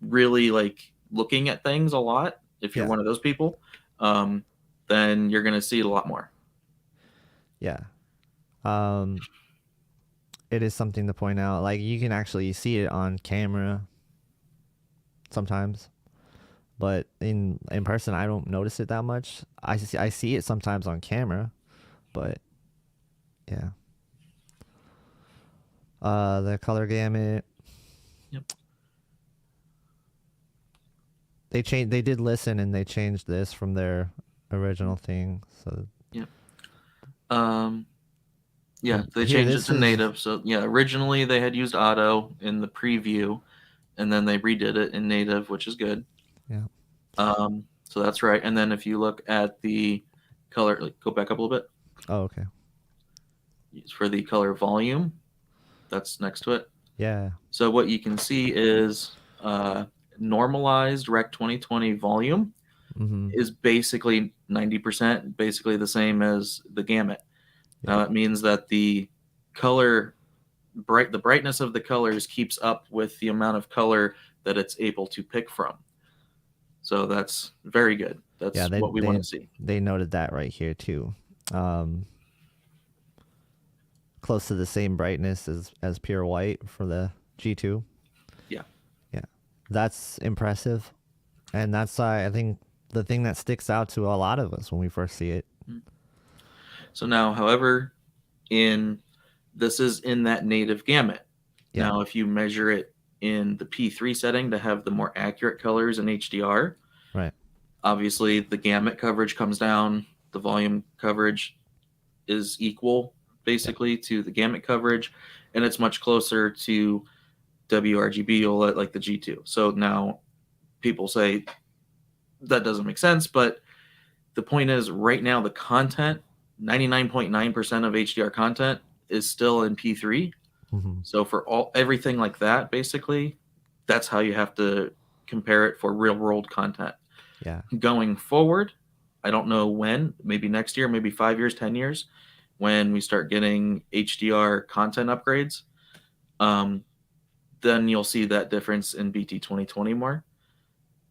really like looking at things a lot, if you're Yeah. one of those people, then you're gonna see it a lot more. Yeah. It is something to point out. Like you can actually see it on camera sometimes, but in person I don't notice it that much. I see it sometimes on camera, but yeah. The color gamut. Yep. They did listen and they changed this from their original thing. So yeah, they here, changed it this to is- native. So yeah, originally they had used auto in the preview, and then they redid it in native, which is good. Yeah. So that's right. And then if you look at the color, like go back up a little bit. Oh, okay. For the color volume, that's next to it. Yeah. So what you can see is normalized Rec 2020 volume Mm-hmm. is basically 90%, basically the same as the gamut. Yeah. Now that means that the color the brightness of the colors keeps up with the amount of color that it's able to pick from. So that's very good. That's what we want to see. They noted that right here too. Close to the same brightness as pure white for the G2. Yeah. Yeah. That's impressive. And that's I think the thing that sticks out to a lot of us when we first see it. So now, however, this is in that native gamut. Yeah. Now, if you measure it in the P3 setting to have the more accurate colors in HDR, right, obviously the gamut coverage comes down, the volume coverage is equal basically to the gamut coverage, and it's much closer to WRGB OLED like the G2. So now people say that doesn't make sense, but the point is right now the content, 99.9% of HDR content is still in P3. Mm-hmm. So for everything like that, basically, that's how you have to compare it for real world content. Yeah. Going forward, I don't know when, maybe next year, maybe 5 years, 10 years, when we start getting HDR content upgrades, then you'll see that difference in BT 2020 more.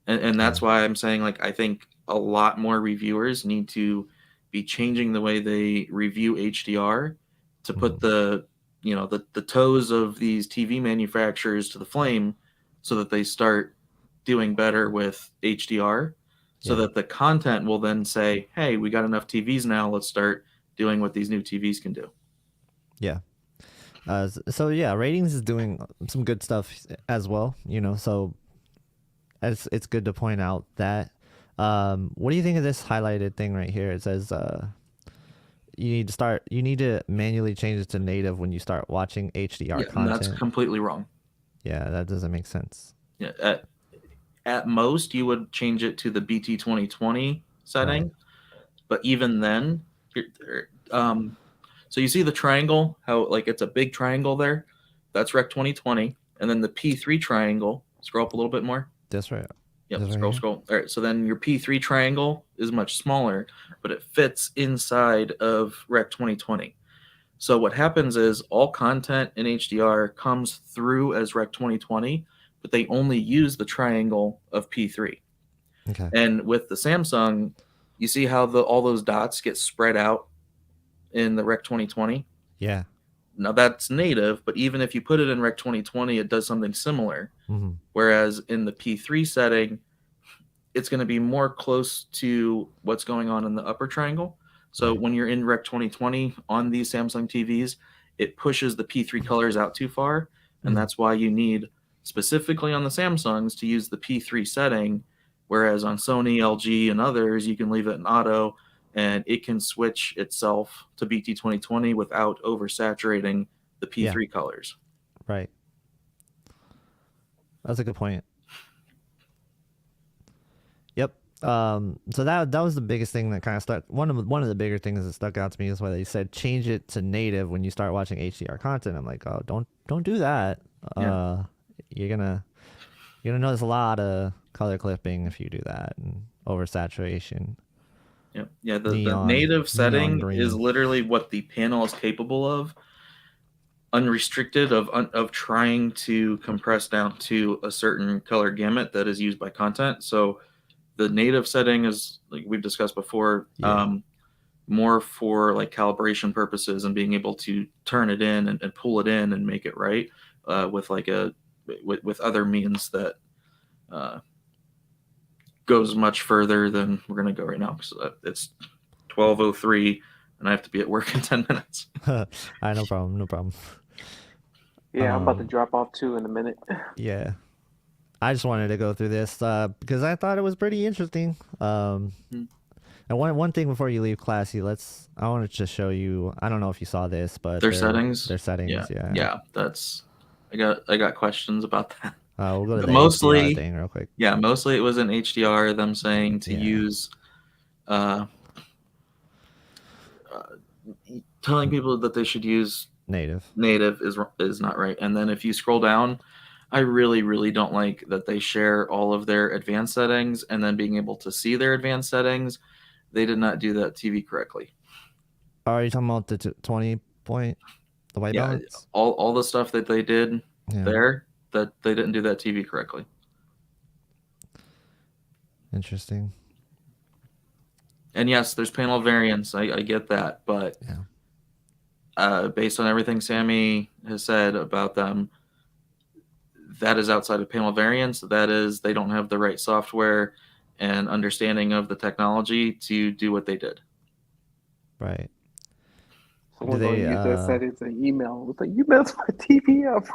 And that's why I'm saying, like, I think a lot more reviewers need to be changing the way they review HDR to put the toes of these TV manufacturers to the flame so that they start doing better with HDR so that the content will then say, hey, we got enough TVs now. Let's start doing what these new TVs can do. Yeah. So yeah, ratings is doing some good stuff as well, so it's good to point out that. What do you think of this highlighted thing right here? It says you need to manually change it to native when you start watching HDR content. That's completely wrong. Yeah, that doesn't make sense. Yeah, at most you would change it to the BT 2020 setting, Right. but even then, so you see the triangle, how like it's a big triangle there. That's Rec 2020, and then the P3 triangle. Scroll up a little bit more. That's right. Yep, That's scroll, right. scroll. All right, so then your P3 triangle is much smaller, but it fits inside of Rec 2020. So what happens is all content in HDR comes through as Rec 2020, but they only use the triangle of P3. Okay. And with the Samsung, you see how all those dots get spread out in the Rec 2020? Yeah. Now that's native, but even if you put it in Rec 2020, it does something similar. Mm-hmm. Whereas in the P3 setting, it's going to be more close to what's going on in the upper triangle. So when you're in Rec 2020 on these Samsung TVs, it pushes the P3 colors out too far. And that's why you need, specifically on the Samsungs, to use the P3 setting. Whereas on Sony, LG, and others, you can leave it in auto and it can switch itself to BT 2020 without oversaturating the P3 colors. Right. That's a good point. Yep. So that was the biggest thing that kind of stuck. One of the bigger things that stuck out to me is why they said change it to native when you start watching HDR content. I'm like, oh, don't do that. Yeah. You're gonna notice a lot of color clipping if you do that and oversaturation. Yeah. The native setting is literally what the panel is capable of. unrestricted of trying to compress down to a certain color gamut that is used by content. So the native setting is, like we've discussed before, more for like calibration purposes and being able to turn it in and pull it in and make it right with like with other means that goes much further than we're going to go right now. So it's 12:03 and I have to be at work in 10 minutes. All right, no problem. Yeah, I'm about to drop off too in a minute. Yeah. I just wanted to go through this because I thought it was pretty interesting. And one thing before you leave, Classy, I want to just show you. I don't know if you saw this, but Their settings. Their settings, yeah. That's I got questions about that. We'll go to the mostly HDR thing real quick. Yeah, mostly it was in HDR. Them saying to use, telling people that they should use native is not right. And then if you scroll down, I really don't like that they share all of their advanced settings and then being able to see their advanced settings. They did not do that TV correctly. Are you talking about the 20 point, the white balance? All the stuff that they did there, that they didn't do that TV correctly. Interesting. And yes, there's panel variants. I get that, but based on everything Sammy has said about them, that is outside of panel variants. That is, they don't have the right software and understanding of the technology to do what they did. Right. Someone's going to use that settings and email. It's like, you messed my TV up.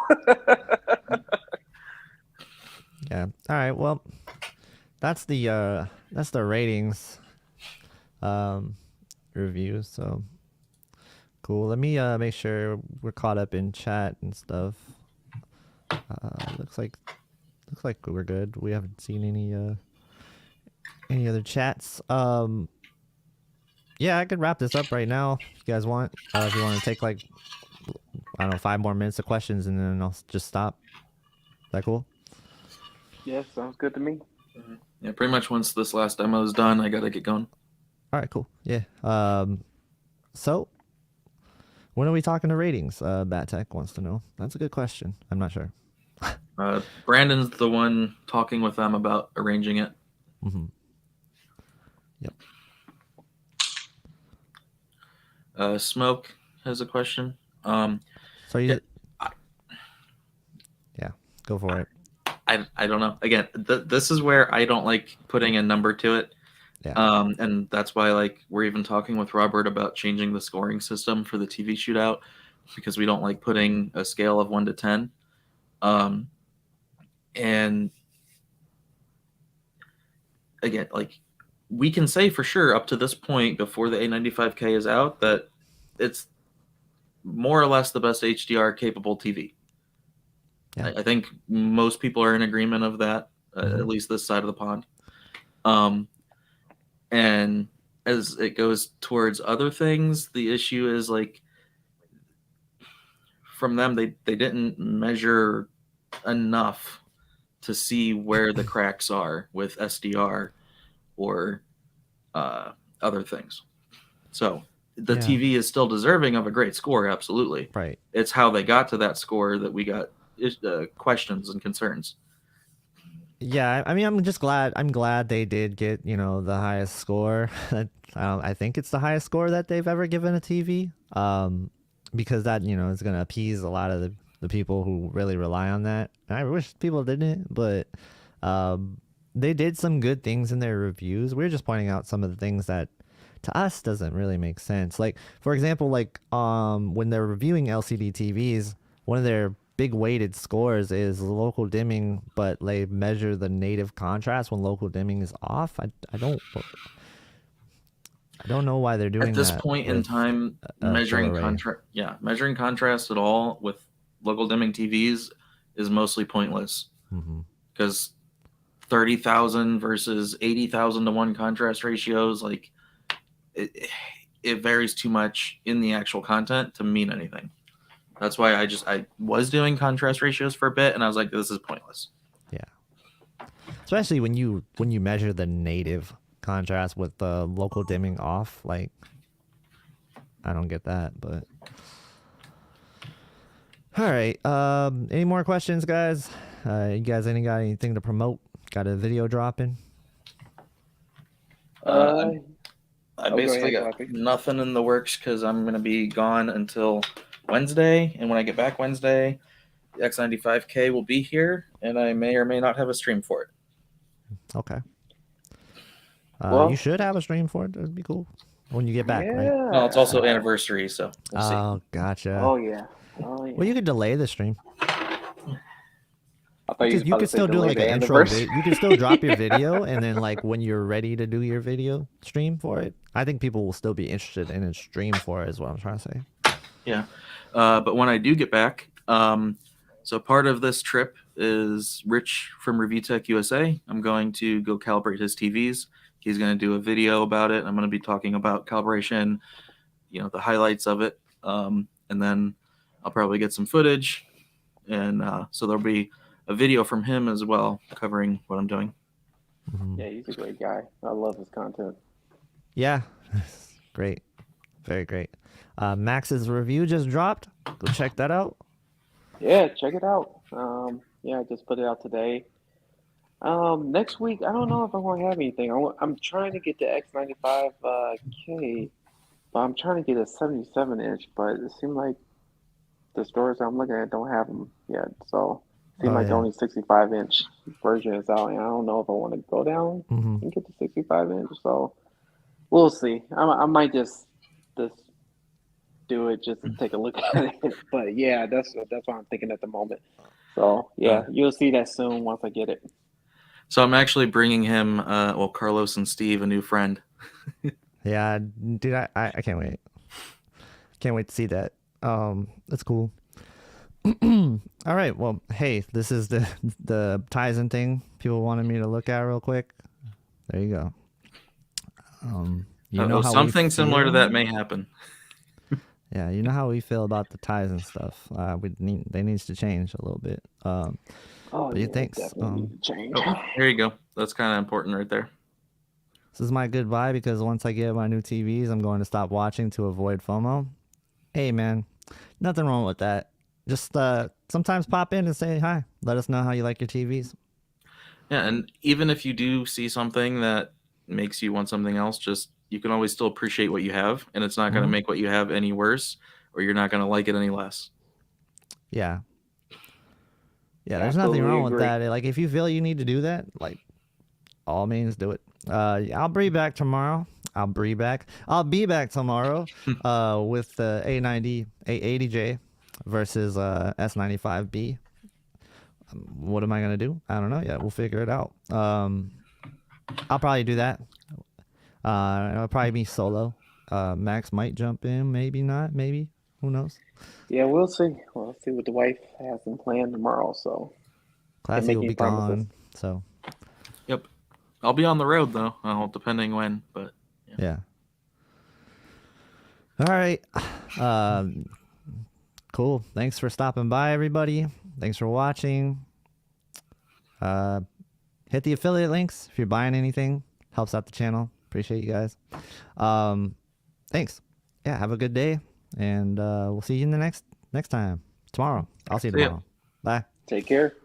Yeah. All right. Well, that's the ratings review. So cool. Let me make sure we're caught up in chat and stuff. Looks like we're good. We haven't seen any other chats. Yeah, I could wrap this up right now if you guys want. If you want to take like, I don't know, 5 more minutes of questions and then I'll just stop. Is that cool? Yeah, sounds good to me. Yeah, pretty much once this last demo is done, I gotta get going. All right, cool. Yeah. So when are we talking to ratings? Bat Tech wants to know. That's a good question. I'm not sure. Brandon's the one talking with them about arranging it. Mm-hmm. Yep. Smoke has a question. So you yeah, go for it. I don't know. Again, this is where I don't like putting a number to it. Yeah. And that's why like we're even talking with Robert about changing the scoring system for the TV shootout, because we don't like putting a scale of 1 to 10. And again, like we can say for sure up to this point before the A95K is out that it's more or less the best HDR capable TV. Yeah. I think most people are in agreement of that, at least this side of the pond. And as it goes towards other things, the issue is like from them, they didn't measure enough to see where the cracks are with SDR or other things. So the TV is still deserving of a great score, absolutely. Right. It's how they got to that score that we got questions and concerns. Yeah, I mean, I'm glad they did get, the highest score. I think it's the highest score that they've ever given a TV. Because that, is going to appease a lot of the people who really rely on that. And I wish people didn't, but they did some good things in their reviews. We're just pointing out some of the things that to us doesn't really make sense. Like, for example, when they're reviewing LCD TVs, one of their big weighted scores is local dimming, but they measure the native contrast when local dimming is off. I don't know why they're doing that. At this point in time, measuring contrast at all with local dimming TVs is mostly pointless, because 30,000 versus 80,000 to 1 contrast ratios, like it varies too much in the actual content to mean anything. That's why I was doing contrast ratios for a bit, and I was like, this is pointless. Yeah, especially when you measure the native contrast with the local dimming off. Like, I don't get that, but All right. Any more questions, guys? You guys got anything to promote? Got a video dropping? I go basically ahead, got Fluffy. nothing in the works because I'm going to be gone until Wednesday. And when I get back Wednesday, the X95K will be here, and I may or may not have a stream for it. Okay. Well- You should have a stream for it. That'd be cool when you get back, right? Yeah. Well, it's also anniversary, so we'll see. Oh, gotcha. Oh yeah. Oh yeah. Well, you could delay the stream. I thought You could still do like an intro. You could still drop your video, and then like when you're ready to do your video stream for it, I think people will still be interested in a stream for it. Is what I'm trying to say. Yeah. But when I do get back, so part of this trip is Rich from Review Tech USA. I'm going to go calibrate his TVs. He's going to do a video about it. I'm going to be talking about calibration, the highlights of it. And then I'll probably get some footage. And so there'll be a video from him as well covering what I'm doing. Mhm. Yeah, he's a great guy. I love his content. Yeah, great, very great. Max's review just dropped. Go check that out. Yeah, check it out. Yeah, I just put it out today. Next week, I don't know if I'm gonna have anything. I'm trying to get the X95K, but I'm trying to get a 77-inch. But it seems like the stores I'm looking at don't have them yet. So it seems like the only 65-inch version is out, and I don't know if I want to go down Hmm. and get the 65-inch. So we'll see. I might just do it just to take a look at it. But yeah, that's what I'm thinking at the moment. So yeah, you'll see that soon once I get it. Mm-hmm. So I'm actually bringing him, Carlos and Steve, a new friend. Yeah, dude, I can't wait. Can't wait to see that. That's cool. All right. Well, hey, this is the Tizen thing people wanted me to look at real quick. There you go. You know how we Something similar to feel? that may happen. Yeah, you know how we feel about the Tizen stuff. They needs to change a little bit. Oh, you yeah, thinks, definitely need to change. Oh, there you go. That's kind of important right there. This is my goodbye because once I get my new TVs, I'm going to stop watching to avoid FOMO. Hey, man, nothing wrong with that. Just sometimes pop in and say hi. Let us know how you like your TVs. Yeah, and even if you do see something that makes you want something else, you can always still appreciate what you have, and it's not going to make what you have any worse, or you're not going to like it any less. Yeah. Yeah, there's nothing wrong with that. Like, if you feel you need to do that, like, all means do it. I'll be back tomorrow. I'll be back tomorrow with the A90, A80J versus S95B. What am I going to do? I don't know yet. We'll figure it out. I'll probably do that. It'll probably be solo. Max might jump in, maybe not, maybe. Who knows? Yeah, we'll see. We'll see what the wife has in plan tomorrow. So Classy will be gone. So Yep. I'll be on the road, though, depending when, but yeah. All right. Cool. Thanks for stopping by, everybody. Thanks for watching. Hit the affiliate links if you're buying anything. Helps out the channel. Appreciate you guys. Thanks. Yeah, have a good day. And we'll see you in the next time. Tomorrow. I'll see you tomorrow. Bye. take care.